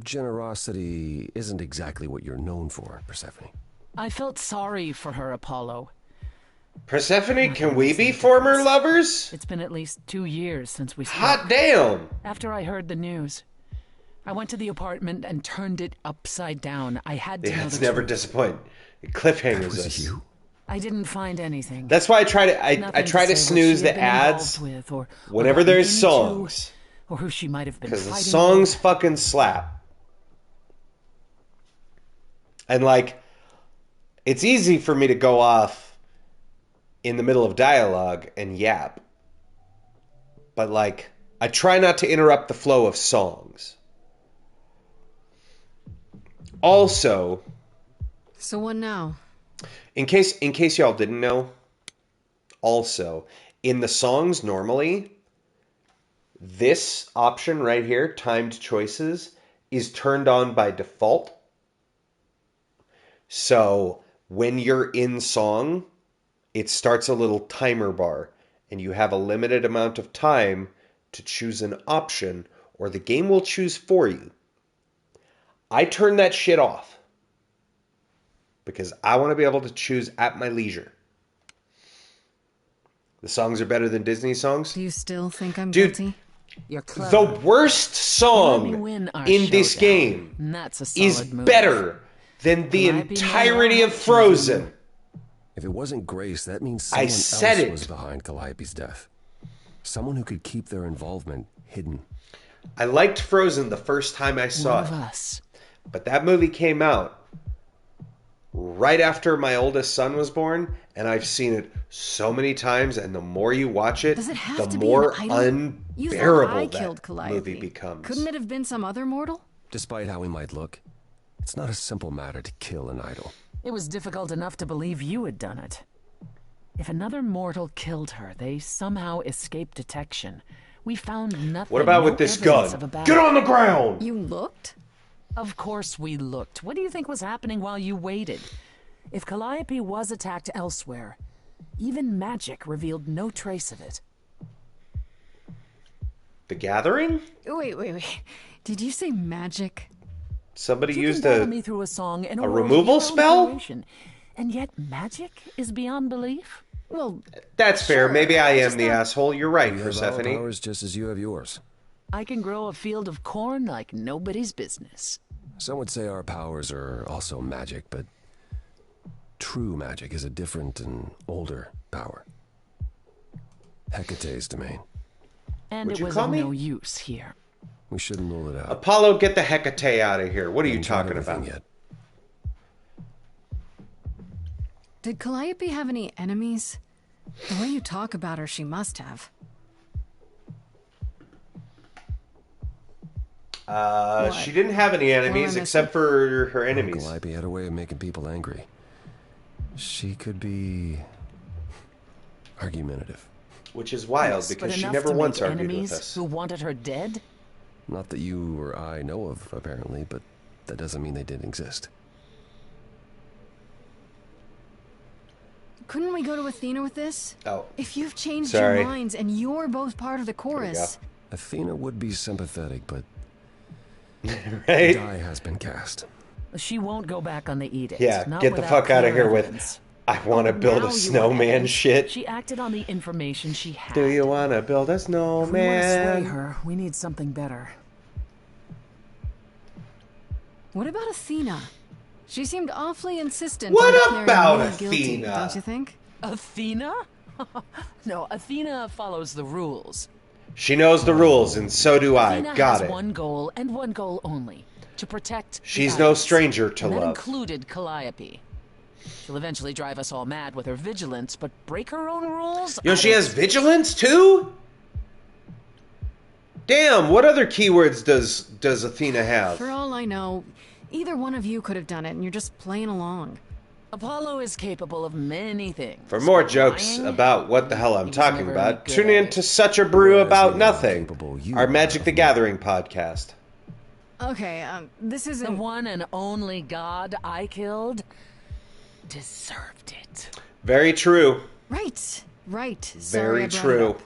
Generosity isn't exactly what you're known for, Persephone. I felt sorry for her, Apollo. Persephone, can we be former lovers? It's been at least 2 years since we spoke. Hot damn! After I heard the news, I went to the apartment and turned it upside down. I had to Yeah, know it's the never truth. disappoint. It cliffhangers us. You? I didn't find anything. That's why I try to I Nothing try to say what snooze she had the been ads involved with or whenever gotten there's into, songs. or who she might have been Because the fighting songs with. fucking slap. And like, it's easy for me to go off in the middle of dialogue and yap. But like, I try not to interrupt the flow of songs. Also, So what now? in case y'all didn't know, also, in the songs normally, this option right here, timed choices, is turned on by default. So when you're in song, it starts a little timer bar, and you have a limited amount of time to choose an option, or the game will choose for you. I turn that shit off because I want to be able to choose at my leisure. The songs are better than Disney songs. Do you still think I'm Dude, guilty? You're The clever. worst Let me song win our in this showdown. game And that's a is solid move. better than the Calliope may entirety not of have Frozen. If it wasn't Grace, that means I someone said else it. was behind Calliope's death. Someone who could keep their involvement hidden. I liked Frozen the first time I saw One of it, us. but that movie came out right after my oldest son was born, and I've seen it so many times, and the more you watch it, Does it have the to be more an idol? You thought I unbearable killed that Calliope. movie becomes. Couldn't it have been some other mortal? Despite how he might look, it's not a simple matter to kill an idol. It was difficult enough to believe you had done it. If another mortal killed her, they somehow escaped detection. We found nothing. What about no with this evidence gun? of a battle. Get on the ground! You looked? Of course we looked. What do you think was happening while you waited? If Calliope was attacked elsewhere, even magic revealed no trace of it. The Gathering? Wait. Did you say magic? Somebody You used can follow a... me through a song in a world removal of your own spell? creation. And yet magic is beyond belief? Well, That's fair. Sure, Maybe I I am just the thought- asshole. You're right, We have our Persephone. powers just as you have yours. I can grow a field of corn like nobody's business. Some would say our powers are also magic, but true magic is a different and older power. Hecate's domain. And Would it you was call of me? no use here. We shouldn't rule it out. Apollo, get the Hecate out of here. What are you Haven't tried talking everything about? Yet. did Calliope have any enemies? The way you talk about her, she must have. She didn't have any enemies Or except for her enemies. Calliope had a way of making people angry. She could be argumentative. Which is wild Yes, because but she enough never to once make argued enemies with us. who wanted her dead? Not that you or I know of, apparently, but that doesn't mean they didn't exist. Couldn't we go to Athena with this? Oh. If you've changed Sorry. your minds and you're both part of the chorus. Athena would be sympathetic, but the Right? die has been cast. She won't go back on the edict. Yeah, not get the without fuck out of clear here with, evidence. I want to Oh, build now a you snowman want evidence. shit. She acted on the information she had. Do you want to build a If we want to sway snowman? her, we need something better. What about Athena? She seemed awfully insistent What on declaring about me guilty, Athena? don't you think? Athena? No, Athena follows the rules. She knows the rules, and so do I. Athena Got has it. one goal and one goal only: to protect. the She's no islands. stranger to And that love. included Calliope. She'll eventually drive us all mad with her vigilance, but break her own rules? Yo, I she don't has see- vigilance too? Damn, what other keywords does Athena have? For all I know, either one of you could have done it and you're just playing along. Apollo is capable of many things. For more jokes Lying? about what the hell I'm He was talking never about, good tune at in it. to Such a Brew About we are Nothing, capable, you our are Magic the of Gathering podcast. Okay, this The isn't... one and only god I killed deserved it. Very true. Right. Sorry Very I brought it true. up.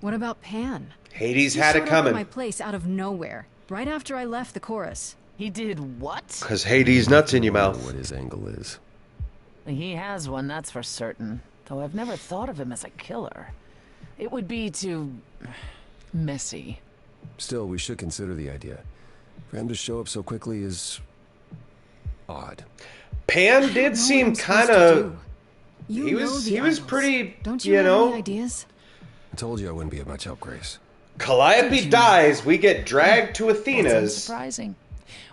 What about Pan? Hades He had showed it up at my coming. place out of nowhere, right after I left the chorus. He did what? Because Hades nuts in your I don't know mouth. what his angle is. He has one, that's for certain. Though I've never thought of him as a killer. It would be too messy. Still, we should consider the idea. For him to show up so quickly is odd. Pan I don't know did what seem I'm supposed kind to of... do. You He know was the he was idols. pretty, Don't you have know... any ideas? I told you I wouldn't be of much help, Grace. Calliope dies, we get dragged to That's Athena's, surprising.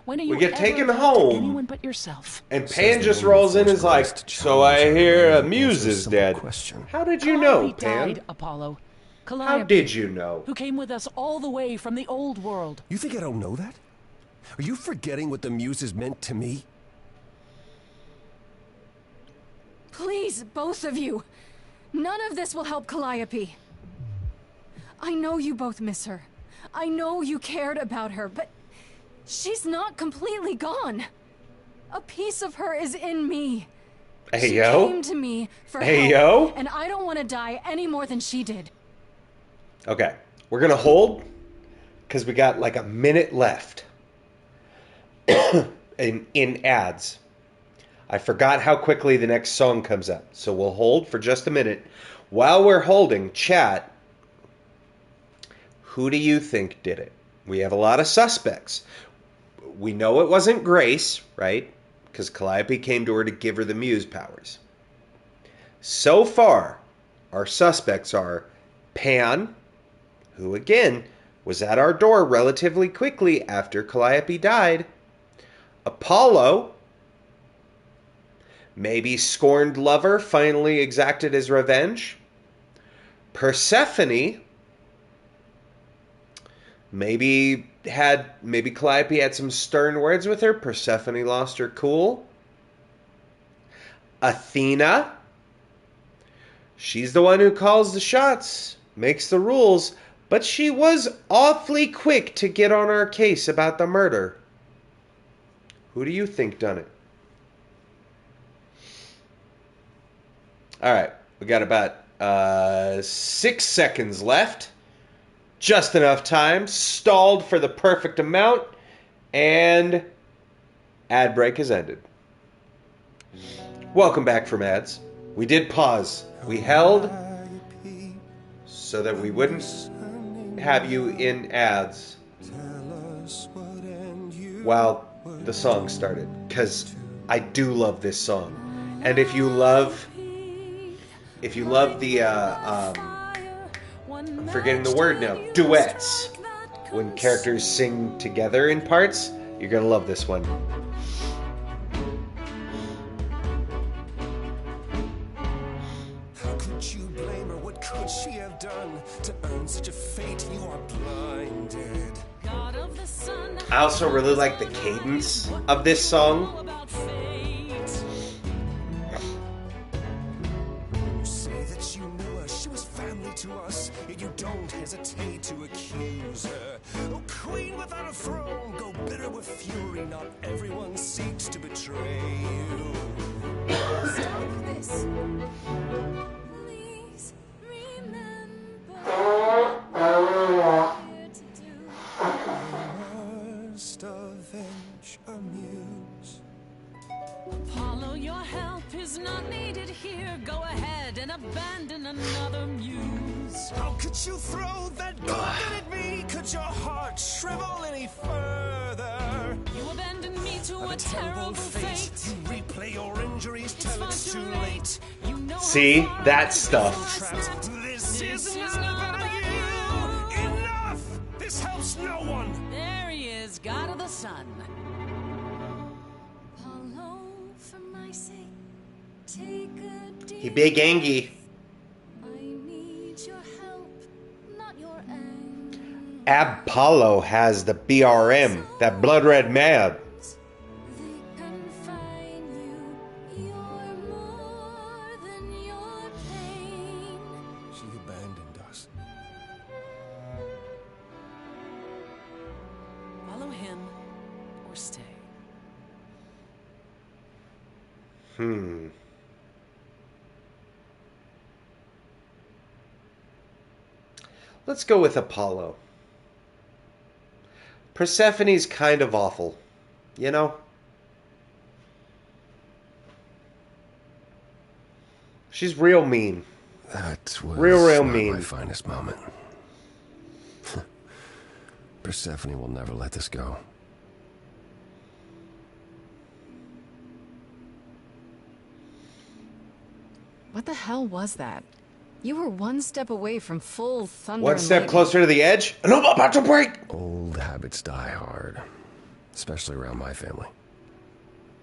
When are We you get ever taken helped home. anyone but yourself? and Says Pan the just woman rolls in and forced is like, Grace to so I challenge her hear and Muse answer a is simple dead. question. How did you know, Calliope Pan? died, Apollo. How Calliope, did you know? who came with us all the way from the old world. You think I don't know that? Are you forgetting what the Muses meant to me? Please, both of you. None of this will help Calliope. I know you both miss her. I know you cared about her, but she's not completely gone. A piece of her is in me. Hey, She yo. came to me for Hey, help, yo. and I don't want to die any more than she did. Okay, we're gonna hold because we got like a minute left in ads. I forgot how quickly the next song comes up, so we'll hold for just a minute. While we're holding, chat, who do you think did it? We have a lot of suspects. We know it wasn't Grace, right? Because Calliope came to her to give her the Muse powers. So far, our suspects are Pan, who again was at our door relatively quickly after Calliope died, Apollo, maybe scorned lover finally exacted his revenge, Persephone, maybe Calliope had some stern words with her, Persephone lost her cool, Athena, she's the one who calls the shots, makes the rules, but she was awfully quick to get on our case about the murder. Who do you think done it? All right, we got about 6 seconds left. Just enough time. Stalled for the perfect amount. And ad break has ended. Welcome back from ads. We did pause. We held so that we wouldn't have you in ads while the song started, because I do love this song. And if you love the I'm forgetting the word now, duets, when characters sing together in parts, you're gonna love this one. How could you blame her? What could she have done to earn such a fate? You are blinded. I also really like the cadence of this song. You say that you know her, she was family to us, yet you don't hesitate to accuse her. Oh, queen without a throne, go bitter with fury. Not everyone seeks to betray you. Stop this. Please remember what we're here to do. Must avenge a muse. Apollo, your help is not needed here. Go ahead and abandon another muse. How could you throw that gauntlet at me? Could your heart shrivel any further? You abandoned me to a terrible fate. You replay your injuries till it's too late. You know See, that stuff. This is not about you. Enough! This helps no one. There he is, God of the Sun. Apollo, for my sake, take a deep He big Angie. I need your help, not your anger. Apollo has the BRM, that blood red mad. They confine you. You're more than your pain. She abandoned us. Follow him or stay. Let's go with Apollo. Persephone's kind of awful, you know? She's real mean. That was real not mean. my finest moment. Persephone will never let this go. What the hell was that? You were one step away from full thunder. One and step lightning. closer to the edge, and I'm about to break! Old habits die hard, especially around my family.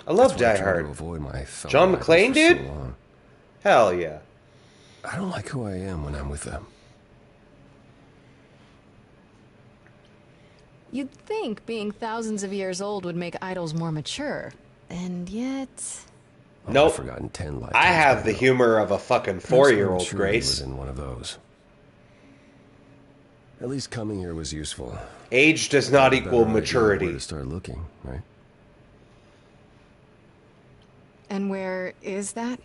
I love That's why I Die try Hard. to avoid my fellow John riders McClane, for dude? so long. Hell yeah. I don't like who I am when I'm with them. You'd think being thousands of years old would make idols more mature. And yet... Nope. I've forgotten 10 lifetimes I have the ago. humor of a fucking Perhaps my 4-year-old, maturity Grace. was in one of those. At least coming here was useful. Age does not A equal better idea maturity. Where to start looking, right? And where is that?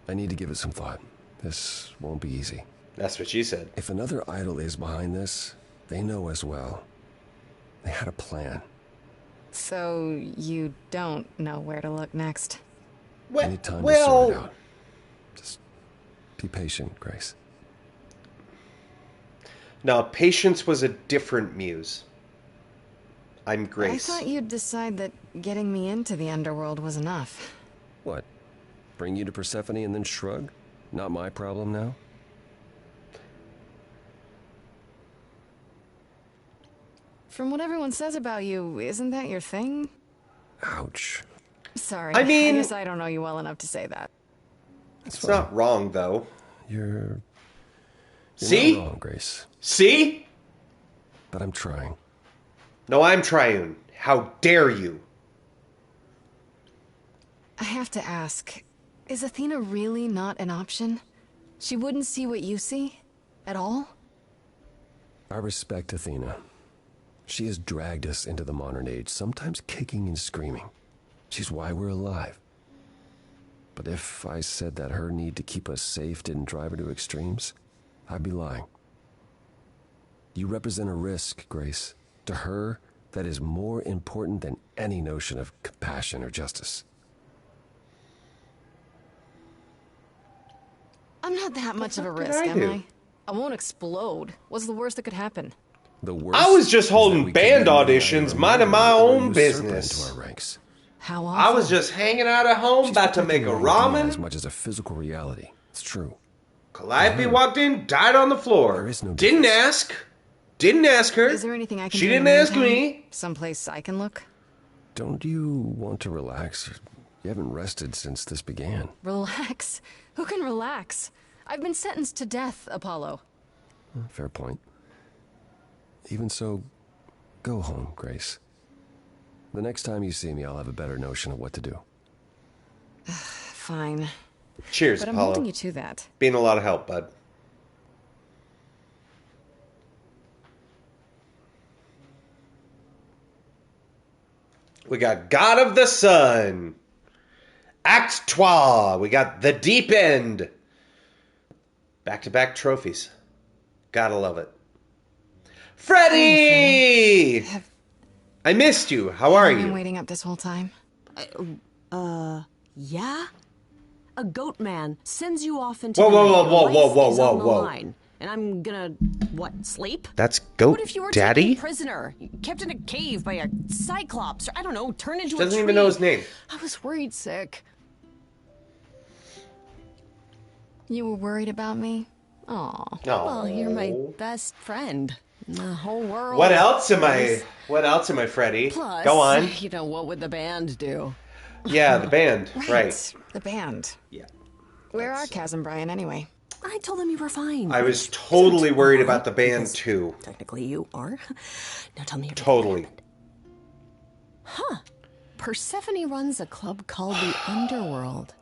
I need to give it some thought. This won't be easy. That's what she said. If another idol is behind this, they know as well. They had a plan. So you don't know where to look next. I need time to sort it out. Just be patient, Grace. No, Patience was a different muse. I'm Grace. I thought you'd decide that getting me into the underworld was enough. What? Bring you to Persephone and then shrug? Not my problem now? From what everyone says about you, isn't that your thing? Ouch. Sorry. I mean- I guess I don't know you well enough to say that. It's not wrong, though. You're See? not wrong, Grace. See? But I'm trying. No, I'm Triune. How dare you? I have to ask, is Athena really not an option? She wouldn't see what you see? At all? I respect Athena. She has dragged us into the modern age, sometimes kicking and screaming. She's why we're alive. But if I said that her need to keep us safe didn't drive her to extremes, I'd be lying. You represent a risk, Grace. To her, that is more important than any notion of compassion or justice. I'm not that much of a did risk, I am do? I? I won't explode. What's the worst that could happen? The worst I was just is that holding we could band be auditions, either minding my murderer or own usurper business. into our ranks. How awful. I was just hanging out at home, about to make a Protecting an idea as ramen. much as a physical reality. It's true. Calliope walked in, died on the floor. There is no Didn't difference. ask. Didn't ask her. Is there anything I can She do in didn't the ask meantime? me. Someplace I can look? Don't you want to relax? You haven't rested since this began. Relax? Who can relax? I've been sentenced to death, Apollo. Fair point. Even so, go home, Grace. The next time you see me, I'll have a better notion of what to do. Fine. Cheers, But I'm Apollo. holding you to that. Been a lot of help, bud. We got God of the Sun. Act 3. We got The Deep End. Back-to-back trophies. Gotta love it. Freddie! I missed you. How are Have I been you? waiting up this whole time? Yeah? A goat man sends you off into Whoa, the whoa, night. whoa, Your whoa, life whoa, whoa, is on whoa, the whoa. line. And I'm gonna, what, sleep? That's Goat What if you were Daddy? taken prisoner, kept in a cave by a cyclops, or I don't know, turned into She doesn't a tree? even know his name. I was worried sick. You were worried about me? Aw. Well, you're my best friend in the whole world. What else am I? Yes. What else am I, Freddie? Plus, Go on. you know, what would the band do? Yeah, the band. Right. The band. Yeah. Where are Kaz and Brian anyway? I told them you were fine. I was totally worried about the band too. Technically, you are. Now tell me. Totally. Huh. Persephone runs a club called the Underworld.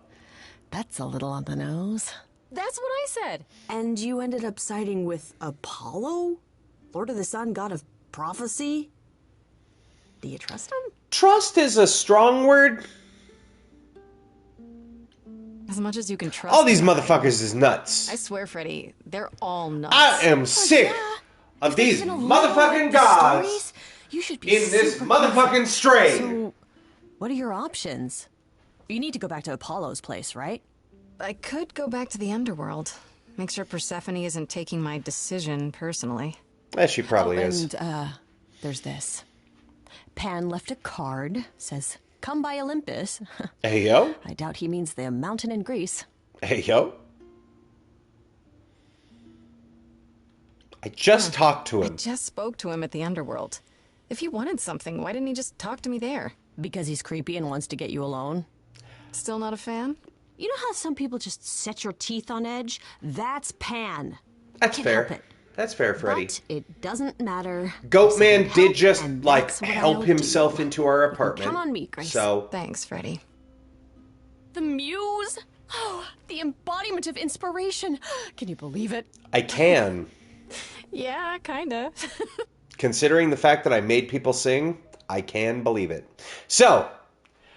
That's a little on the nose. That's what I said. And you ended up siding with Apollo? Lord of the Sun, god of prophecy? Do you trust him? Trust is a strong word. As much as you can trust. All these me, motherfuckers is nuts. I swear, Freddie, they're all nuts. I am sick of these motherfucking gods You should be in this super motherfucking careful. strain. So, what are your options? You need to go back to Apollo's place, right? I could go back to the underworld. Make sure Persephone isn't taking my decision personally. Yeah, she probably is. And, there's this. Pan left a card, says, come by Olympus. Hey, yo. I doubt he means the mountain in Greece. Hey, yo. I just talked to I him. just spoke to him at the underworld. If he wanted something, why didn't he just talk to me there? Because he's creepy and wants to get you alone. Still not a fan? You know how some people just set your teeth on edge? That's Pan. That's Can't fair. help it. That's fair, Freddie. But it doesn't matter. Goatman did just, and like, that's what help I'll himself do. into our apartment. Count on me, Grace. So, Thanks, Freddie. The muse? Oh, the embodiment of inspiration. Can you believe it? I can. Yeah, kinda. Considering the fact that I made people sing, I can believe it. So,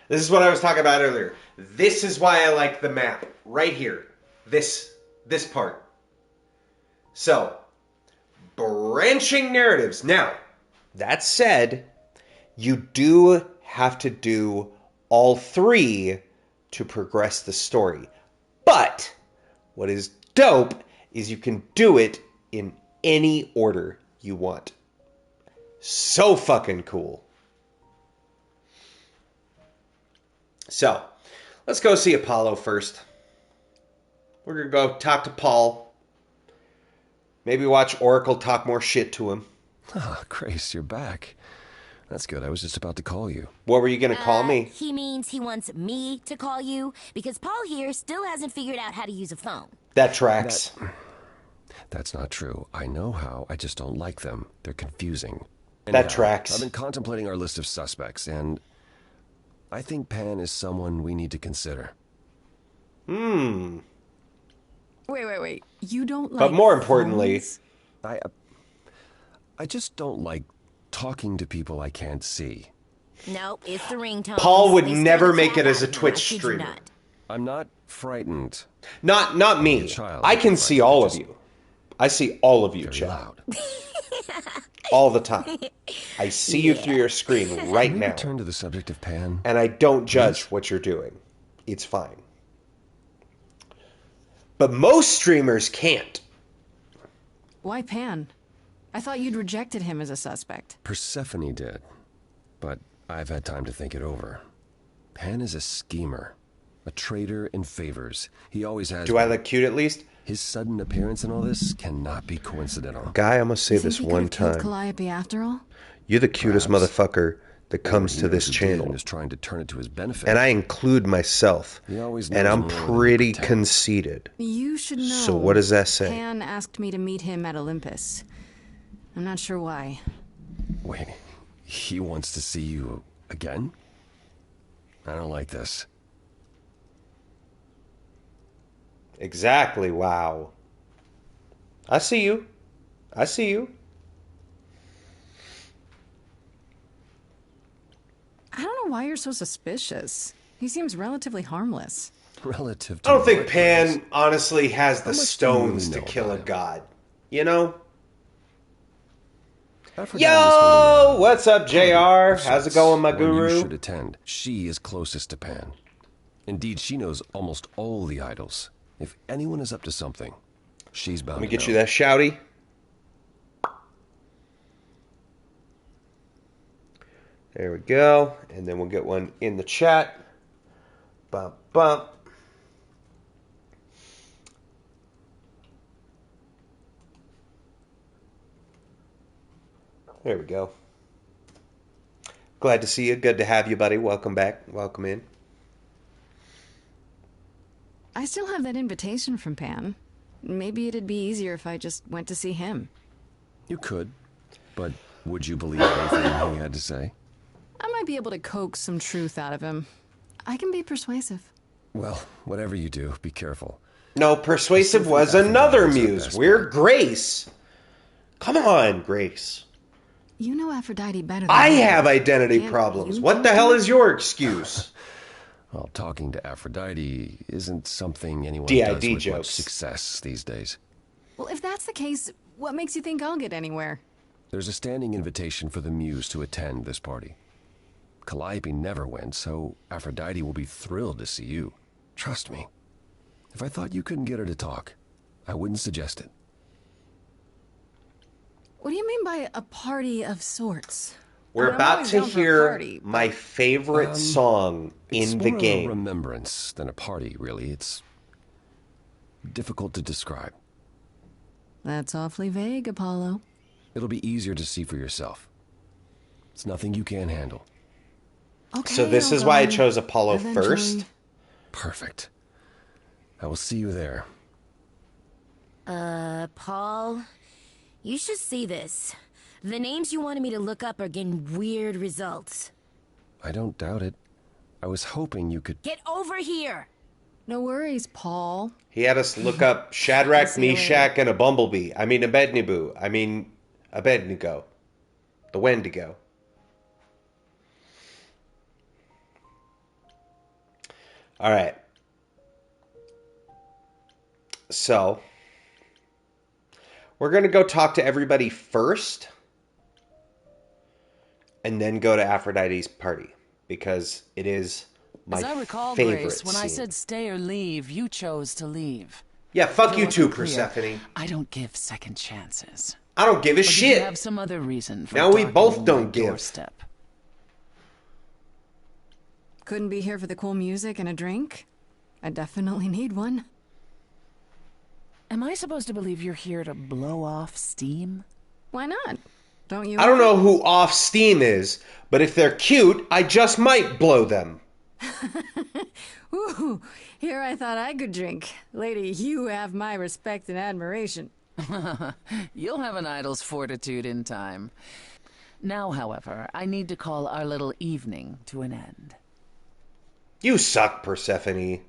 this is what I was talking about earlier. This is why I like the map. Right here. This part. So, branching narratives. Now, that said, you do have to do all three to progress the story. But, what is dope is you can do it in any order you want. So fucking cool. So, let's go see Apollo first. We're gonna go talk to Paul. Maybe watch Oracle talk more shit to him. Ah, Grace, you're back. That's good. I was just about to call you. What were you gonna call me? He means he wants me to call you because Paul here still hasn't figured out how to use a phone. That tracks. That's not true. I know how. I just don't like them. They're confusing. That tracks. I've been contemplating our list of suspects, and I think Pan is someone we need to consider. Wait. You don't like But more importantly, phones? I just don't like talking to people I can't see. Nope, it's the ringtone. Paul would never make it as a Twitch streamer. I'm not frightened. Not me. I can see all of you. I see all of you, Chad. Loud. All the time. I see you through your screen right Can we now. return to the subject of Pan? And I don't judge what you're doing. It's fine. But most streamers can't. Why Pan? I thought you'd rejected him as a suspect. Persephone did, but I've had time to think it over. Pan is a schemer, a traitor in favors. He always has. Do I look cute at least? His sudden appearance in all this cannot be coincidental. Guy, I'm gonna say this Think he one could have time. killed Calliope after all? You're the cutest motherfucker that comes to this channel. Is trying to turn it to his benefit. And I include myself. He always and knows I'm more than he pretty pretends. conceited. You should know. So what does that say? Pan asked me to meet him at Olympus. I'm not sure why. Wait, he wants to see you again? I don't like this. Exactly, wow. I see you. I see you. I don't know why you're so suspicious. He seems relatively harmless. Relative to I don't think what, Pan Grace? honestly has the How much do you stones really to know kill a about him? god. You know? Aphrodite is Yo! one What's up, of JR? sorts, How's it going, my one You guru? should attend. She is closest to Pan. Indeed, she knows almost all the idols. If anyone is up to something, she's bound Let me to get know. you that shouty. There we go. And then we'll get one in the chat. Bump, bump. There we go. Glad to see you. Good to have you, buddy. Welcome back. Welcome in. I still have that invitation from Pan. Maybe it'd be easier if I just went to see him. You could, but would you believe everything he had to say? I might be able to coax some truth out of him. I can be persuasive. Well, whatever you do, be careful. No, persuasive was another muse. We're Grace. Come on, Grace. You know Aphrodite better than I me. have identity Can't problems. you What talk the to hell her? is your excuse? Well, talking to Aphrodite isn't something anyone DID does with much jokes. success these days. Well, if that's the case, what makes you think I'll get anywhere? There's a standing invitation for the Muse to attend this party. Calliope never went, so Aphrodite will be thrilled to see you. Trust me. If I thought you couldn't get her to talk, I wouldn't suggest it. What do you mean by a party of sorts? We're I'm about always to down for a hear party, my favorite song It's in the more game. a remembrance than a party, really. It's difficult to describe. That's awfully vague, Apollo. It'll be easier to see for yourself. It's nothing you can't handle. Okay, So this I'll is why I go. chose Apollo Eventually. first. Perfect. I will see you there. Paul, you should see this. The names you wanted me to look up are getting weird results. I don't doubt it. I was hoping you could... Get over here! No worries, Paul. He had us look up Shadrach, See you later. Meshach, and a bumblebee. I mean, Abednego. Abednego. The Wendigo. All right. So, we're going to go talk to everybody first, and then go to Aphrodite's party, because it is my As I recall, favorite Grace, when I scene. said stay or leave, you chose to leave. Yeah, fuck If it you too, wasn't clear, Persephone. I don't give second chances. I don't give a Or did shit. You have some other reason for Now we both darkening don't my give. doorstep. Couldn't be here for the cool music and a drink? I definitely need one. Am I supposed to believe you're here to blow off steam? Why not? Don't you? I don't know who Off Steam is, but if they're cute, I just might blow them. Ooh, here I thought I could drink. Lady, you have my respect and admiration. You'll have an idol's fortitude in time. Now, however, I need to call our little evening to an end. You suck, Persephone.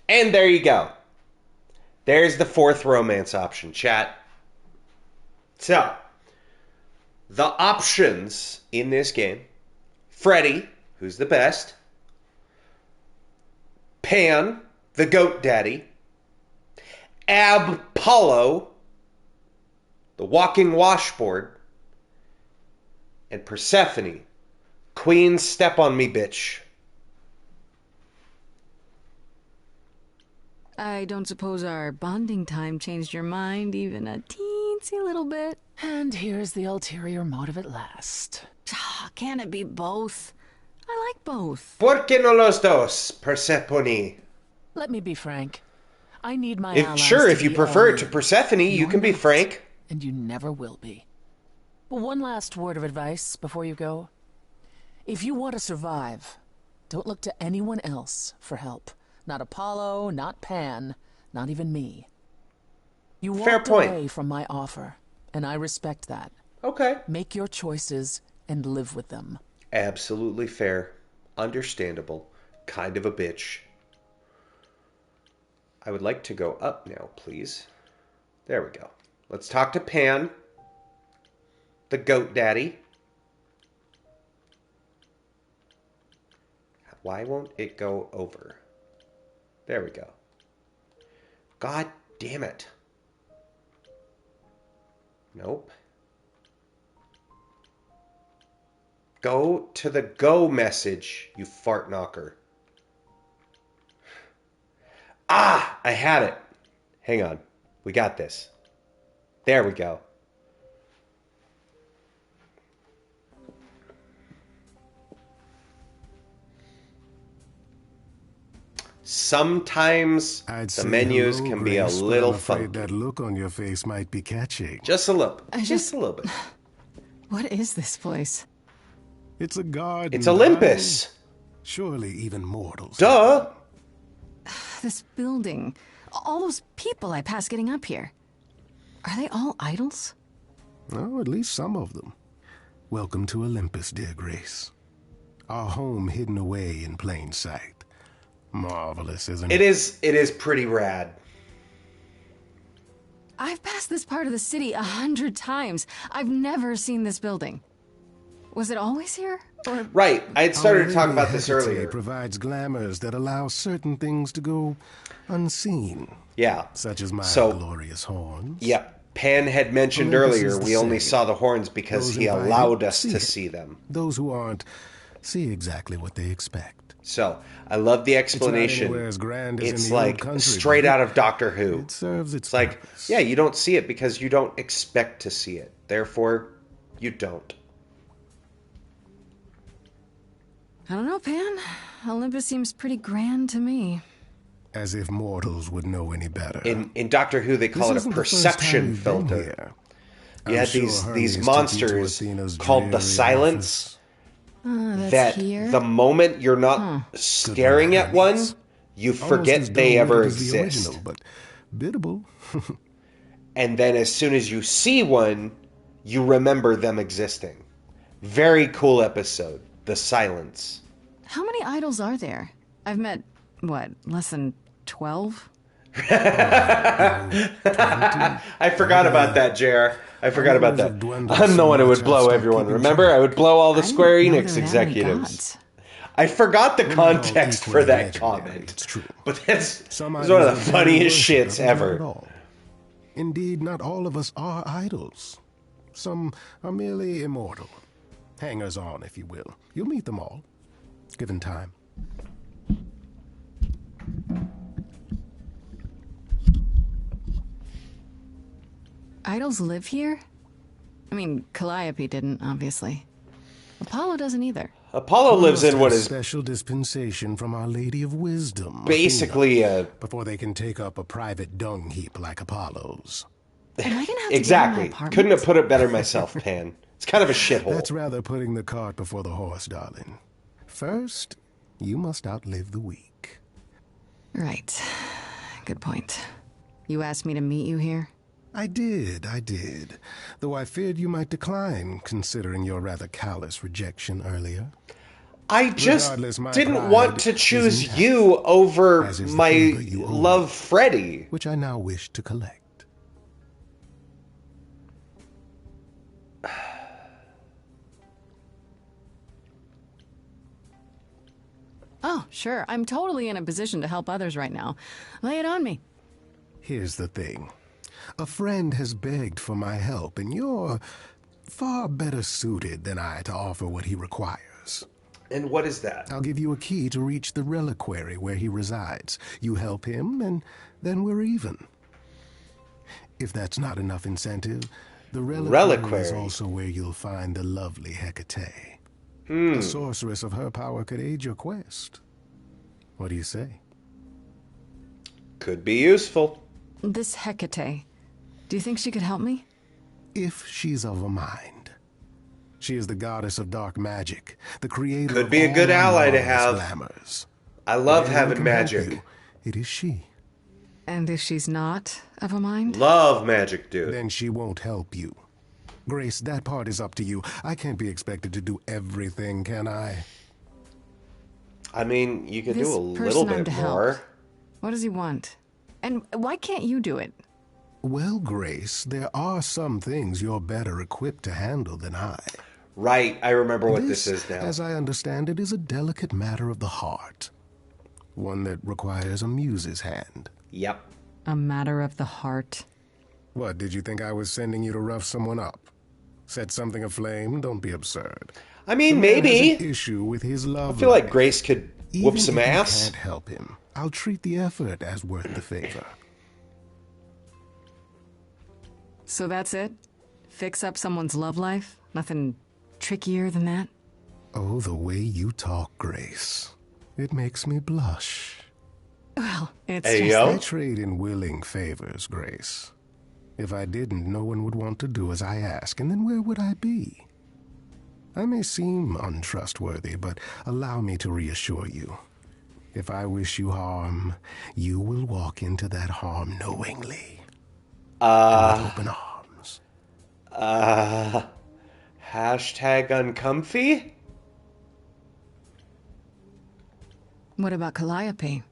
And there you go. There's the fourth romance option, chat. So, the options in this game: Freddy, who's the best; Pan, the goat daddy; Apollo, the walking washboard; and Persephone, Queen Step on Me Bitch. I don't suppose our bonding time changed your mind even a teensy little bit? And here's the ulterior motive at last. Can't it be both? I like both. ¿Por qué no los dos, Persephone? Let me be frank. I need my allies Sure, to if you be prefer all it to in. Persephone, you You're can be not, frank. And you never will be. But one last word of advice before you go. If you want to survive, don't look to anyone else for help. Not Apollo, not Pan, not even me. You walked away from my offer, and I respect that. Okay. Make your choices and live with them. Absolutely fair. Understandable. Kind of a bitch. I would like to go up now, please. There we go. Let's talk to Pan, the goat daddy. Why won't it go over? There we go. God damn it. Nope. Go to the go message, you fart knocker. Ah, I had it. Hang on. We got this. There we go. Sometimes the menus can be a little funky. That look on your face might be catching. Just a little. Just a little bit. What is this place? It's a garden. It's Olympus. Surely even mortals. Duh. This building. All those people I pass getting up here. Are they all idols? Oh, at least some of them. Welcome to Olympus, dear Grace. Our home hidden away in plain sight. Marvelous, isn't it? It is pretty rad. I've passed this part of the city 100 times. I've never seen this building. Was it always here? Or... Right. I had started to talk about this Hecate earlier. Provides glamours that allow certain things to go unseen. Yeah. Such as my glorious horns. Yep. Pan had mentioned Olympus earlier we only saw the horns because he allowed us to see them. Those who aren't see exactly what they expect. So, I love the explanation. It's like straight out of Doctor Who. It serves its like, yeah, you don't see it because you don't expect to see it. Therefore, you don't. I don't know, Pan. Olympus seems pretty grand to me. As if mortals would know any better. In Doctor Who, they call it a perception filter. You had these monsters called the Silence. That the moment you're not staring at one, you forget they ever exist. Original, but biddable. And then as soon as you see one, you remember them existing. Very cool episode. The Silence. How many idols are there? I've met, what, less than 12? I forgot about that, JR. I forgot about that. I'm the one who would blow everyone. Remember? I would blow all the Square Enix executives. I forgot the context for that comment. It's true. But it's one of the funniest shits ever. Indeed, not all of us are idols. Some are merely immortal. Hangers on, if you will. You'll meet them all, given time. Idols live here? I mean, Calliope didn't, obviously. Apollo doesn't either. Apollo lives in what is special dispensation from Our Lady of Wisdom. Basically, before they can take up a private dung heap like Apollo's. Am I gonna have to exactly. get in my Couldn't have put it better myself, Pan. It's kind of a shithole. That's rather putting the cart before the horse, darling. First, you must outlive the weak. Right. Good point. You asked me to meet you here? I did. Though I feared you might decline, considering your rather callous rejection earlier. I just didn't want to choose you over my love, Freddy. Which I now wish to collect. Oh, sure. I'm totally in a position to help others right now. Lay it on me. Here's the thing. A friend has begged for my help, and you're far better suited than I to offer what he requires. And what is that? I'll give you a key to reach the reliquary where he resides. You help him, and then we're even. If that's not enough incentive, the reliquary is also where you'll find the lovely Hecate. A sorceress of her power could aid your quest. What do you say? Could be useful. This Hecate, do you think she could help me? If she's of a mind. She is the goddess of dark magic, the creator Could of be a good all ally to marvelous have. glamours. I love If having anyone can help magic. you, it is she. And if she's not of a mind? Love magic, dude. Then she won't help you. Grace, that part is up to you. I can't be expected to do everything, can I? I mean, you could This do a person little I'm bit to help. more. What does he want? And why can't you do it? Well, Grace, there are some things you're better equipped to handle than I. Right, I remember what this is now. As I understand it, is a delicate matter of the heart. One that requires a muse's hand. Yep. A matter of the heart. What, did you think I was sending you to rough someone up? Set something aflame? Don't be absurd. I mean, The man maybe. has an issue with his love I feel like life. Grace could whoop Even some if ass. You can't help him. I'll treat the effort as worth the favor. So that's it? Fix up someone's love life? Nothing trickier than that? Oh, the way you talk, Grace. It makes me blush. Well, it's Hey, just... yo. I trade in willing favors, Grace. If I didn't, no one would want to do as I ask, and then where would I be? I may seem untrustworthy, but allow me to reassure you. If I wish you harm, you will walk into that harm knowingly. And with open arms. Hashtag uncomfy? What about Calliope?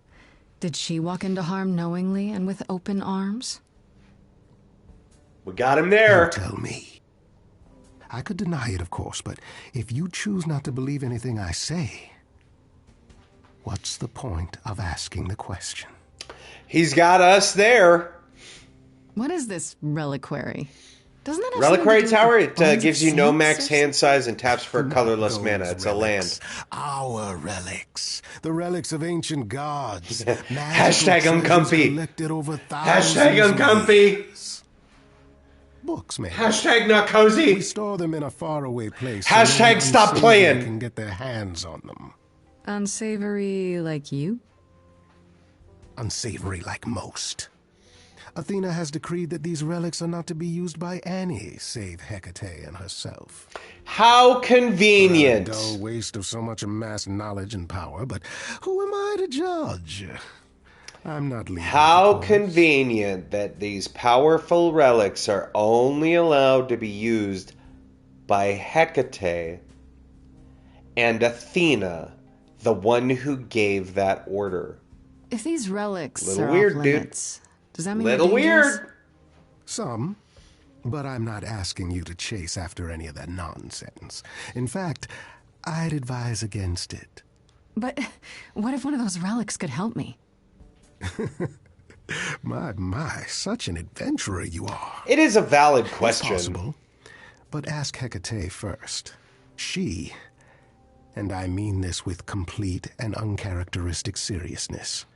Did she walk into harm knowingly and with open arms? We got him there. You tell me. I could deny it, of course, but if you choose not to believe anything I say, what's the point of asking the question? He's got us there. What is this reliquary? Doesn't that have Reliquary something to do Tower, with it the bones gives of you no saints max or hand size and taps for Not colorless those mana. It's a relics. land. Our relics. The relics of ancient gods. Hashtag uncomfy. Collected over thousands Hashtag of uncomfy. years. Books, maybe. Hashtag not cozy. We store them in a faraway place. Hashtag so stop unsavory playing. Can get their hands on them. Unsavory like you? Unsavory like most. Athena has decreed that these relics are not to be used by any save Hecate and herself. How convenient. A dull waste of so much amassed knowledge and power, but who am I to judge? I'm not leaving. How convenient that these powerful relics are only allowed to be used by Hecate and Athena, the one who gave that order. If these relics Little are weird, off dude. limits, does that mean Little they're dangerous? weird. Some, but I'm not asking you to chase after any of that nonsense. In fact, I'd advise against it. But what if one of those relics could help me? My, such an adventurer you are. It is a valid It's question. possible, but ask Hecate first. She, and I mean this with complete and uncharacteristic seriousness,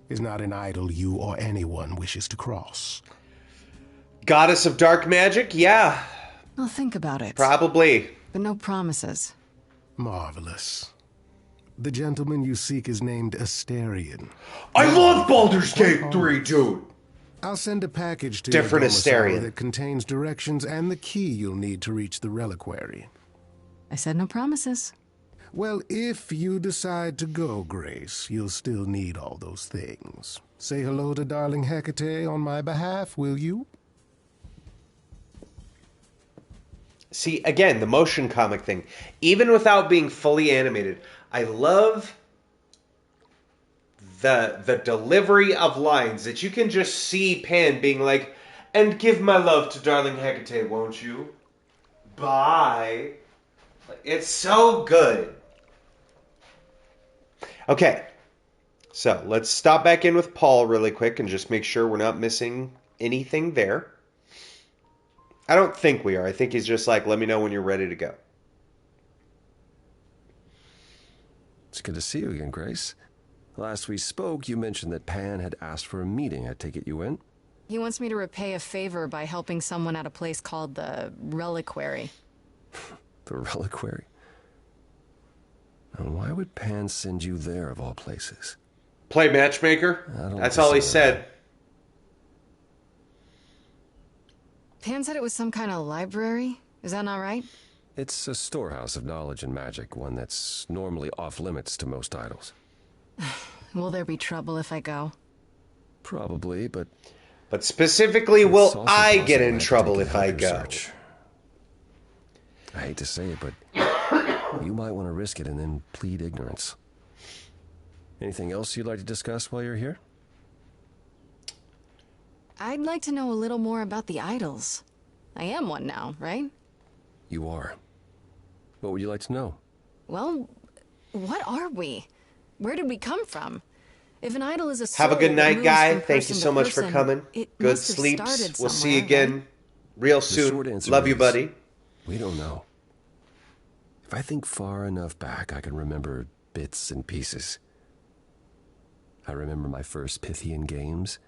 is not an idol you or anyone wishes to cross. Goddess of dark magic? Yeah, I'll think about it. probably. But no promises. Marvelous. The gentleman you seek is named Asterion. I love Baldur's Gate 3, dude. I'll send a package to Different your domicile Asterion. that contains directions and the key you'll need to reach the reliquary. I said no promises. Well, if you decide to go, Grace, you'll still need all those things. Say hello to darling Hecate on my behalf, will you? See, again, the motion comic thing. Even without being fully animated, I love the delivery of lines that you can just see Pan being like, and give my love to darling Hecate, won't you? Bye. It's so good. Okay, so let's stop back in with Paul really quick and just make sure we're not missing anything there. I don't think we are. I think he's just like, let me know when you're ready to go. good to see you again, Grace. Last we spoke, you mentioned that Pan had asked for a meeting. I take it you went? He wants me to repay a favor by helping someone at a place called the Reliquary. The Reliquary? And why would Pan send you there, of all places? Play matchmaker? That's all he said. Pan said it was some kind of library. Is that not right? It's a storehouse of knowledge and magic, one that's normally off-limits to most idols. Will there be trouble if I go? Probably, but... But specifically, will I get in trouble if I go? Research. I hate to say it, but you might want to risk it and then plead ignorance. Anything else you'd like to discuss while you're here? I'd like to know a little more about the idols. I am one now, right? You are. What would you like to know? Well, what are we? Where did we come from? If an idol is a soul, have a good night, guy. Thank you so much for person, coming. Good sleeps. We'll see you again real soon. Love you, buddy. We don't know. If I think far enough back, I can remember bits and pieces. I remember my first Pythian games,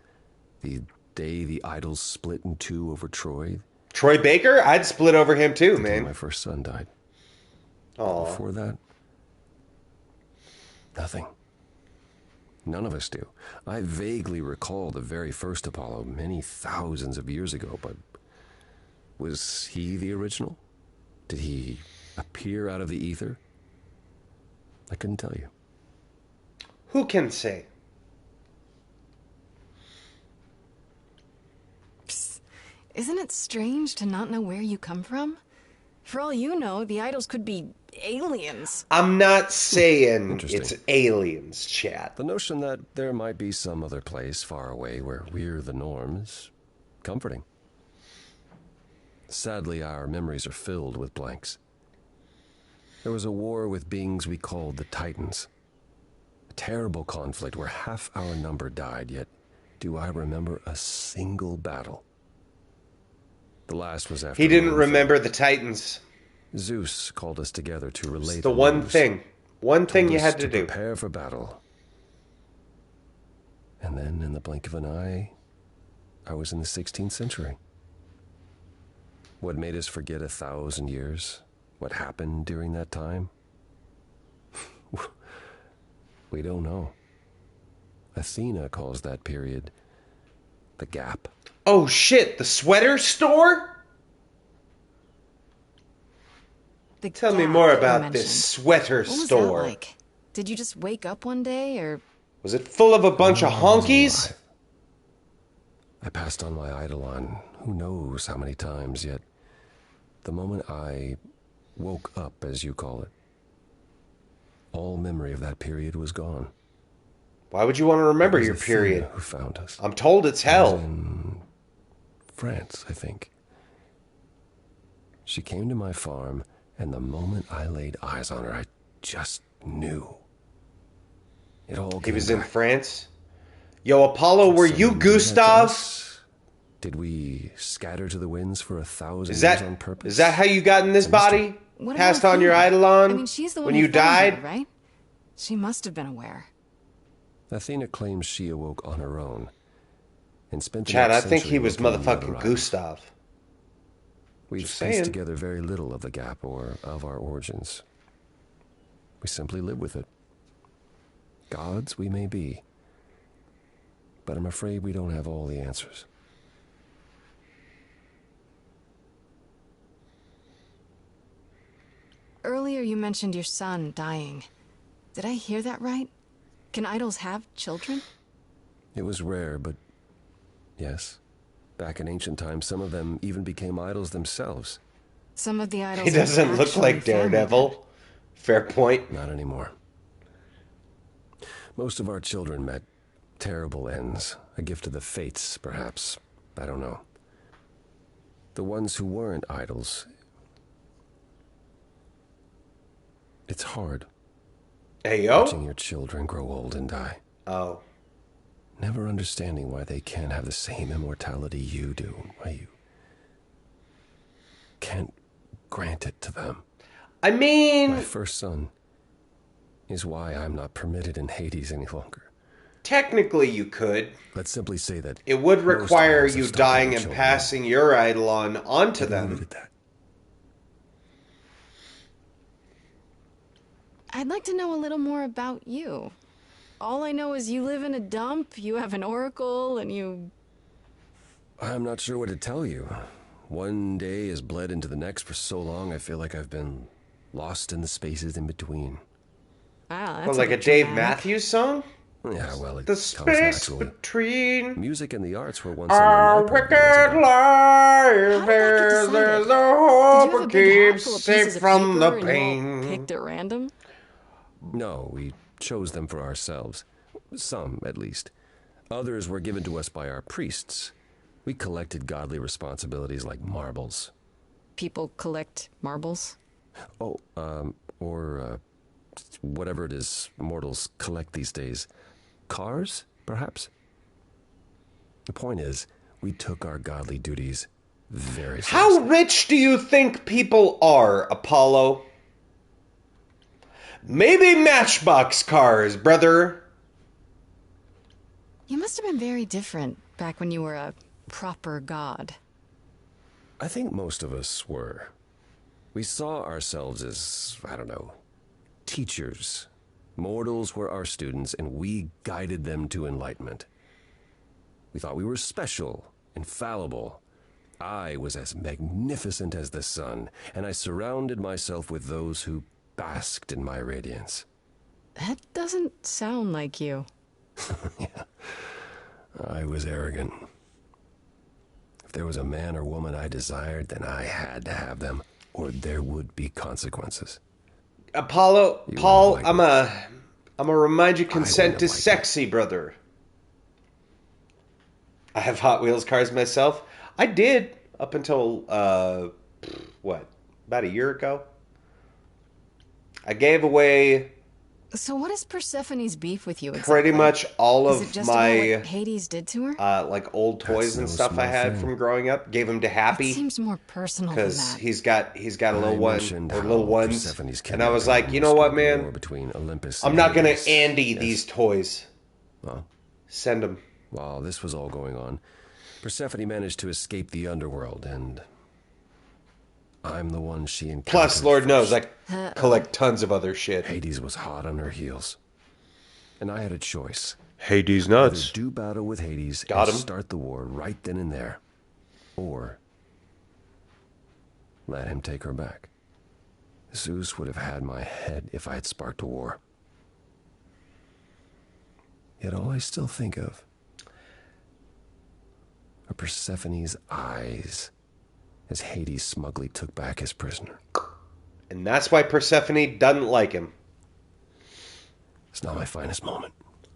the day the idols split in two over Troy. Troy Baker? I'd split over him too, The day man. my first son died. Aww. Before that, nothing. None of us do. I vaguely recall the very first Apollo many thousands of years ago, but was he the original? Did he appear out of the ether? I couldn't tell you. Who can say? Psst. Isn't it strange to not know where you come from? For all you know, the idols could be aliens. I'm not saying it's aliens, chat. The notion that there might be some other place far away where we're the norm is comforting. Sadly, our memories are filled with blanks. There was a war with beings we called the Titans. A terrible conflict where half our number died, yet do I remember a single battle. The last was after... He didn't remember the Titans. Zeus called us together to relate the one thing. One thing you had to do. Prepare for battle. And then, in the blink of an eye, I was in the 16th century. What made us forget 1,000 years? What happened during that time? We don't know. Athena calls that period the gap. Oh shit, the sweater store? Tell me more about this sweater store. What was that like? Did you just wake up one day, or... Was it full of a bunch of honkies? I passed on my Eidolon who knows how many times, yet the moment I woke up, as you call it, all memory of that period was gone. Why would you want to remember your period? Who found us? I'm told it's hell. In France, I think. She came to my farm, and the moment I laid eyes on her, I just knew. It all came He was back. in France? Yo, Apollo, were you Gustav? Did we scatter to the winds for 1,000 Is years that on purpose? Is that how you got in this body? What Passed about on your Athena? Eidolon I mean, she's the one when who you found died? her, right? She must have been aware. Athena claims she awoke on her own and spent the Chad, I next think he century was looking at the motherfucking other Gustav. We've Just pieced saying. together very little of the gap or of our origins. We simply live with it. Gods we may be, but I'm afraid we don't have all the answers. Earlier you mentioned your son dying. Did I hear that right? Can idols have children? It was rare, but yes. Back in ancient times, some of them even became idols themselves. Some of the idols He doesn't are look actually like family, Daredevil. Fair point. Not anymore. Most of our children met terrible ends. A gift of the fates, perhaps. I don't know. The ones who weren't idols. It's hard. Hey, yo. Watching your children grow old and die. Oh. Never understanding why they can't have the same immortality you do. Why you can't grant it to them. I mean... My first son, is why I'm not permitted in Hades any longer. Technically, you could. Let's simply say that it would require most you have stopped dying letting and children passing your idol onto in. Leave it them. at that. I'd like to know a little more about you. All I know is you live in a dump, you have an oracle, and you... I'm not sure what to tell you. One day has bled into the next for so long, I feel like I've been lost in the spaces in between. Wow, that's Well, like a bit Dave dramatic. Matthews song? Yeah, well, it The comes space naturally. between Music and the arts were once our under my purview as a wicked guy. life. There's a Did you hope have a it big hat keeps full of safe pieces of from the paper and you all pain. picked at random? No, we chose them for ourselves. Some, at least. Others were given to us by our priests. We collected godly responsibilities like marbles. People collect marbles? Oh, or whatever it is mortals collect these days. Cars, perhaps? The point is, we took our godly duties very seriously. How rich do you think people are, Apollo? Maybe matchbox cars, brother. You must have been very different back when you were a proper god. I think most of us were. We saw ourselves as, I don't know, teachers. Mortals were our students, and we guided them to enlightenment. We thought we were special, infallible. I was as magnificent as the sun, and I surrounded myself with those who basked in my radiance. That doesn't sound like you. Yeah, I was arrogant. If there was a man or woman I desired, then I had to have them, or there would be consequences. Apollo, Paul, I'm gonna remind you, consent is sexy, brother. I have Hot Wheels cars myself. I did up until about a year ago. I gave away So what is Persephone's beef with you exactly? pretty much all Is of it just my about what Hades did to her? like old toys and no stuff I small had thing. from growing up. Gave them to Happy It seems more personal than because that. he's got a little I one mentioned or how little ones, Persephone's and I was kidnapping like, you know what, almost sparked a war man, between Olympus I'm and not gonna Hades. Andy Yes. these toys. Well, Send them. while this was all going on, Persephone managed to escape the underworld, and I'm the one she encountered. Plus, Lord knows, I Uh-oh. collect tons of other shit. Hades was hot on her heels, and I had a choice. Hades Either nuts. do battle with Hades Got and him. start the war right then and there, or let him take her back. Zeus would have had my head if I had sparked a war. Yet all I still think of are Persephone's eyes as Hades smugly took back his prisoner. And that's why Persephone doesn't like him. It's not my finest moment.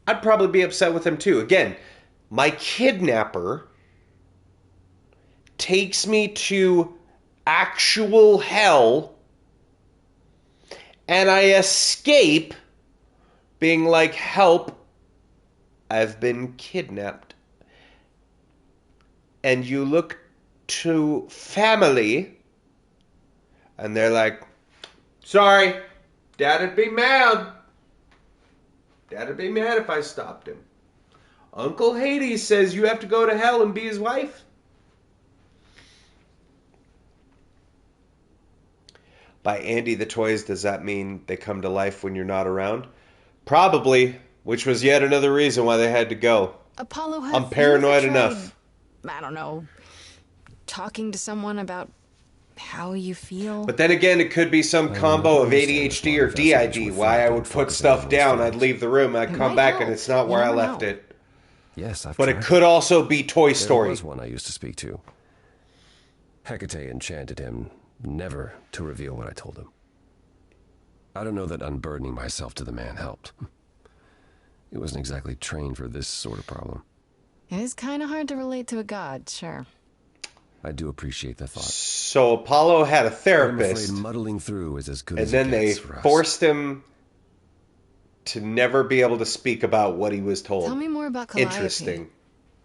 I'd probably be upset with him too. Again, my kidnapper takes me to actual hell, and I escape being like, help, I've been kidnapped. And you look to family, and they're like, sorry, Dad'd be mad. Dad'd be mad if I stopped him. Uncle Hades says you have to go to hell and be his wife. By Andy the Toys, does that mean they come to life when you're not around? Probably, which was yet another reason why they had to go. Apollo, have I'm paranoid you ever tried, enough. I don't know, talking to someone about how you feel? But then again, it could be some combo of ADHD or DID. Why I would put stuff down, I'd leave the room, I'd come back, and it's not where I left it. Yes, I've But tried. it could also be Toy Story. There was one I used to speak to. Hecate enchanted him never to reveal what I told him. I don't know that unburdening myself to the man helped. He wasn't exactly trained for this sort of problem. It is kind of hard to relate to a god, sure. I do appreciate the thought. So Apollo had a I'm therapist, afraid muddling through is as good and as then it they gets for us. forced him to never be able to speak about what he was told. Tell me more about Calliope. Interesting.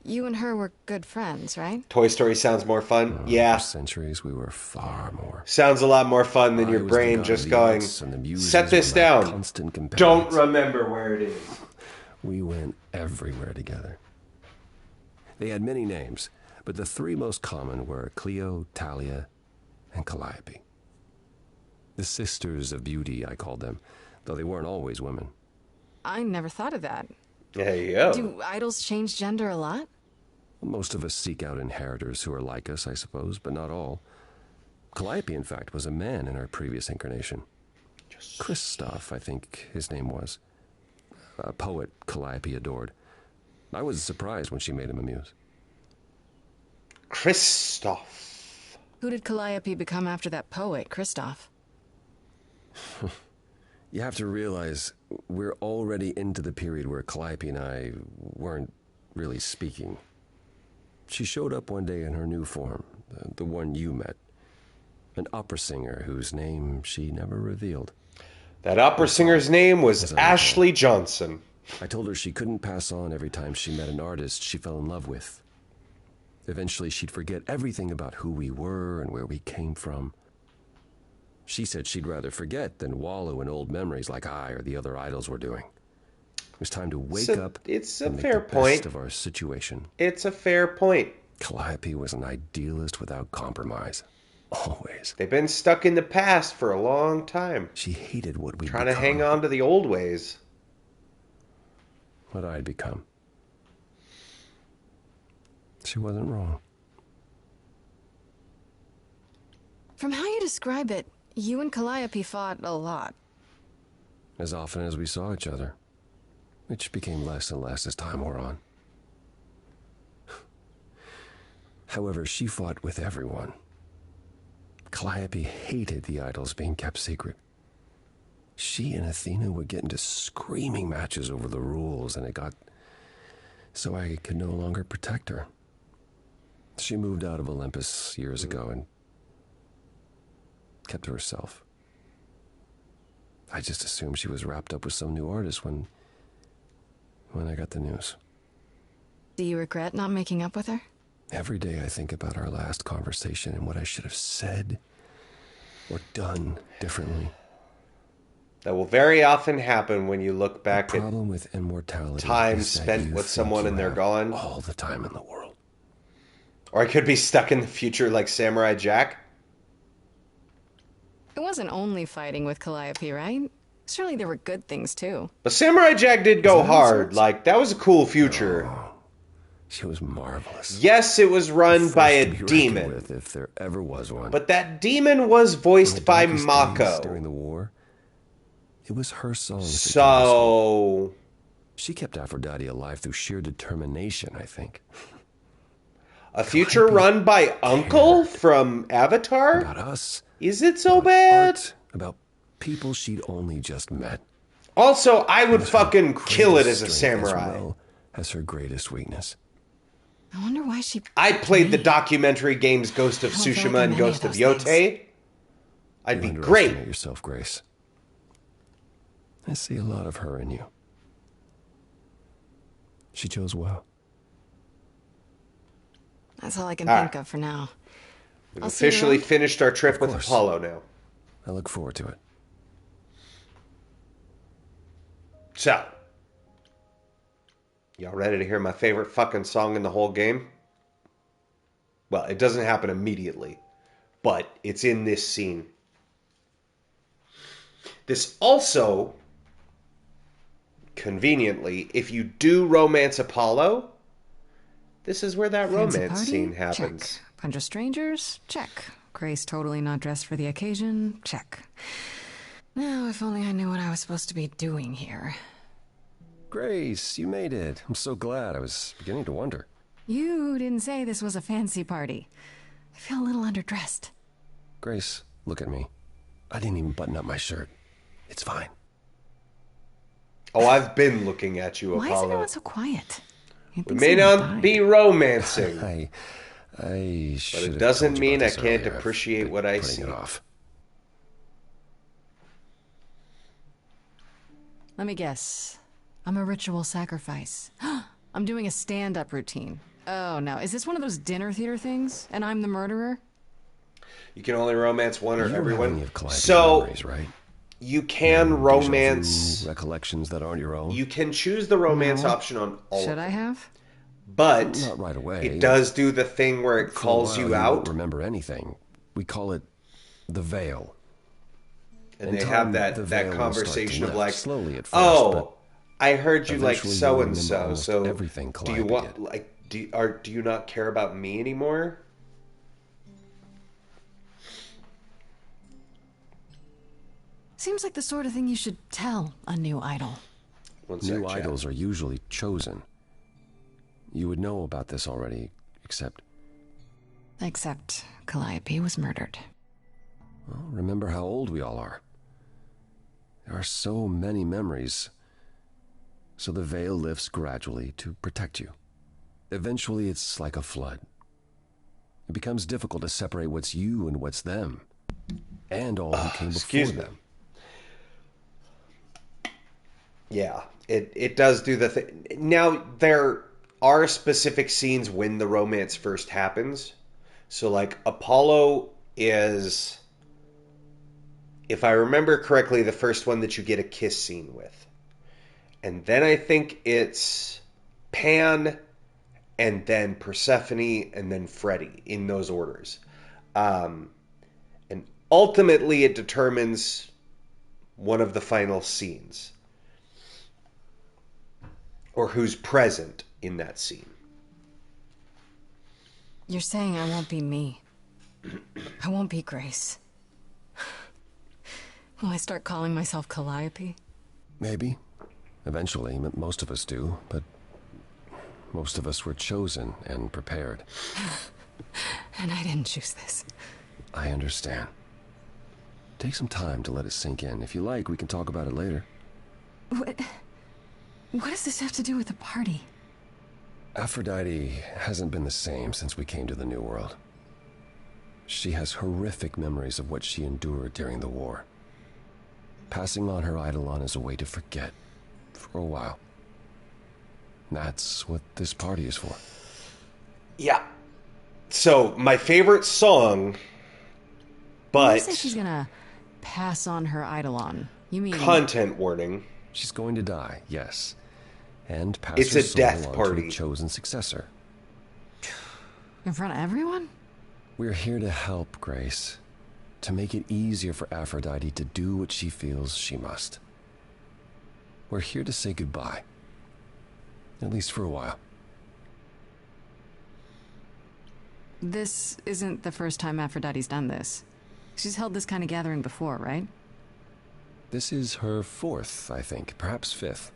you and her were good friends, right? Toy Story sounds more fun. Yeah. For centuries, we were far more. Sounds a lot more fun than your I was the brain god just of the going, arts, and the muses set this were my down. constant companions. Don't remember where it is. We went everywhere together. They had many names, but the three most common were Cleo, Talia, and Calliope. The Sisters of Beauty, I called them, though they weren't always women. I never thought of that. There you go. Do idols change gender a lot? Most of us seek out inheritors who are like us, I suppose, but not all. Calliope, in fact, was a man in our previous incarnation. Christoph, I think his name was. A poet Calliope adored. I was surprised when she made him a muse. Christoph. Who did Calliope become after that poet, Christoph? You have to realize we're already into the period where Calliope and I weren't really speaking. She showed up one day in her new form, the one you met. An opera singer whose name she never revealed. That opera singer's name was Ashley Johnson. I told her she couldn't pass on every time she met an artist she fell in love with. Eventually she'd forget everything about who we were and where we came from. She said she'd rather forget than wallow in old memories like I or the other idols were doing. It was time to wake up it's a and make fair the point. best of our situation. It's a fair point. Calliope was an idealist without compromise. Always. They've been stuck in the past for a long time. She hated what we'd trying become. to hang on to the old ways. What I'd become. She wasn't wrong. From how you describe it, you and Calliope fought a lot. As often as we saw each other, which became less and less as time wore on. However, she fought with everyone. Calliope hated the idols being kept secret. She and Athena would get into screaming matches over the rules, and it got so I could no longer protect her. She moved out of Olympus years ago and kept to herself. I just assumed she was wrapped up with some new artist when I got the news. Do you regret not making up with her? Every day I think about our last conversation and what I should have said or done differently. That will very often happen when you look back at with immortality time spent with someone and they're gone. All the time in the world. Or I could be stuck in the future like Samurai Jack. It wasn't only fighting with Calliope, right? Surely there were good things too. But Samurai Jack did go hard. Like, that was a cool future. Oh, she was marvelous. Yes, it was run by a demon. With, if there ever was one. But that demon was voiced by Mako. During the war, it was her song. So she kept Aphrodite alive through sheer determination, I think. A future run by Uncle from Avatar? About us. Is it so bad? Art, about people she'd only just met. Also, I would fucking kill it as a samurai. As well as her greatest weakness. I wonder why she... I played the documentary games Ghost of Tsushima and Ghost of Yote. I'd be great. You yourself, Grace. I see a lot of her in you. She chose well. That's all I can think of for now. We've officially finished our trip with Apollo now. I look forward to it. So, y'all ready to hear my favorite fucking song in the whole game? Well, it doesn't happen immediately, but it's in this scene. This also, conveniently, if you do romance Apollo, this is where that romance scene happens. Check. Bunch of strangers? Check. Grace totally not dressed for the occasion? Check. Now, if only I knew what I was supposed to be doing here. Grace, you made it. I'm so glad. I was beginning to wonder. You didn't say this was a fancy party. I feel a little underdressed. Grace, look at me. I didn't even button up my shirt. It's fine. Oh, I've been looking at you, Apollo. Why is everyone so quiet? We may not be romancing. But it doesn't mean I can't appreciate what I see. Let me guess. I'm a ritual sacrifice. I'm doing a stand-up routine. Oh, no. Is this one of those dinner theater things? And I'm the murderer? You can only romance one or You don't have everyone. any of Calliope's So memories, right? you can No romance déjà vu, recollections that aren't your own. You can choose the romance No. option on all Should of I them. have? But Not right away. it does do the thing where it For a calls while, you won't out. remember anything. We call it the veil. And In they time, have the that veil will conversation start of to like, lift, slowly at first, oh, I heard you like eventually so you'll and remember so. almost So everything do you Calliope want did. like do you not care about me anymore? Seems like the sort of thing you should tell a new idol. New idols are usually chosen. You would know about this already, except Calliope was murdered. well, remember how old we all are. There are so many memories. So the veil lifts gradually to protect you. Eventually, it's like a flood. It becomes difficult to separate what's you and what's them, and all who came before them. Yeah, it does do the thing. Now, there are specific scenes when the romance first happens. So, like, Apollo is, if I remember correctly, the first one that you get a kiss scene with. And then I think it's Pan, and then Persephone, and then Freddy, in those orders. And ultimately, it determines one of the final scenes. Or who's present in that scene. You're saying I won't be me. I won't be Grace. Will I start calling myself Calliope? Maybe. Eventually, most of us do, but most of us were chosen and prepared. And I didn't choose this. I understand. Take some time to let it sink in. If you like, we can talk about it later. What does this have to do with the party? Aphrodite hasn't been the same since we came to the New World. She has horrific memories of what she endured during the war. Passing on her eidolon is a way to forget, for a while. That's what this party is for. Yeah. So, my favorite song, but... You say she's gonna pass on her eidolon. You mean... Content warning. She's going to die, yes. And pass It's her a soul death on party. to a chosen successor. In front of everyone? We're here to help, Grace. To make it easier for Aphrodite to do what she feels she must. We're here to say goodbye. At least for a while. This isn't the first time Aphrodite's done this. She's held this kind of gathering before, right? This is her fourth, I think. Perhaps fifth.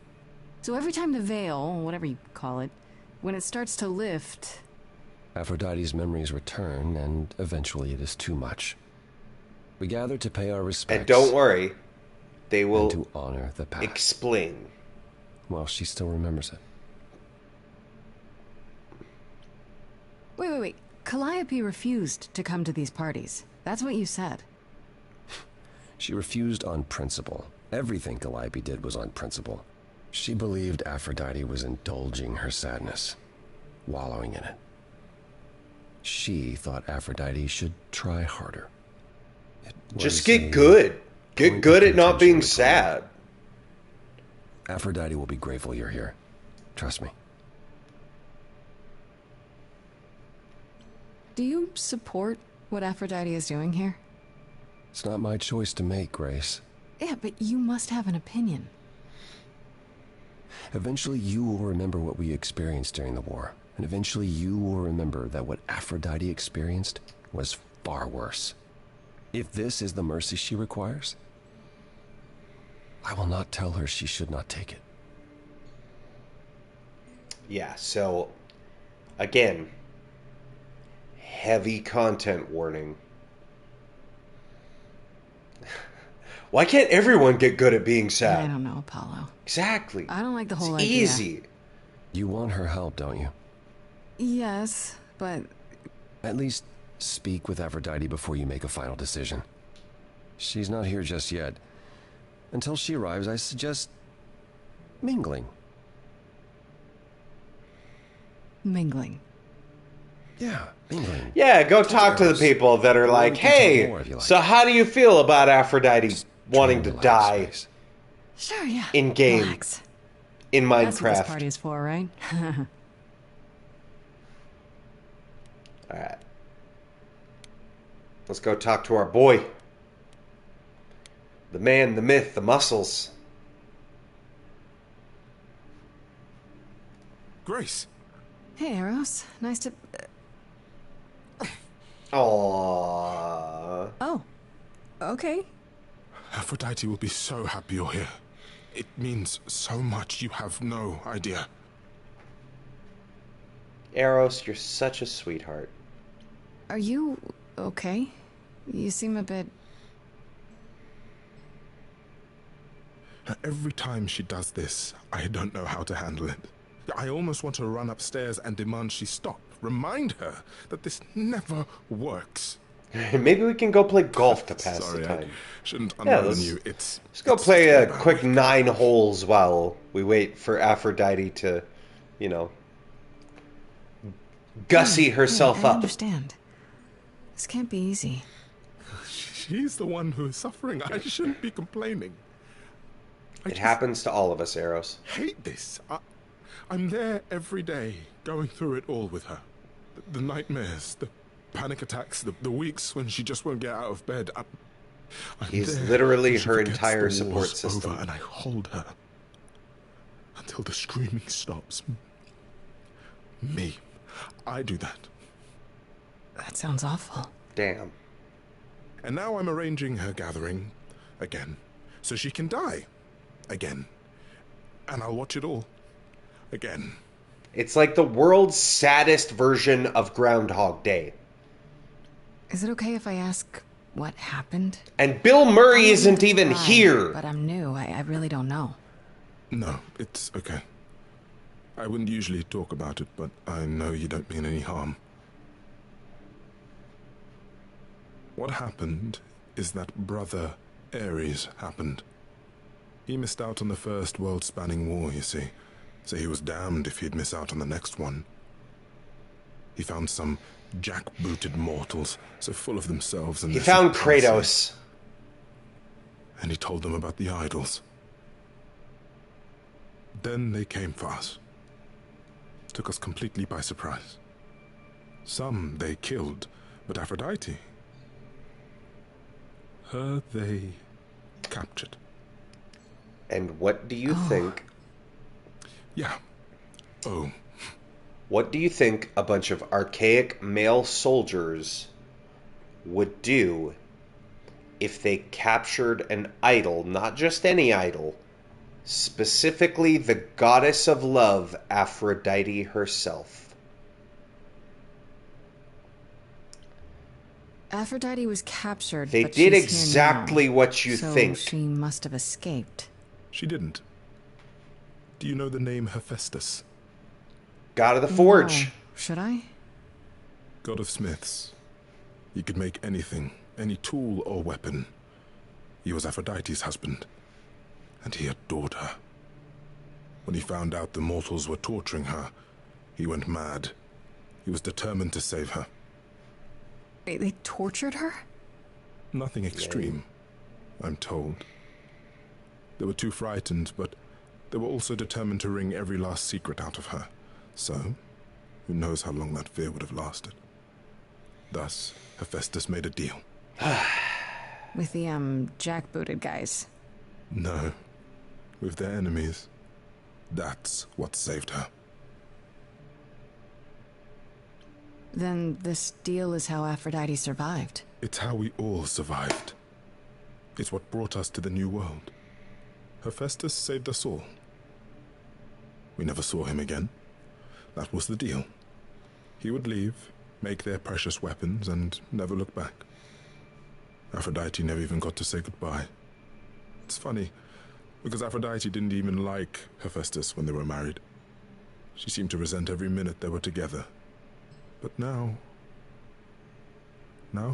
So every time the veil, whatever you call it, when it starts to lift... Aphrodite's memories return, and eventually it is too much. We gather to pay our respects. And don't worry, they will to honor the past. Explain. Well, she still remembers it. Wait. Calliope refused to come to these parties. That's what you said. She refused on principle. Everything Calliope did was on principle. She believed Aphrodite was indulging her sadness, wallowing in it. She thought Aphrodite should try harder. Just get good. Get good at not being sad. Aphrodite will be grateful you're here. Trust me. Do you support what Aphrodite is doing here? It's not my choice to make, Grace. Yeah, but you must have an opinion. Eventually you will remember what we experienced during the war. And eventually you will remember that what Aphrodite experienced was far worse. If this is the mercy she requires, I will not tell her she should not take it. Yeah, so, again, heavy content warning. Why can't everyone get good at being sad? I don't know, Apollo. Exactly. I don't like the whole it's idea. easy. You want her help, don't you? Yes, but... At least speak with Aphrodite before you make a final decision. She's not here just yet. Until she arrives, I suggest mingling. Mingling. Yeah, England. Yeah, go talk to the people that are like, we can talk hey, more if you like. so how do you feel about Aphrodite wanting to die Sure, yeah. in game, Relax. in That's what this Minecraft? party is for, right? Alright. Let's go talk to our boy. The man, the myth, the muscles. Grace. Hey, Eros. Nice to... Aww. Oh. Okay. Aphrodite will be so happy you're here. It means so much, you have no idea. Eros, you're such a sweetheart. Are you okay? You seem a bit... Every time she does this, I don't know how to handle it. I almost want to run upstairs and demand she stop. Remind her that this never works. Maybe we can go play golf to pass Sorry, the time. I shouldn't unlearn let's, you. Let's go play a quick 9 holes while we wait for Aphrodite to, you know, gussy herself I up. understand. This can't be easy. She's the one who is suffering. I shouldn't be complaining. It happens to all of us, Eros. Hate this. I'm there every day, going through it all with her. The nightmares, the panic attacks, the weeks when she just won't get out of bed. I'm He's there literally when she her forgets entire the support war's system. over, and I hold her until the screaming stops. Me. I do that. That sounds awful. Damn. And now I'm arranging her gathering again, so she can die again. And I'll watch it all again. It's like the world's saddest version of Groundhog Day. Is it okay if I ask what happened? And Bill Murray I isn't wouldn't even pry, here. But I'm new. I really don't know. No, it's okay. I wouldn't usually talk about it, but I know you don't mean any harm. What happened is that Brother Ares happened. He missed out on the first world-spanning war, you see, so he was damned if he'd miss out on the next one. He found some jackbooted mortals, so full of themselves and He their found supremacy. Kratos. And he told them about the idols. Then they came for us. Took us completely by surprise. Some they killed, but Aphrodite, her they captured. And what do you think? Yeah. Oh. What do you think a bunch of archaic male soldiers would do if they captured an idol, not just any idol, specifically the goddess of love, Aphrodite herself? Aphrodite was captured. They but did she's exactly here now, what you so think. She must have escaped. She didn't. Do you know the name Hephaestus? God of the Forge. No. Should I? God of smiths. He could make anything, any tool or weapon. He was Aphrodite's husband, and he adored her. When he found out the mortals were torturing her, he went mad. He was determined to save her. They tortured her? Nothing extreme, I'm told. They were too frightened, but they were also determined to wring every last secret out of her. So, who knows how long that fear would have lasted. Thus, Hephaestus made a deal. With the, jackbooted guys. No, with their enemies. That's what saved her. Then this deal is how Aphrodite survived. It's how we all survived. It's what brought us to the new world. Hephaestus saved us all. We never saw him again. That was the deal. He would leave, make their precious weapons, and never look back. Aphrodite never even got to say goodbye. It's funny, because Aphrodite didn't even like Hephaestus when they were married. She seemed to resent every minute they were together. But now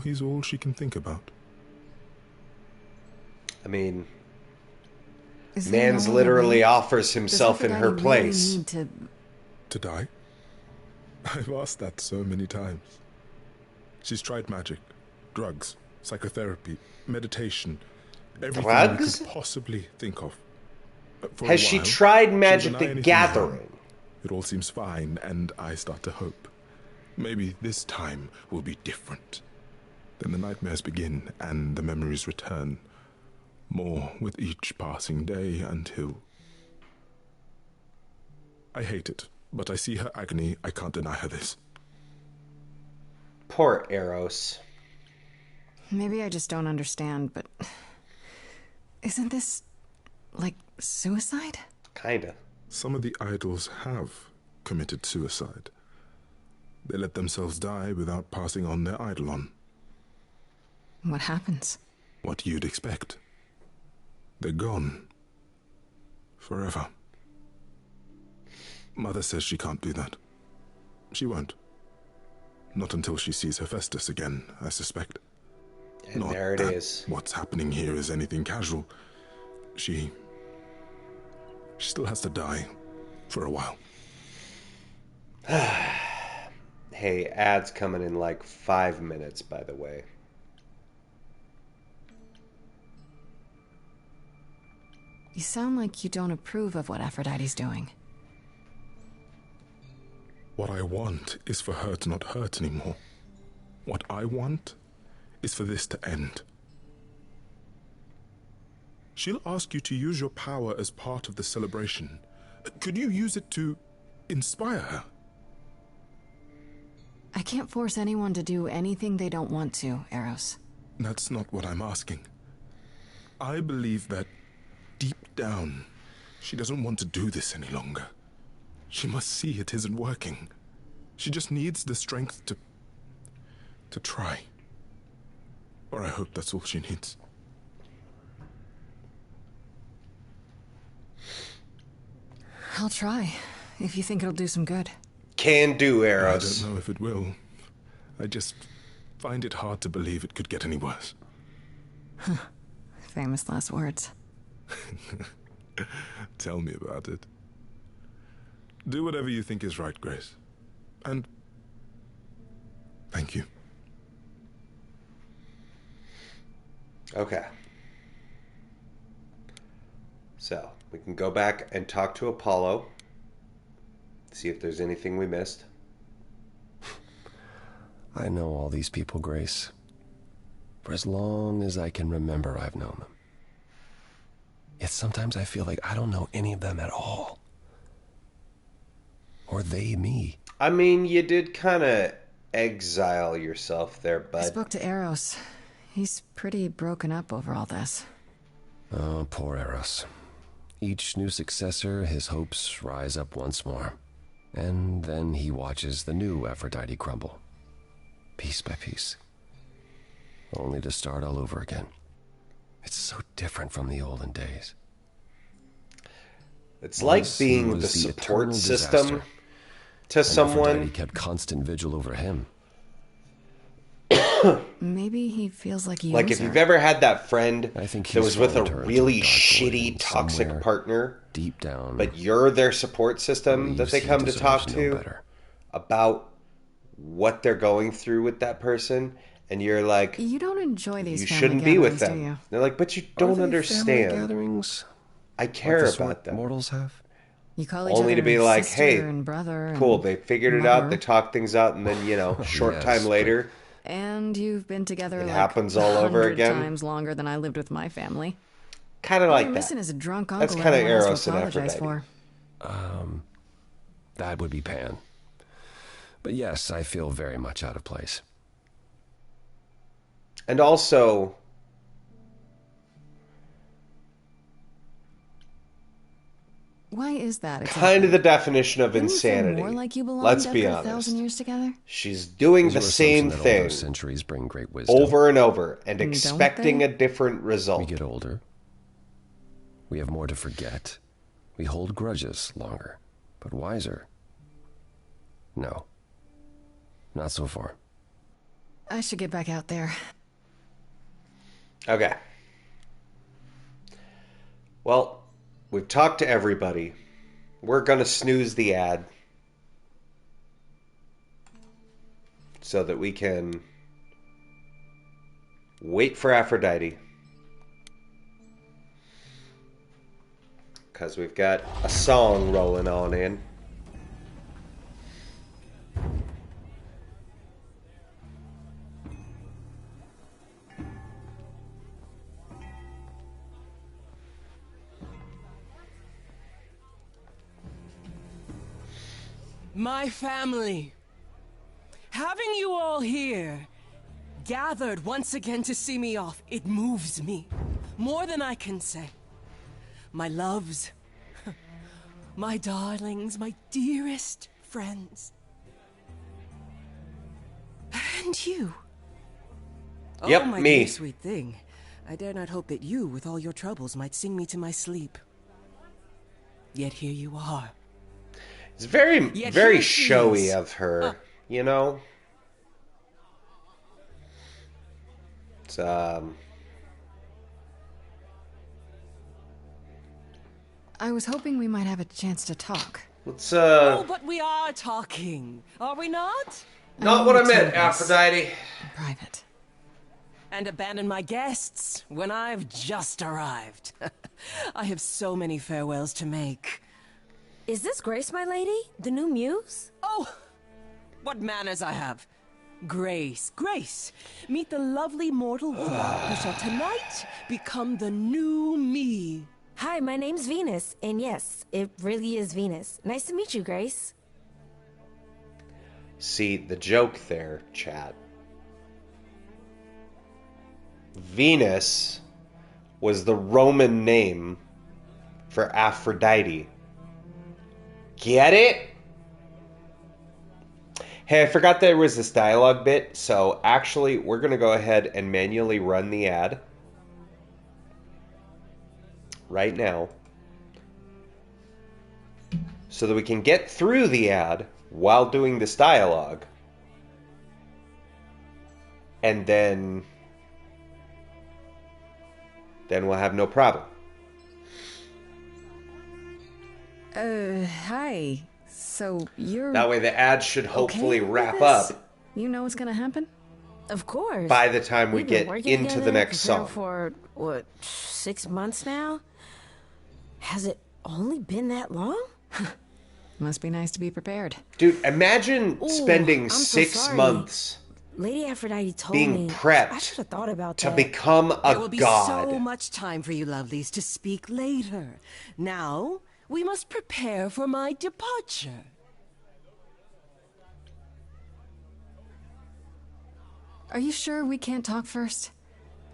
he's all she can think about. I mean, Is there man's no other literally way? offers Does himself in her Aphrodite place. really need To die? I've asked that so many times. She's tried magic, drugs, psychotherapy, meditation, everything Drugs? you could possibly think of. For Has a she while, tried she'll Magic deny the anything's Gathering? wrong. It all seems fine, and I start to hope. Maybe this time will be different. Then the nightmares begin, and the memories return. More with each passing day until... I hate it, but I see her agony. I can't deny her this. Poor Eros. Maybe I just don't understand, but... Isn't this... like, suicide? Kinda. Some of the idols have committed suicide. They let themselves die without passing on their eidolon. What happens? What you'd expect. They're gone. Forever. Mother says she can't do that. She won't. Not until she sees Hephaestus again, I suspect. And Not there it that is. What's happening here is anything casual. She still has to die for a while. Hey, ads coming in like 5 minutes, by the way. You sound like you don't approve of what Aphrodite's doing. What I want is for her to not hurt anymore. What I want is for this to end. She'll ask you to use your power as part of the celebration. Could you use it to inspire her? I can't force anyone to do anything they don't want to, Eros. That's not what I'm asking. I believe that deep down, she doesn't want to do this any longer. She must see it isn't working. She just needs the strength to try. Or I hope that's all she needs. I'll try, if you think it'll do some good. Can do, Eros. I don't know if it will. I just find it hard to believe it could get any worse. Famous last words. Tell me about it. Do whatever you think is right, Grace. And thank you. Okay. So, we can go back and talk to Apollo. See if there's anything we missed. I know all these people, Grace. For as long as I can remember, I've known them. Yet sometimes I feel like I don't know any of them at all. Or they me. I mean, you did kind of exile yourself there, bud. I spoke to Eros. He's pretty broken up over all this. Oh, poor Eros. Each new successor, his hopes rise up once more. And then he watches the new Aphrodite crumble. Piece by piece. Only to start all over again. It's so different from the olden days. It's like Once being he the was support eternal system disaster, to and someone. Aphrodite kept constant vigil over him. Maybe he feels like he Like owes if her. you've ever had that friend think that he's was with a fallen to her really into a dark void, shitty, and toxic somewhere partner, deep down, but you're their support system that they he come to talk deserves no to better. about what they're going through with that person, and you're like, You don't enjoy these you family shouldn't be with gatherings, do them. you? They're like, but you Are don't they understand. family gatherings? I care Like the about sort them. mortals have? You call each Only other to be like, sister hey, and brother and cool, they figured it out, mother. they talked things out, and then, short Yes, time later, And you've been together It like happens all over 100 again. times longer than I lived with my family. kind of All like you're that. missing is a drunk That's uncle kinda everyone has Eros to and apologize Aphrodite. for. That would be Pan. But yes, I feel very much out of place. And also, Why is that? kind of the definition of Wouldn't you feel insanity. more like you belonged Let's after be 1,000 honest. years together? She's doing Is the your same assumption that older thing centuries bring great wisdom? over and over and Don't expecting they? a different result. We get older. We have more to forget. We hold grudges longer, but wiser. No. Not so far. I should get back out there. Okay. Well, we've talked to everybody. We're going to snooze the ad. so that we can wait for Aphrodite. Because we've got a song rolling on in. My family. Having you all here, gathered once again to see me off, it moves me. More than I can say. My loves, my darlings, my dearest friends. And you. Yep, oh, my me. dear sweet thing. I dare not hope that you, with all your troubles, might sing me to my sleep. Yet here you are. It's very, Yet very here she showy is. of her, you know? It's, I was hoping we might have a chance to talk. let's, Oh, but we are talking, are we not? not what I meant, Aphrodite. In private. And abandon my guests when I've just arrived. I have so many farewells to make. Is this Grace, my lady? The new muse? Oh, what manners I have. Grace, Grace, meet the lovely mortal woman who shall tonight become the new me. Hi, my name's Venus, and yes, it really is Venus. Nice to meet you, Grace. See, the joke there, chat. Venus was the Roman name for Aphrodite. Get it? Hey, I forgot there was this dialogue bit, so actually we're going to go ahead and manually run the ad right now so that we can get through the ad while doing this dialogue. And then we'll have no problem. Hi. So you're... That way the ad should hopefully okay wrap with this? up You know what's gonna happen? Of course. by the time we We've been get working into together, the next preparing song. For, what, 6 months now? Has it only been that long? Must be nice to be prepared. Dude, imagine Ooh, spending I'm so 6 sorry. months Lady Aphrodite told being me. I prepped should have thought about to that. become There a will be god. so much time for you lovelies to speak later. Now, we must prepare for my departure. Are you sure we can't talk first?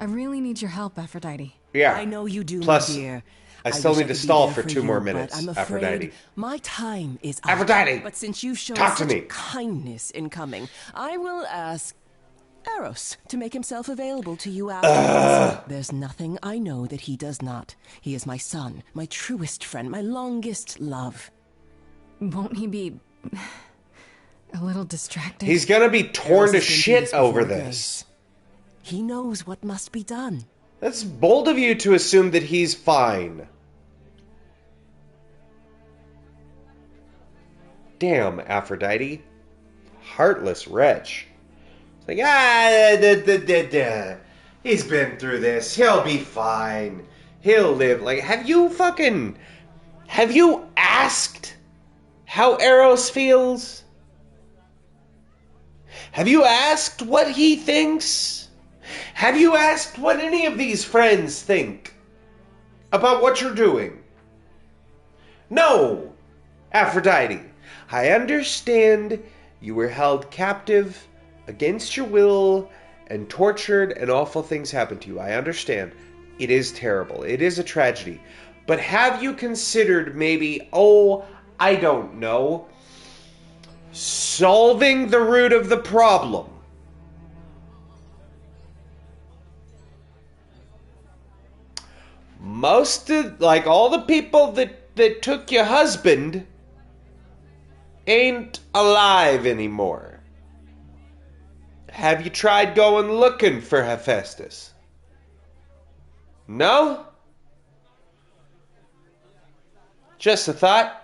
I really need your help, Aphrodite. Yeah. I know you do, Plus, my dear. I still wish need to could be stall there for 2 you, more but minutes, I'm afraid Aphrodite. my time is up. Aphrodite, But since you've shown talk to such me. kindness in coming, I will ask Eros to make himself available to you afterwards. There's nothing I know that he does not. He is my son, my truest friend, my longest love. Won't he be... a little distracted? He's gonna be torn Eros to has been through shit this over before, this. He knows what must be done. That's bold of you to assume that he's fine. Damn, Aphrodite. Heartless wretch. It's like, he's been through this. He'll be fine. He'll live. Like, have you asked how Eros feels? Have you asked what he thinks? Have you asked what any of these friends think about what you're doing? No, Aphrodite. I understand you were held captive against your will and tortured and awful things happened to you. I understand. It is terrible. It is a tragedy. But have you considered maybe, I don't know, solving the root of the problem? Most of, like, all the people that took your husband ain't alive anymore. Have you tried going looking for Hephaestus? No? Just a thought.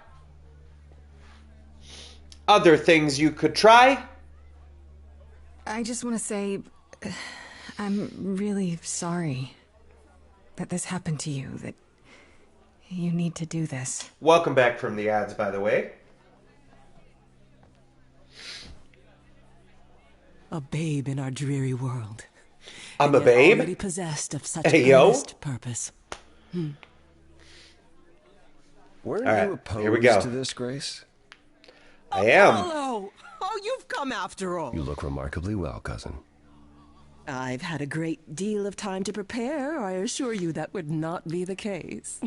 Other things you could try. I just want to say, I'm really sorry that this happened to you, that you need to do this. Welcome back from the ads, by the way. A babe in our dreary world. I'm and a yet babe? already possessed of such Hey, yo. earnest purpose. Weren't All right, you opposed here we go. to this, Grace? I am. Hello! Oh, you've come after all. You look remarkably well, cousin. I've had a great deal of time to prepare. I assure you that would not be the case.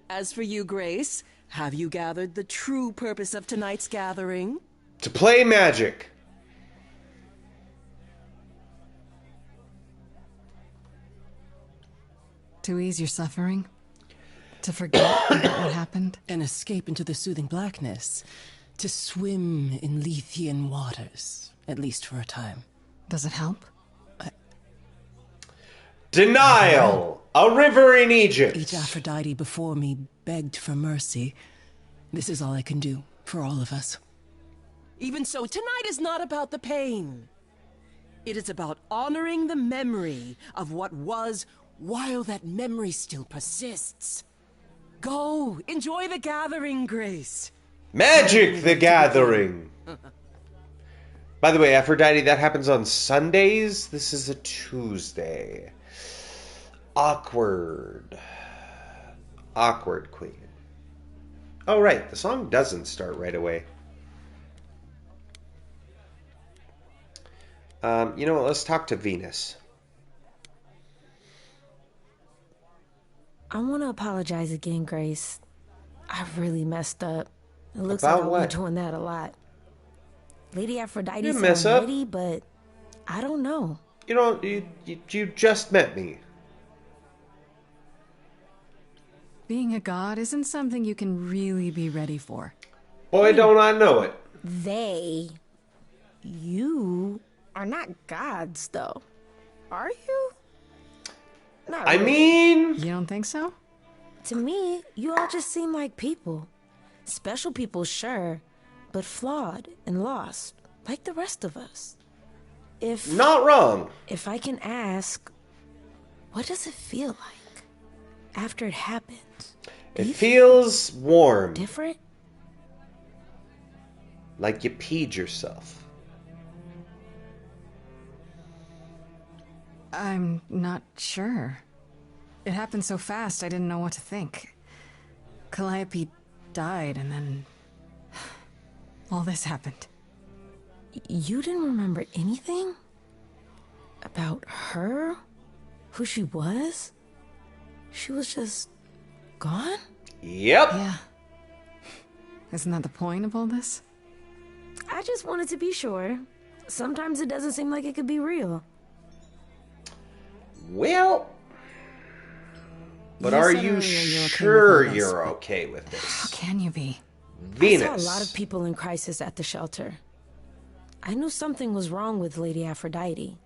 As for you, Grace, have you gathered the true purpose of tonight's gathering? To play Magic. To ease your suffering? To forget about what happened? And escape into the soothing blackness. To swim in Lethean waters, at least for a time. Does it help? Denial! A river in Egypt. Each Aphrodite before me begged for mercy. This is all I can do for all of us. Even so, tonight is not about the pain. It is about honoring the memory of what was while that memory still persists. Go, enjoy the gathering, Grace. Magic the Gathering. By the way, Aphrodite, that happens on Sundays. This is a Tuesday. Awkward. Awkward queen. Oh, right. The song doesn't start right away. You know what? Let's talk to Venus. I want to apologize again, Grace. I really messed up. It looks About like I'll what? be doing that a lot. Lady Aphrodite You mess sounds up. ready, but I don't know. You know, you just met me. Being a god isn't something you can really be ready for. Boy, don't I know it. You are not gods, though. Are you? Not I really. mean... You don't think so? To me, you all just seem like people. Special people, sure, but flawed and lost, like the rest of us. Not wrong. If I can ask, what does it feel like after it happens? It feels warm. Different? Like you peed yourself. I'm not sure. It happened so fast, I didn't know what to think. Calliope died, and then all this happened. You didn't remember anything? About her? Who she was? She was just gone? Yep. Yeah. Isn't that the point of all this? I just wanted to be sure. Sometimes it doesn't seem like it could be real. Well... But You are said you earlier sure you're okay with all this, you're but okay with this? How can you be? Venus. I saw a lot of people in crisis at the shelter. I knew something was wrong with Lady Aphrodite.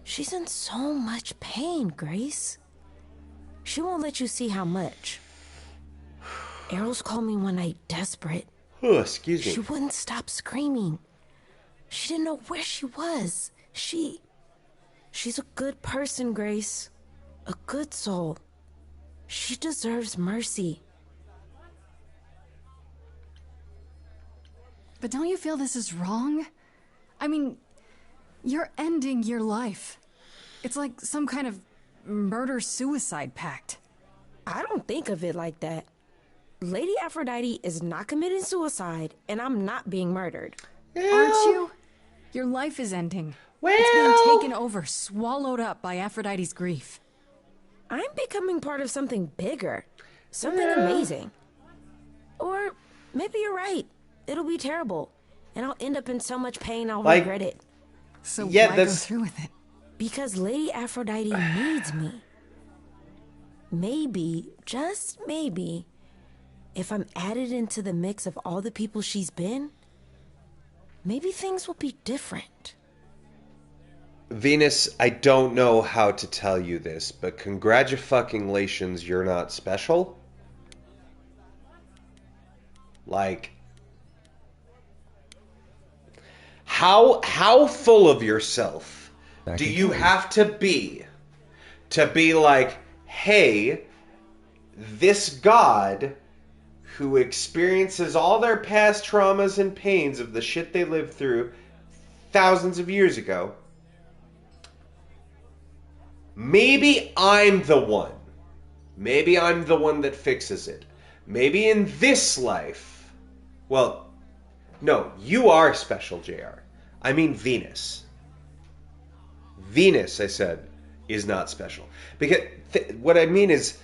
She's in so much pain, Grace. She won't let you see how much. Errol's called me one night desperate. Oh, excuse me. She wouldn't stop screaming. She didn't know where she was. She's a good person, Grace. A good soul. She deserves mercy. But don't you feel this is wrong? I mean, you're ending your life. It's like some kind of murder-suicide pact. I don't think of it like that. Lady Aphrodite is not committing suicide, and I'm not being murdered. Aren't you? Your life is ending. Well... It's being taken over, swallowed up by Aphrodite's grief. I'm becoming part of something bigger. Something amazing. Or maybe you're right. It'll be terrible. And I'll end up in so much pain I'll regret it. So why go through with it? Because Lady Aphrodite needs me. Maybe, just maybe, if I'm added into the mix of all the people she's been, maybe things will be different. Venus, I don't know how to tell you this, but congratulations, you're not special. Like, How full of yourself do you have to be like, hey, this God who experiences all their past traumas and pains of the shit they lived through thousands of years ago, maybe I'm the one. Maybe I'm the one that fixes it. Maybe in this life, well, no, you are special, JR. I mean Venus. Venus, I said, is not special. Because what I mean is,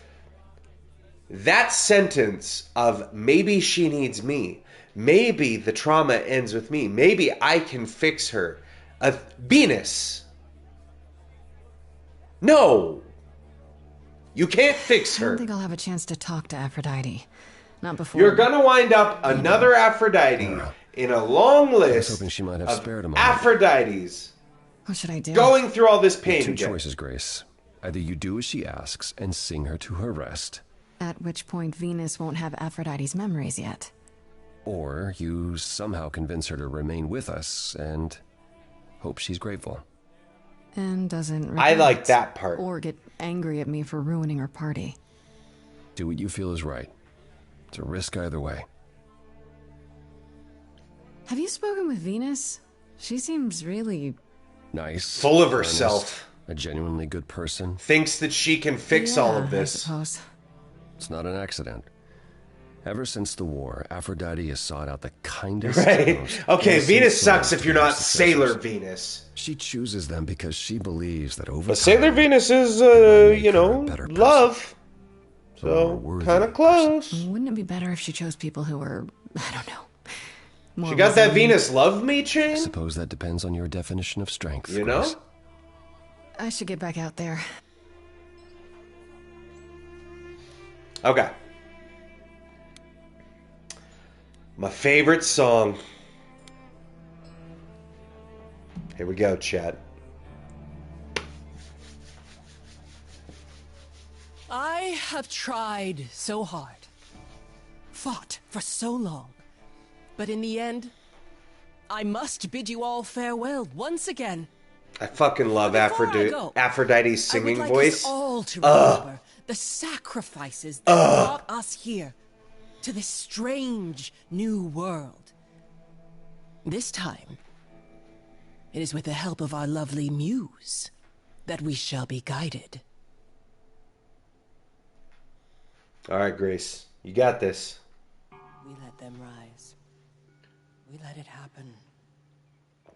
that sentence of maybe she needs me, maybe the trauma ends with me, maybe I can fix her. Venus. No. You can't fix her. I don't think I'll have a chance to talk to Aphrodite. Not before. You're going to wind up another Aphrodite in a long list I was hoping she might have spared a moment. Aphrodites. What should I do? Going through all this pain Two again. choices, Grace. Either you do as she asks and sing her to her rest, At which point Venus won't have Aphrodite's memories yet. or you somehow convince her to remain with us and hope she's grateful. And doesn't I like regret that part. or get angry at me for ruining her party. Do what you feel is right. It's a risk either way. Have you spoken with Venus? She seems really... Nice. Full of honest, herself. A genuinely good person. Thinks that she can fix all of I this. suppose. It's not an accident. Ever since the war, Aphrodite has sought out the kindest. Right. most Okay, innocent Venus sucks souls if you're to be her not Sailor successors. Venus. She chooses them because she believes that over But time, Sailor Venus is, you know, love. So, kind of close. Wouldn't it be better if she chose people who were, I don't know, more She got that resilient? Venus love me I chain? suppose that depends on your definition of strength. You know? Grace. I should get back out there. Okay. My favorite song. Here we go, chat. I have tried so hard, fought for so long, but in the end, I must bid you all farewell once again. I fucking love Before I go, Aphrodite's singing I would like voice. us all to remember the sacrifices that brought us here, to this strange new world. This time, it is with the help of our lovely muse that we shall be guided. All right, Grace. You got this. We let them rise. We let it happen.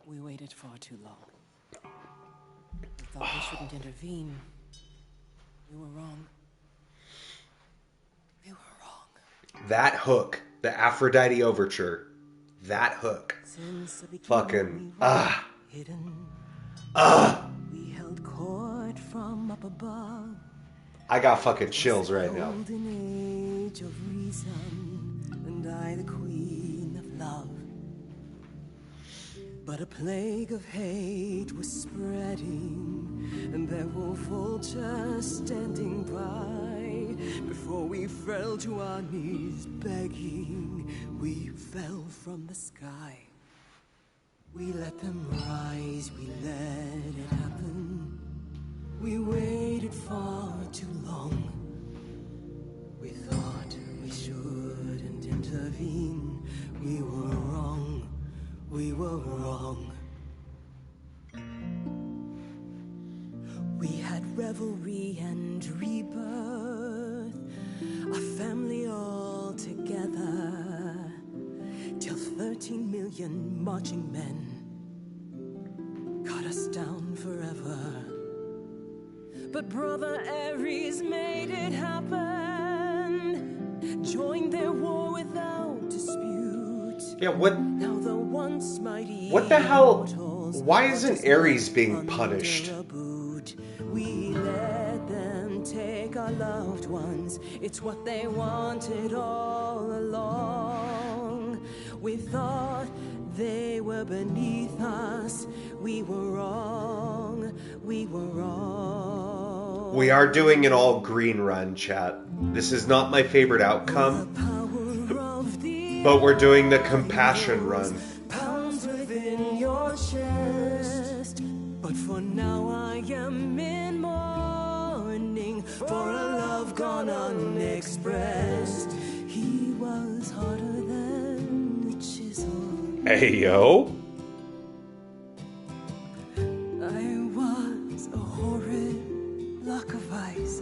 We waited far too long. We thought we shouldn't intervene. We were wrong. We were wrong. That hook. The Aphrodite overture. That hook. Since the beginning, Fucking, we were hidden. We held court from up above. I got fucking chills right now. Golden age of reason, and I the queen of love. But a plague of hate was spreading, and there were vultures standing by. Before we fell to our knees begging, we fell from the sky. We let them rise, we let it happen. We waited far too long. We thought we shouldn't intervene. We were wrong. We were wrong. We had revelry and rebirth, a family all together, till 13 million marching men cut us down forever. But Brother Ares made it happen, joined their war without dispute. Yeah, what? Now the once mighty What the hell? mortals Why isn't Ares being punished? we let them take our loved ones. It's what they wanted all along. We thought they were beneath us. We were wrong. We were wrong. We are doing an all green run, chat. This is not my favorite outcome, but we're doing the compassion run. Pounds within your gone unexpressed. He was harder than the chisel. Hey, yo. I was a horrid block of ice.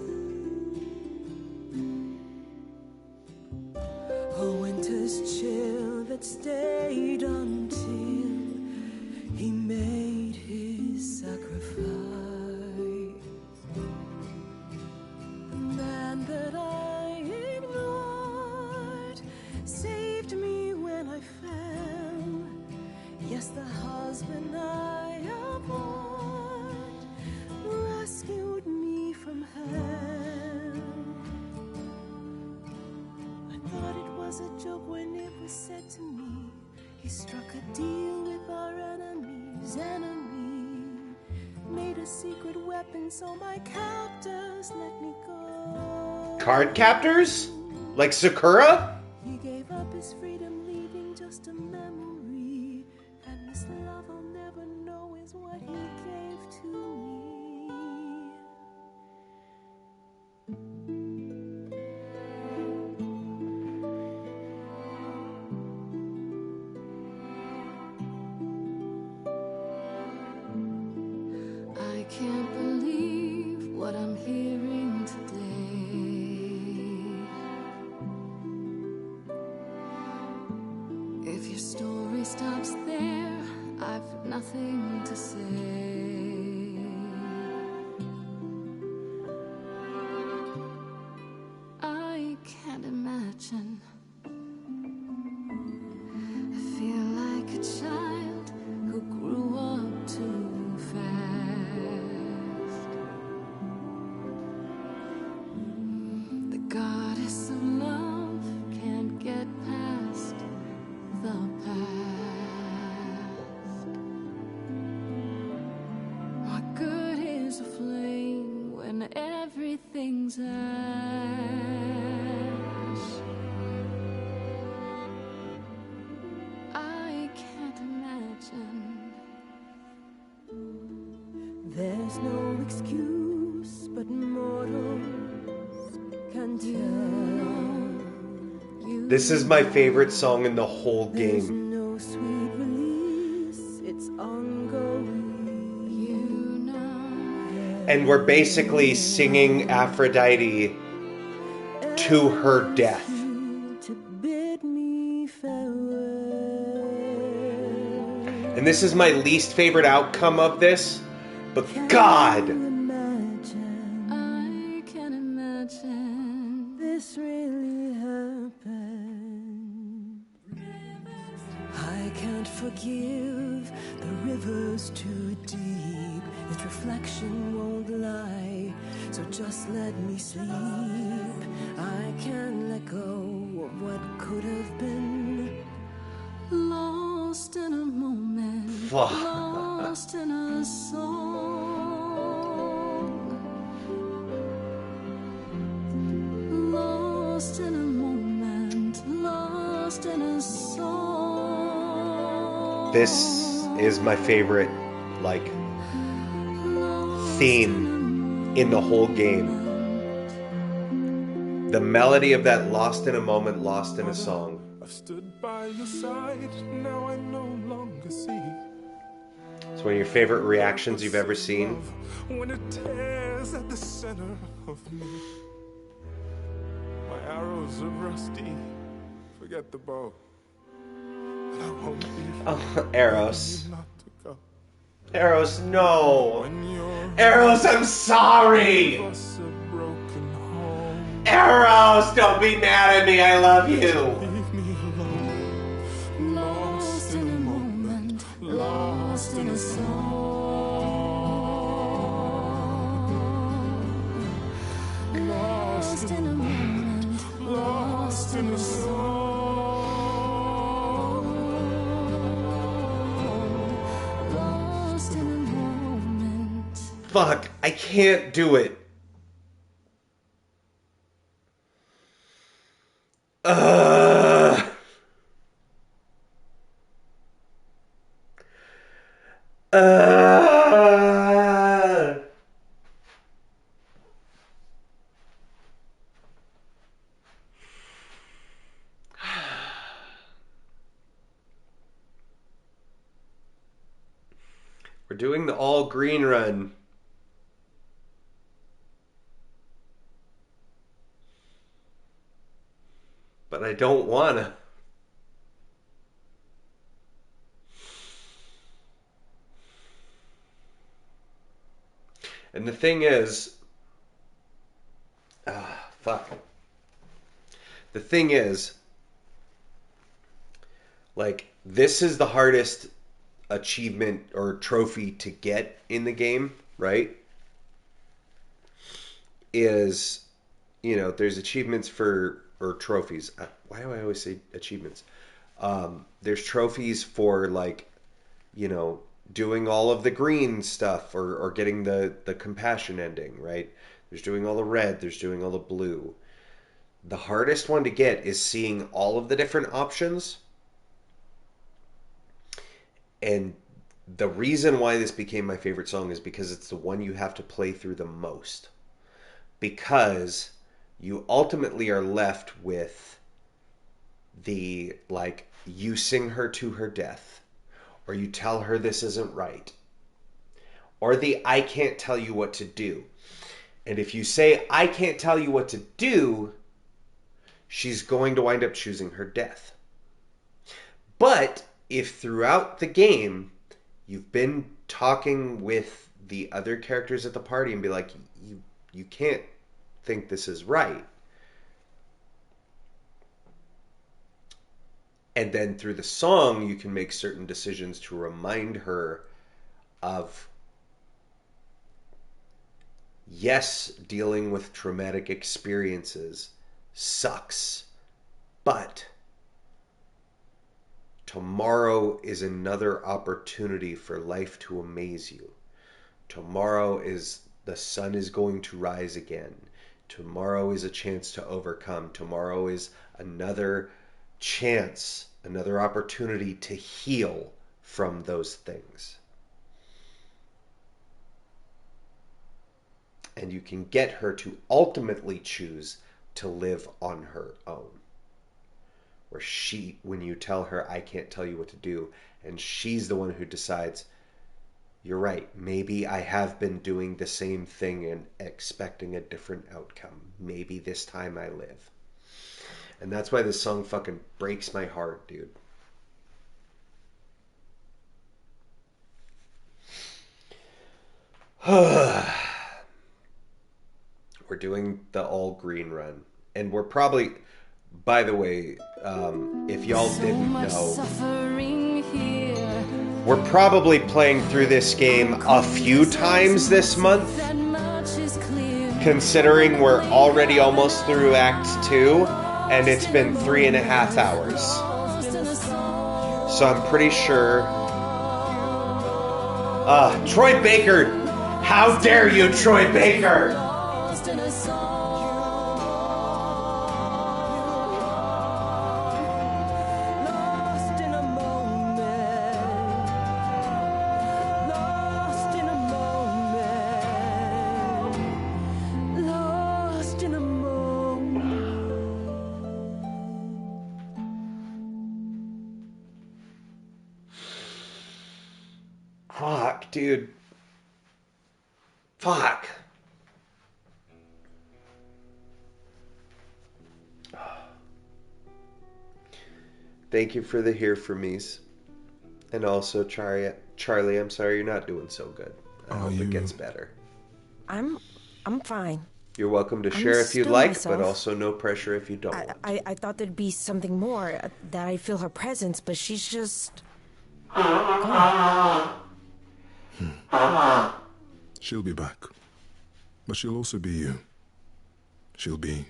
A winter's chill that stayed until he made his sacrifice. The man that I ignored saved me when I fell. Yes, the husband I abhorred rescued me from hell. I thought it was a joke when it was said to me. He struck a deal with our enemy's enemy. Made a secret weapon so my captors let me go. Card captors? Like Sakura? He gave up his freedom, leaving just a memory. And this love I'll never know is what he gave to me. I can't believe what I'm hearing today. If your story stops there, I've nothing to say. I can't imagine. I feel like a child who grew up too fast. The goddess of love can't get past the past. What good is a flame when everything's ash? I can't imagine. There's no excuse, but mortals can tell. This is my favorite song in the whole There's game. no sweet release, it's ongoing. You know. And we're basically singing Aphrodite to her death. To bid me farewell. And this is my least favorite outcome of this. But God! I can imagine. This really happened. I can't forgive, the river's too deep. Its reflection won't lie, so just let me sleep. I can't let go of what could have been. Lost in a moment. Fuck. Lost in a song. Lost in a moment. Lost in a song. This is my favorite, like, theme in the whole game. The melody of that Lost in a Moment, Lost in a Song. I've stood by your side, now I no longer see. It's one of your favorite reactions you've ever seen. When it tears at the center of me. My arrows are rusty, forget the bow. And I won't be Oh, Eros. not to go. Eros, no. Eros, I'm sorry. Eros, don't be mad at me. I love you. Lost in a moment. Lost in a song. Lost in a moment. Lost in a song. Lost in a moment. Fuck, I can't do it. doing the all green run. But I don't wanna. And the thing is, fuck. The thing is, like, this is the hardest achievement or trophy to get in the game, right? Is, you know, there's achievements for, or trophies. Why do I always say achievements? There's trophies for, like, you know, doing all of the green stuff or getting the compassion ending, right? There's doing all the red, there's doing all the blue. The hardest one to get is seeing all of the different options. And the reason why this became my favorite song is because it's the one you have to play through the most. Because you ultimately are left with the, like, you sing her to her death, or you tell her this isn't right, or the I can't tell you what to do. And if you say I can't tell you what to do, she's going to wind up choosing her death. But if throughout the game you've been talking with the other characters at the party and be like, you can't think this is right, and then through the song you can make certain decisions to remind her of, yes, dealing with traumatic experiences sucks, but tomorrow is another opportunity for life to amaze you. Tomorrow is, the sun is going to rise again. Tomorrow is a chance to overcome. Tomorrow is another chance, another opportunity to heal from those things. And you can get her to ultimately choose to live on her own. Where she, when you tell her, I can't tell you what to do, and she's the one who decides, you're right, maybe I have been doing the same thing and expecting a different outcome. Maybe this time I live. And that's why this song fucking breaks my heart, dude. We're doing the all green run. And we're probably, by the way, if y'all didn't know, we're probably playing through this game a few times this month, considering we're already almost through Act 2, and it's been 3.5 hours. So I'm pretty sure... Troy Baker! How dare you, Troy Baker! Fuck, dude. Fuck. Thank you for the hear from me's. And also, Charlie, I'm sorry you're not doing so good. I hope it gets better. I'm fine. You're welcome to share if you'd still like, myself. but also no pressure if you don't. I thought there'd be something more, that I feel her presence, but she's just... gone. She'll be back. But she'll also be you. She'll be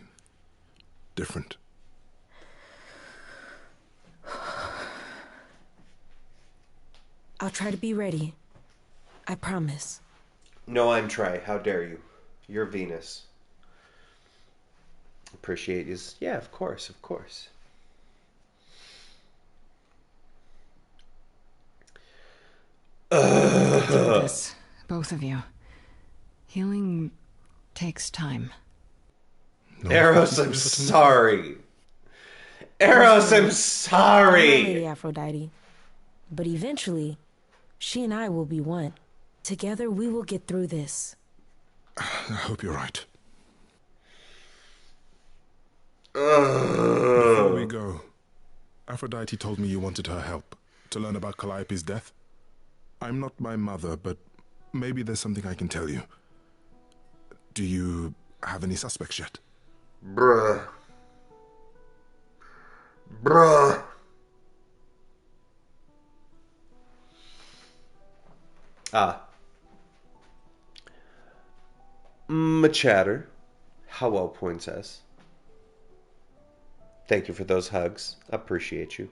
different. I'll try to be ready. I promise. No, I'm Trey. How dare you? You're Venus. Appreciate you. Yeah, of course, of course. You can do this, both of you. Healing takes time. Eros, I'm sorry. Eros, I'm sorry. Lady Aphrodite. But eventually, she and I will be one. Together we will get through this. I hope you're right. Before we go, Aphrodite told me you wanted her help to learn about Calliope's death. I'm not my mother, but maybe there's something I can tell you. Do you have any suspects yet? Bruh. Machatter. Hello, Princess. Thank you for those hugs. Appreciate you.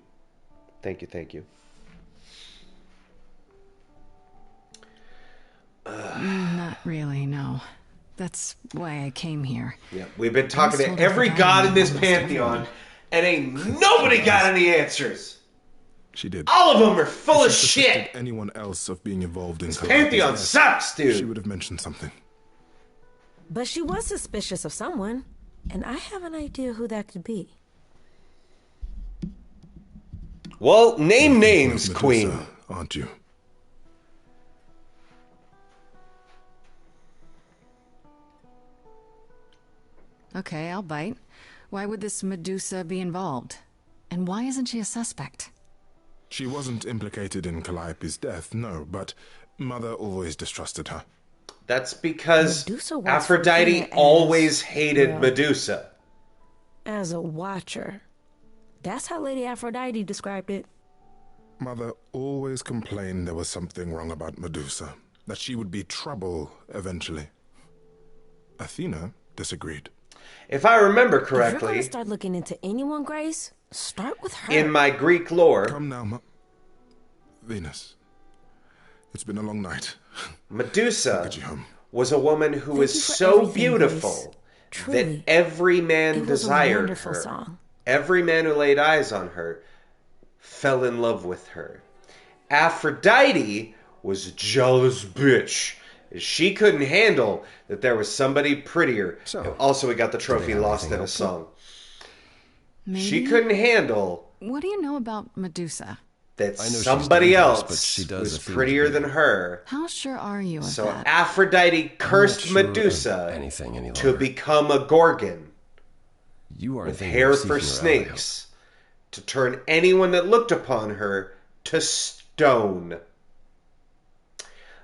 Thank you, thank you. Not really, no. That's why I came here. Yeah, we've been talking to every god in this pantheon, and ain't nobody got any answers. She did. All of them are full of If she shit. suspected anyone else of being involved in This Calliope's pantheon death, sucks, dude. She would have mentioned something. But she was suspicious of someone, and I have an idea who that could be. Well, name names, Medusa, Queen. Aren't you? Okay, I'll bite. Why would this Medusa be involved? And why isn't she a suspect? She wasn't implicated in Calliope's death, no, but Mother always distrusted her. That's because Medusa was Aphrodite Athena always as, hated well, Medusa. As a watcher. That's how Lady Aphrodite described it. Mother always complained there was something wrong about Medusa, that she would be trouble eventually. Athena disagreed. If I remember If you're correctly, gonna start looking into anyone, Grace, start with her. in my Greek lore, Come now, Venus. It's been a long night. Medusa you home. was a woman who Thank was you for so everything, beautiful Grace. Truly. that every man It was a desired wonderful her. song. Every man who laid eyes on her fell in love with her. Aphrodite was a jealous bitch. She couldn't handle that there was somebody prettier. Also, we got the trophy lost in a song. Maybe? She couldn't handle What do you know about Medusa? that I know she's somebody dangerous, but else she does was Athena's prettier bidding. than her. How sure are you of So that? Aphrodite cursed sure of Medusa anything any to longer. become a gorgon You are with thinking hair of for seeking her ally, snakes to turn anyone that looked upon her to stone.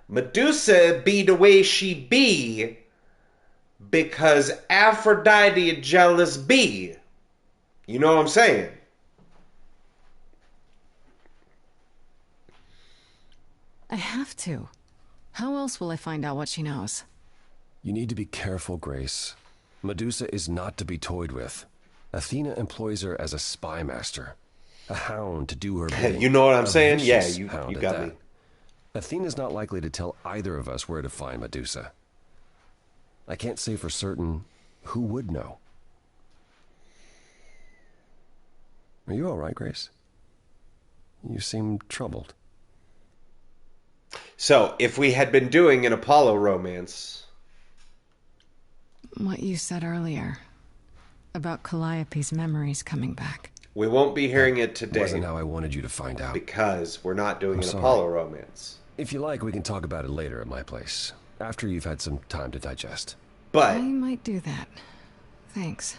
Medusa be the way she be because Aphrodite a jealous bee. You know what I'm saying? I have to. How else will I find out what she knows? You need to be careful, Grace. Medusa is not to be toyed with. Athena employs her as a spy master, a hound to do her bidding. You know what I'm A saying? Yeah, vicious you hound at got that. me. Athena's not likely to tell either of us where to find Medusa. I can't say for certain who would know. Are you all right, Grace? You seem troubled. So, if we had been doing an Apollo romance, What you said earlier about Calliope's memories coming back. we won't be hearing it today Wasn't how I wanted you to find out. because we're not doing I'm an sorry. Apollo romance. If you like, we can talk about it later at my place, after you've had some time to digest. But I might do that. Thanks.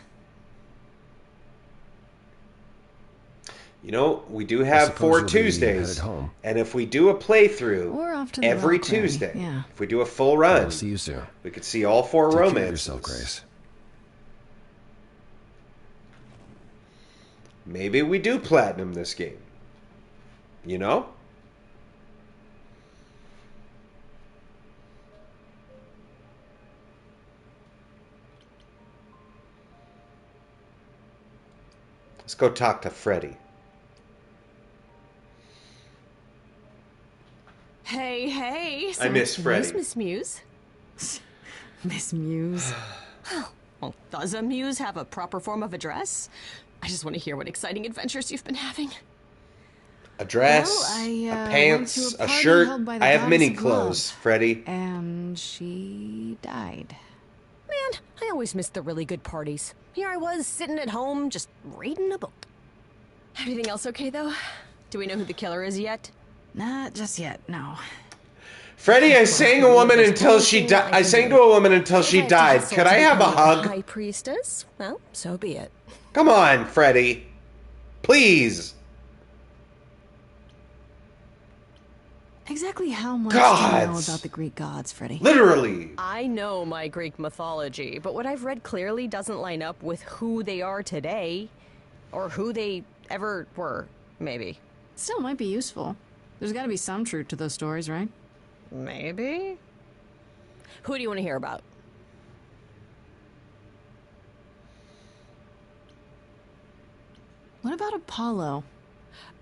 you know, we do I have suppose 4 you'll be Tuesdays, headed home. and if we do a playthrough Or off to the every Valkyrie, Tuesday, yeah. if we do a full run, I'll see you soon. we could see all 4 Take care of romances. yourself, Grace. Maybe we do platinum this game. You know? Let's go talk to Freddy. Hey, hey. I miss Freddy. Miss Muse. Miss Muse. Well, does a muse have a proper form of address? I just want to hear what exciting adventures you've been having. A dress, Well, I, a went pants, to a a party shirt. held by the I have goddess mini of clothes, love. Freddy. And she died. Man, I always missed the really good parties. Here I was, sitting at home, just reading a book. Everything else okay, though? Do we know who the killer is yet? Not just yet, no. Freddie, I sang a woman until she died. I sang to a woman until she died. Could I have a hug? High priestess? Well, so be it. Come on, Freddie. Please. Exactly how much do you know about the Greek gods, Freddie? Literally. I know my Greek mythology, but what I've read clearly doesn't line up with who they are today. Or who they ever were, maybe. Still might be useful. There's gotta be some truth to those stories, right? Maybe? Who do you want to hear about? What about Apollo?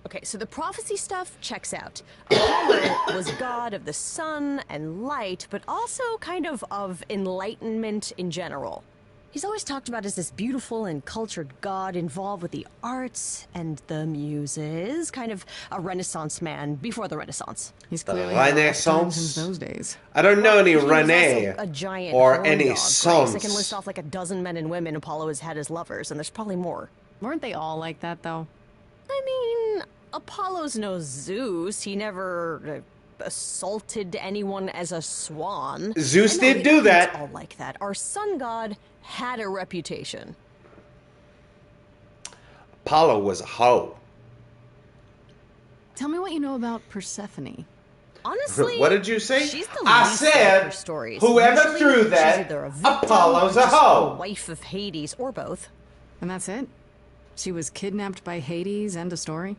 Okay, so the prophecy stuff checks out. Apollo was god of the sun and light, but also kind of enlightenment in general. He's always talked about as this beautiful and cultured god involved with the arts and the muses, kind of a Renaissance man before the Renaissance. He's clearly Renaissance since those days. I don't know any He was Rene also a giant or horn any dog, sons. Grace. I can list off like a dozen men and women Apollo has had as lovers, and there's probably more. Weren't they all like that, though? I mean, Apollo's no Zeus. He never assaulted anyone as a swan. Zeus I know did the do Greeks that. All like that. Our sun god had a reputation. Apollo was a hoe. Tell me what you know about Persephone. Honestly, What did you say? She's the I least of said, her stories. whoever Usually, threw she's that, either a victim Apollo's or a just hoe. wife of Hades, or both. And that's it? She was kidnapped by Hades, end of story?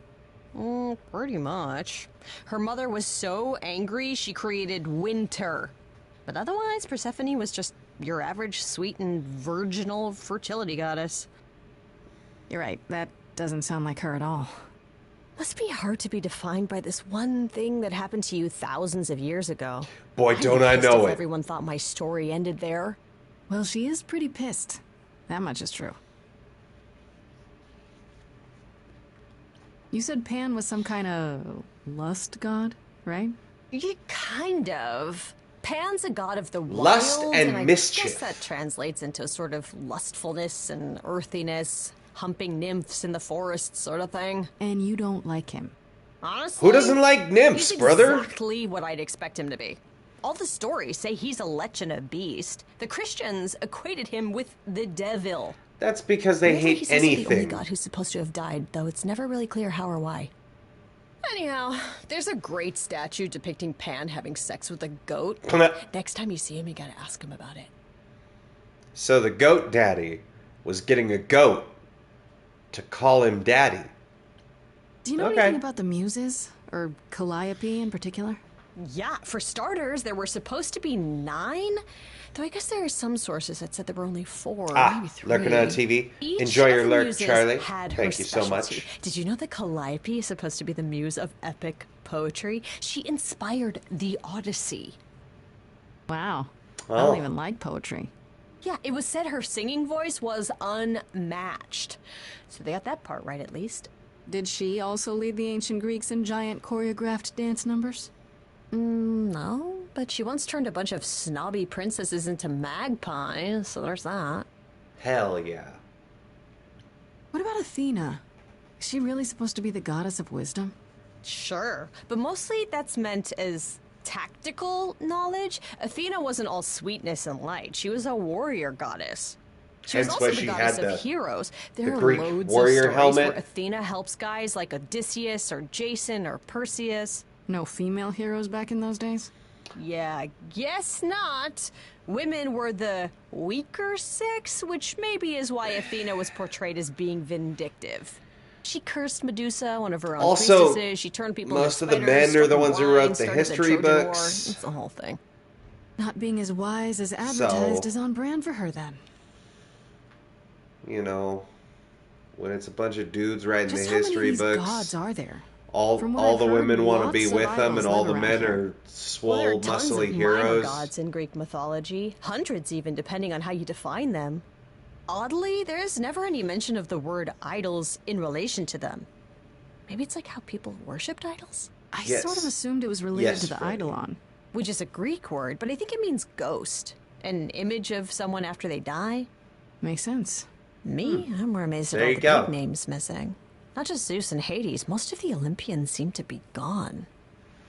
Pretty much. Her mother was so angry she created winter. But otherwise, Persephone was just your average sweet and virginal fertility goddess. You're right, that doesn't sound like her at all. Must be hard to be defined by this one thing that happened to you thousands of years ago. Boy, I'd be don't I pissed know if it. Everyone thought my story ended there. Well, she is pretty pissed. That much is true. You said Pan was some kind of lust god, right? Yeah, kind of. Pan's a god of the Lust wild, and I mischief. guess that translates into sort of lustfulness and earthiness, humping nymphs in the forest sort of thing. And you don't like him. Honestly, Who doesn't like nymphs, he's brother? exactly what I'd expect him to be. All the stories say he's a lech and a beast. The Christians equated him with the devil. That's because they Weirdly, hate he's also the only anything. god who's supposed to have died, though it's never really clear how or why. Anyhow, there's a great statue depicting Pan having sex with a goat. Next time you see him, you gotta ask him about it. So the goat daddy was getting a goat to call him daddy. Do you know Okay. anything about the muses? Or Calliope in particular? Yeah, for starters, there were supposed to be 9, though I guess there are some sources that said there were only 4, maybe 3. Lurking on TV. Each Enjoy your of the lurk, muses Charlie. had her Thank you so specialty. much. Did you know that Calliope is supposed to be the muse of epic poetry? She inspired the Odyssey. Wow. I Oh. don't even like poetry. Yeah, it was said her singing voice was unmatched. So they got that part right, at least. Did she also lead the ancient Greeks in giant choreographed dance numbers? No, but she once turned a bunch of snobby princesses into magpies, so there's that. Hell yeah. What about Athena? Is she really supposed to be the goddess of wisdom? Sure, but mostly that's meant as tactical knowledge. Athena wasn't all sweetness and light. She was a warrior goddess. She was Hence also why the she goddess had of the heroes. There are Greek loads warrior of stories helmet. where Athena helps guys like Odysseus or Jason or Perseus. No female heroes back in those days? Yeah, I guess not. Women were the weaker sex, which maybe is why Athena was portrayed as being vindictive. She cursed Medusa, one of her own Also, priestesses. She turned people most into of the spiders, men are struck the them ones who blind, wrote the started history Trojan War. books. It's the whole thing. Not being as wise as advertised So- is on brand for her then. You know, when it's a bunch of dudes writing Just the how many of history these books, gods are there? all From what all I've the heard, women want to be lots of with them, idols and all live the around men here. are Well, there swole, are tons muscly of minor heroes. gods in Greek mythology, hundreds even, depending on how you define them. Oddly, there is never any mention of the word idols in relation to them. Maybe it's like how people worshipped idols? I Yes. sort of assumed it was related Yes, to the Freddie. eidolon. Which is a Greek word, but I think it means ghost. An image of someone after they die. Makes sense. Me? I'm more amazed at There all you the go. big names missing. Not just Zeus and Hades, most of the Olympians seem to be gone.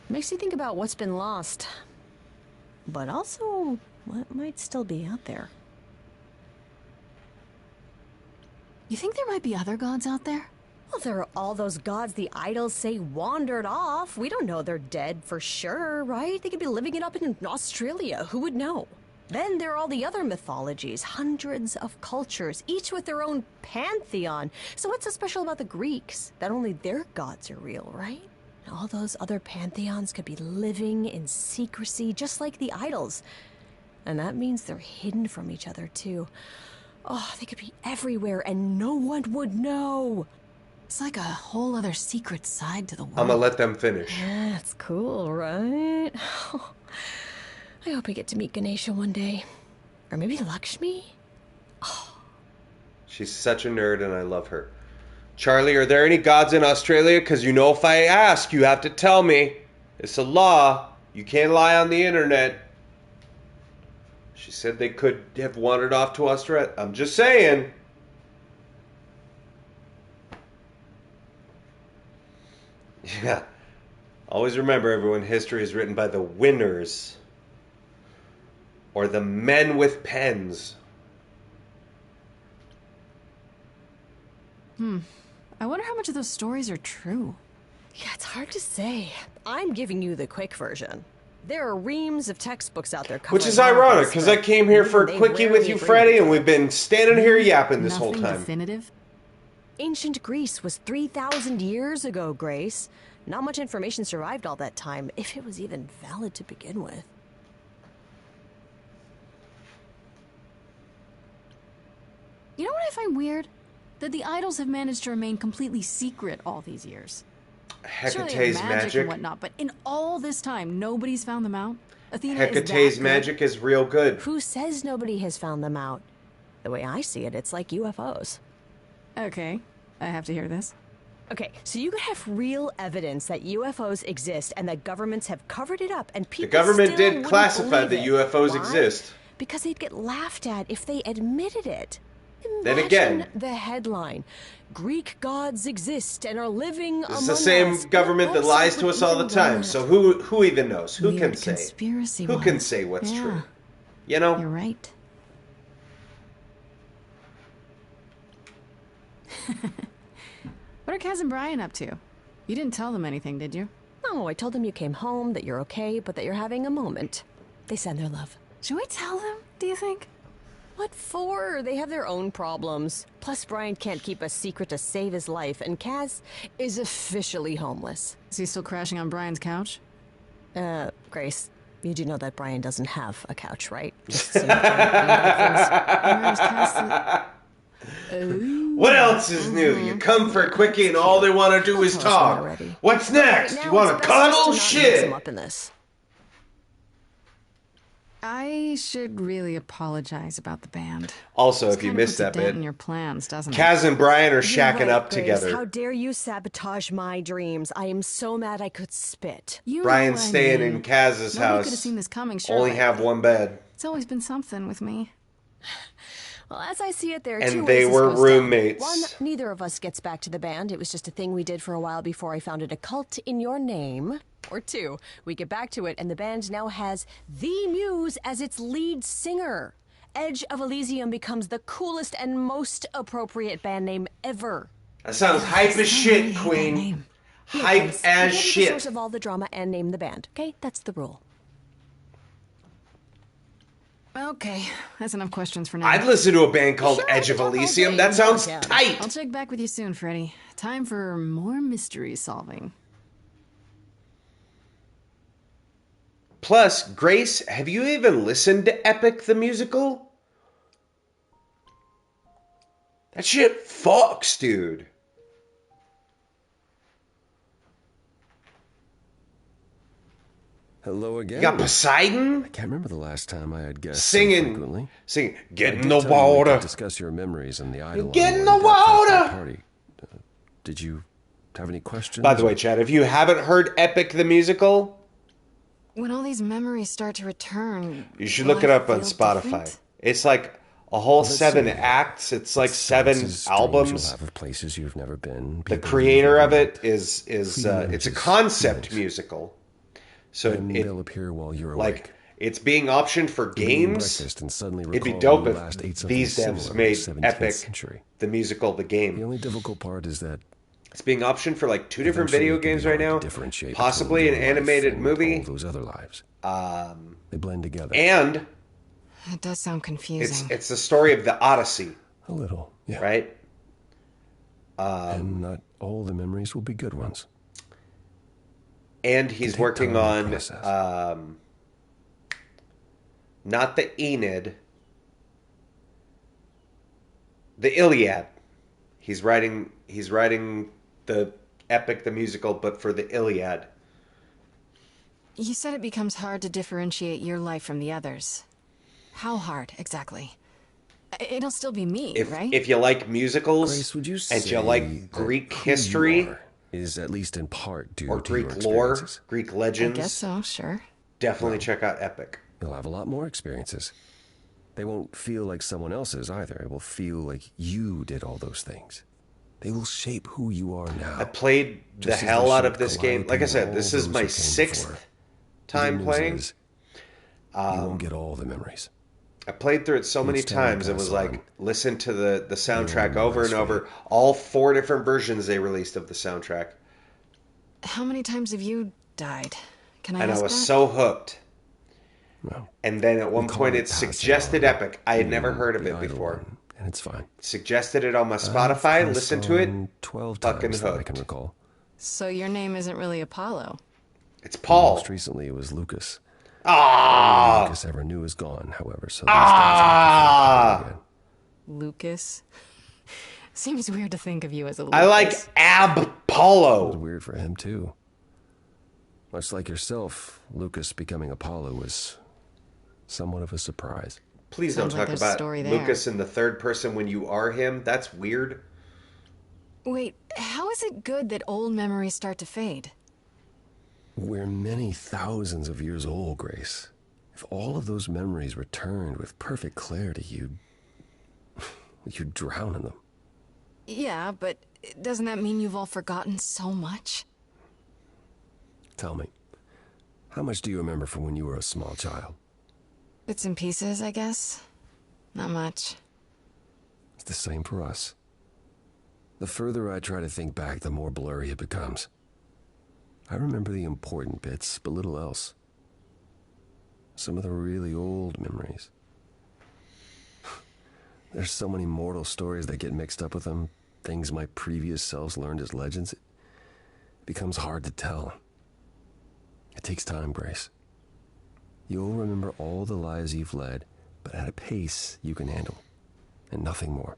Makes you think about what's been lost. but also what might still be out there. You think there might be other gods out there? Well, there are all those gods the idols say wandered off. We don't know they're dead for sure, right? They could be living it up in Australia. Who would know? Then there are all the other mythologies, hundreds of cultures, each with their own pantheon. So what's so special about the Greeks? That only their gods are real, right? All those other pantheons could be living in secrecy, just like the idols. And that means they're hidden from each other, too. Oh, they could be everywhere and no one would know. It's like a whole other secret side to the world. I'm gonna let them finish. Yeah, that's cool, right? I hope I get to meet Ganesha one day. Or maybe Lakshmi? She's such a nerd and I love her. Charlie, are there any gods in Australia? Because you know if I ask, you have to tell me. It's a law. You can't lie on the internet. She said they could have wandered off to Australia. I'm just saying. Yeah. Always remember, everyone, history is written by the winners. Or the men with pens. I wonder how much of those stories are true. Yeah, it's hard to say. I'm giving you the quick version. There are reams of textbooks out there covering Which is ironic, because I came here for a they quickie with you, rarely Freddie, and we've been standing here yapping this whole Nothing time. definitive? Ancient Greece was 3,000 years ago, Grace. Not much information survived all that time, if it was even valid to begin with. You know what I find weird? That the idols have managed to remain completely secret all these years. Surely Hecate's magic. and whatnot, but in all this time, nobody's found them out. Athena Hecate's is that magic is real good. Who says nobody has found them out? The way I see it, it's like UFOs. Okay, I have to hear this. Okay, so you could have real evidence that UFOs exist and that governments have covered it up, and people The government still did wouldn't classify believe that it. UFOs Why? exist. Because they'd get laughed at if they admitted it. Then Imagine again, the headline: Greek gods exist and are living this among is the same us. government that What lies website to would us all the even time. run So that? who even knows? Who Weird can say? conspiracy Who can ones. say what's Yeah. true? You know? You're right. What are Kaz and Brian up to? You didn't tell them anything, did you? No, I told them you came home, that you're okay, but that you're having a moment. They send their love. Should we tell them, do you think? What for? They have their own problems. Plus, Brian can't keep a secret to save his life, and Kaz is officially homeless. Is he still crashing on Brian's couch? Grace, you do know that Brian doesn't have a couch, right? Just What else is new? You come for a quickie and all they want to do is talk. What's next? You want to cuddle? Shit! Up in this. I should really apologize about the band. Also, This if you kinda missed puts a that dent bit, in your plans, doesn't it? Kaz and Brian are You're shacking right, up Grace. together. How dare you sabotage my dreams? I am so mad I could spit. You know Brian's what I staying mean. in Kaz's Nobody house. could have seen this coming, sure. Only but have one bed. It's always been something with me. Well, as I see it, there are And two they ways this were goes down. roommates. One, neither of us gets back to the band. It was just a thing we did for a while before I founded a cult in your name. Or two, we get back to it, and the band now has the Muse as its lead singer. Edge of Elysium becomes the coolest and most appropriate band name ever. That sounds hype as shit, Queen. Hype Grace, as you get the shit. source of all the drama and name the band. Okay, that's the rule. Okay, that's enough questions for now. I'd listen to a band called Edge of Elysium. That sounds tight. I'll check back with you soon, Freddy. Time for more mystery solving. Plus, Grace, have you even listened to Epic the Musical? That shit fucks, dude. Hello again. You got Poseidon? I can't remember the last time I had guests Singing. so frequently. Get I in did the tell you we water. could discuss your memories and the idol. Get on in more the depth after water. the Party. Did you have any questions? By the way, Chad, if you haven't heard Epic the Musical, When all these memories start to return, you should will look it I up on feel Spotify. different? It's like a whole Let's 7 see. acts. It's like 7 Stories, dreams albums. you'll have of places you've never been. The people creator you've of never it is Fleeting it's a images, concept feelings. musical. So and it they'll appear while you're like awake. It's being optioned for games. Breakfast and suddenly It'd be recall dope you if last ate something these similar devs in made the 17th Epic, century. the musical, the game. The only difficult part is that it's being optioned for like 2 different eventually video it can be games right hard to now. differentiate Possibly an between your life animated and movie. all those other lives. They blend together. And It does sound confusing. it's the story of the Odyssey. A little, yeah. Right? And not all the memories will be good ones. And he's working on not the Aeneid, the Iliad. He's writing the epic, the musical, but for the Iliad. You said it becomes hard to differentiate your life from the others. How hard, exactly? It'll still be me, right? If you like musicals, Grace, would you and you like Greek who history, you are is at least in part due or to Greek your lore, experiences. Greek legends, I guess so, sure. Definitely check out Epic. You'll have a lot more experiences. They won't feel like someone else's either. It will feel like you did all those things. They will shape who you are now. I played the Just as hell they out of shaped this game. Calliope Like I and said, all this is those my who came 6th before. time The good news playing. is, you won't get all the memories. I played through it so many Each time you times and pass was like, on, listen to the soundtrack you'll over and over. All 4 different versions they released of the soundtrack. How many times have you died? Can I And ask I was that? so hooked. Well, and then at one call point it it passing suggested on. Epic. I had You never mean heard of the it idle before. one, and it's fine. Suggested it on my I've Spotify. passed Listen to it. on 12 Fucking times that I hooked. can recall. So your name isn't really Apollo. It's Paul. Most recently, it was Lucas. Ah! All Lucas ever knew is gone, however, so these days I can feel again. Lucas? Seems weird to think of you as a Lucas. I like Apollo. It was weird for him, too. Much like yourself, Lucas becoming Apollo was somewhat of a surprise. Please Sounds don't like talk there's a about story there. Lucas in the third person when you are him. That's weird. Wait, how is it good that old memories start to fade? We're many thousands of years old, Grace. If all of those memories returned with perfect clarity, you'd drown in them. Yeah, but doesn't that mean you've all forgotten so much? Tell me, how much do you remember from when you were a small child? Bits and pieces, I guess. Not much. It's the same for us. The further I try to think back, the more blurry it becomes. I remember the important bits, but little else. Some of the really old memories. There's so many mortal stories that get mixed up with them, things my previous selves learned as legends. It becomes hard to tell. It takes time, Grace. You'll remember all the lives you've led, but at a pace you can handle, and nothing more.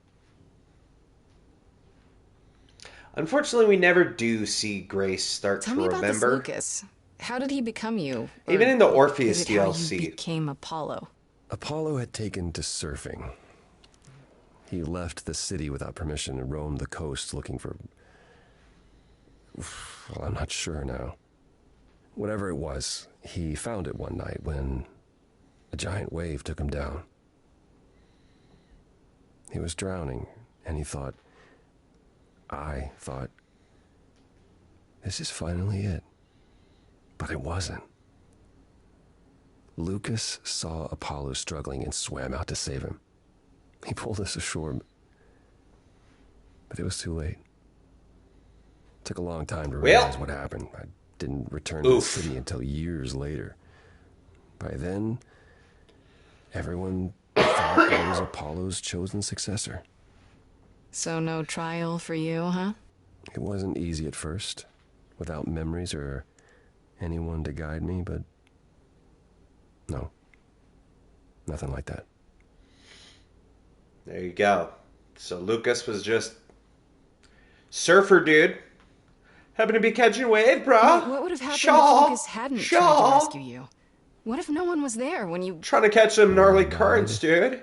Unfortunately, we never do see Grace start Tell to me about this remember. Lucas. How did he become you? Or Even in the Orpheus is it how DLC. you became Apollo? Apollo had taken to surfing. He left the city without permission and roamed the coast looking for... Well, I'm not sure now. Whatever it was, he found it one night when a giant wave took him down. He was drowning, and I thought, this is finally it. But it wasn't. Lucas saw Apollo struggling and swam out to save him. He pulled us ashore, but it was too late. It took a long time to realize what happened. I didn't return to the city until years later. By then, everyone thought I was Apollo's chosen successor. So no trial for you, huh? It wasn't easy at first, without memories or anyone to guide me, but no, nothing like that. There you go. So Lucas was just surfer dude. Happened to be catching a wave, bro. Wait, what would have happened if Lucas hadn't tried to rescue you? What if no one was there when you... Trying to catch some gnarly currents, dude.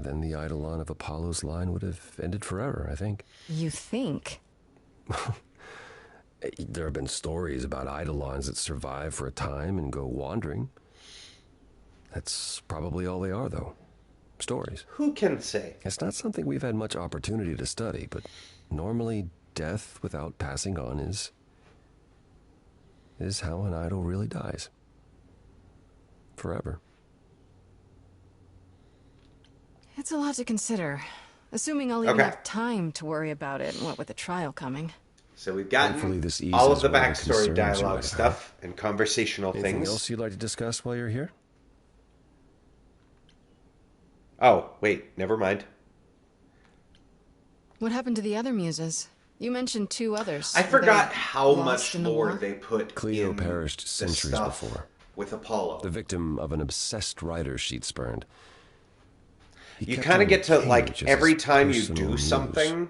Then the eidolon of Apollo's line would have ended forever, I think. You think? There have been stories about eidolons that survive for a time and go wandering. That's probably all they are, though. Stories. Who can say? It's not something we've had much opportunity to study, but normally death without passing on is how an idol really dies. forever. It's a lot to consider. Assuming I'll even have time to worry about it, what with the trial coming. So we've gotten Hopefully this eases all of the whatever backstory concerns you dialogue might stuff and conversational Anything things. else you'd like to discuss while you're here? Oh, wait, never mind. What happened to the other muses? You mentioned 2 others. I Were forgot they how lost much in the lore war? they put Cleo in perished the centuries stuff before. with Apollo. The victim of an obsessed writer she'd spurned. He You kept kind her of in a get to, like, cage as every his time you personal do muse. something,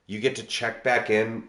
you get to check back in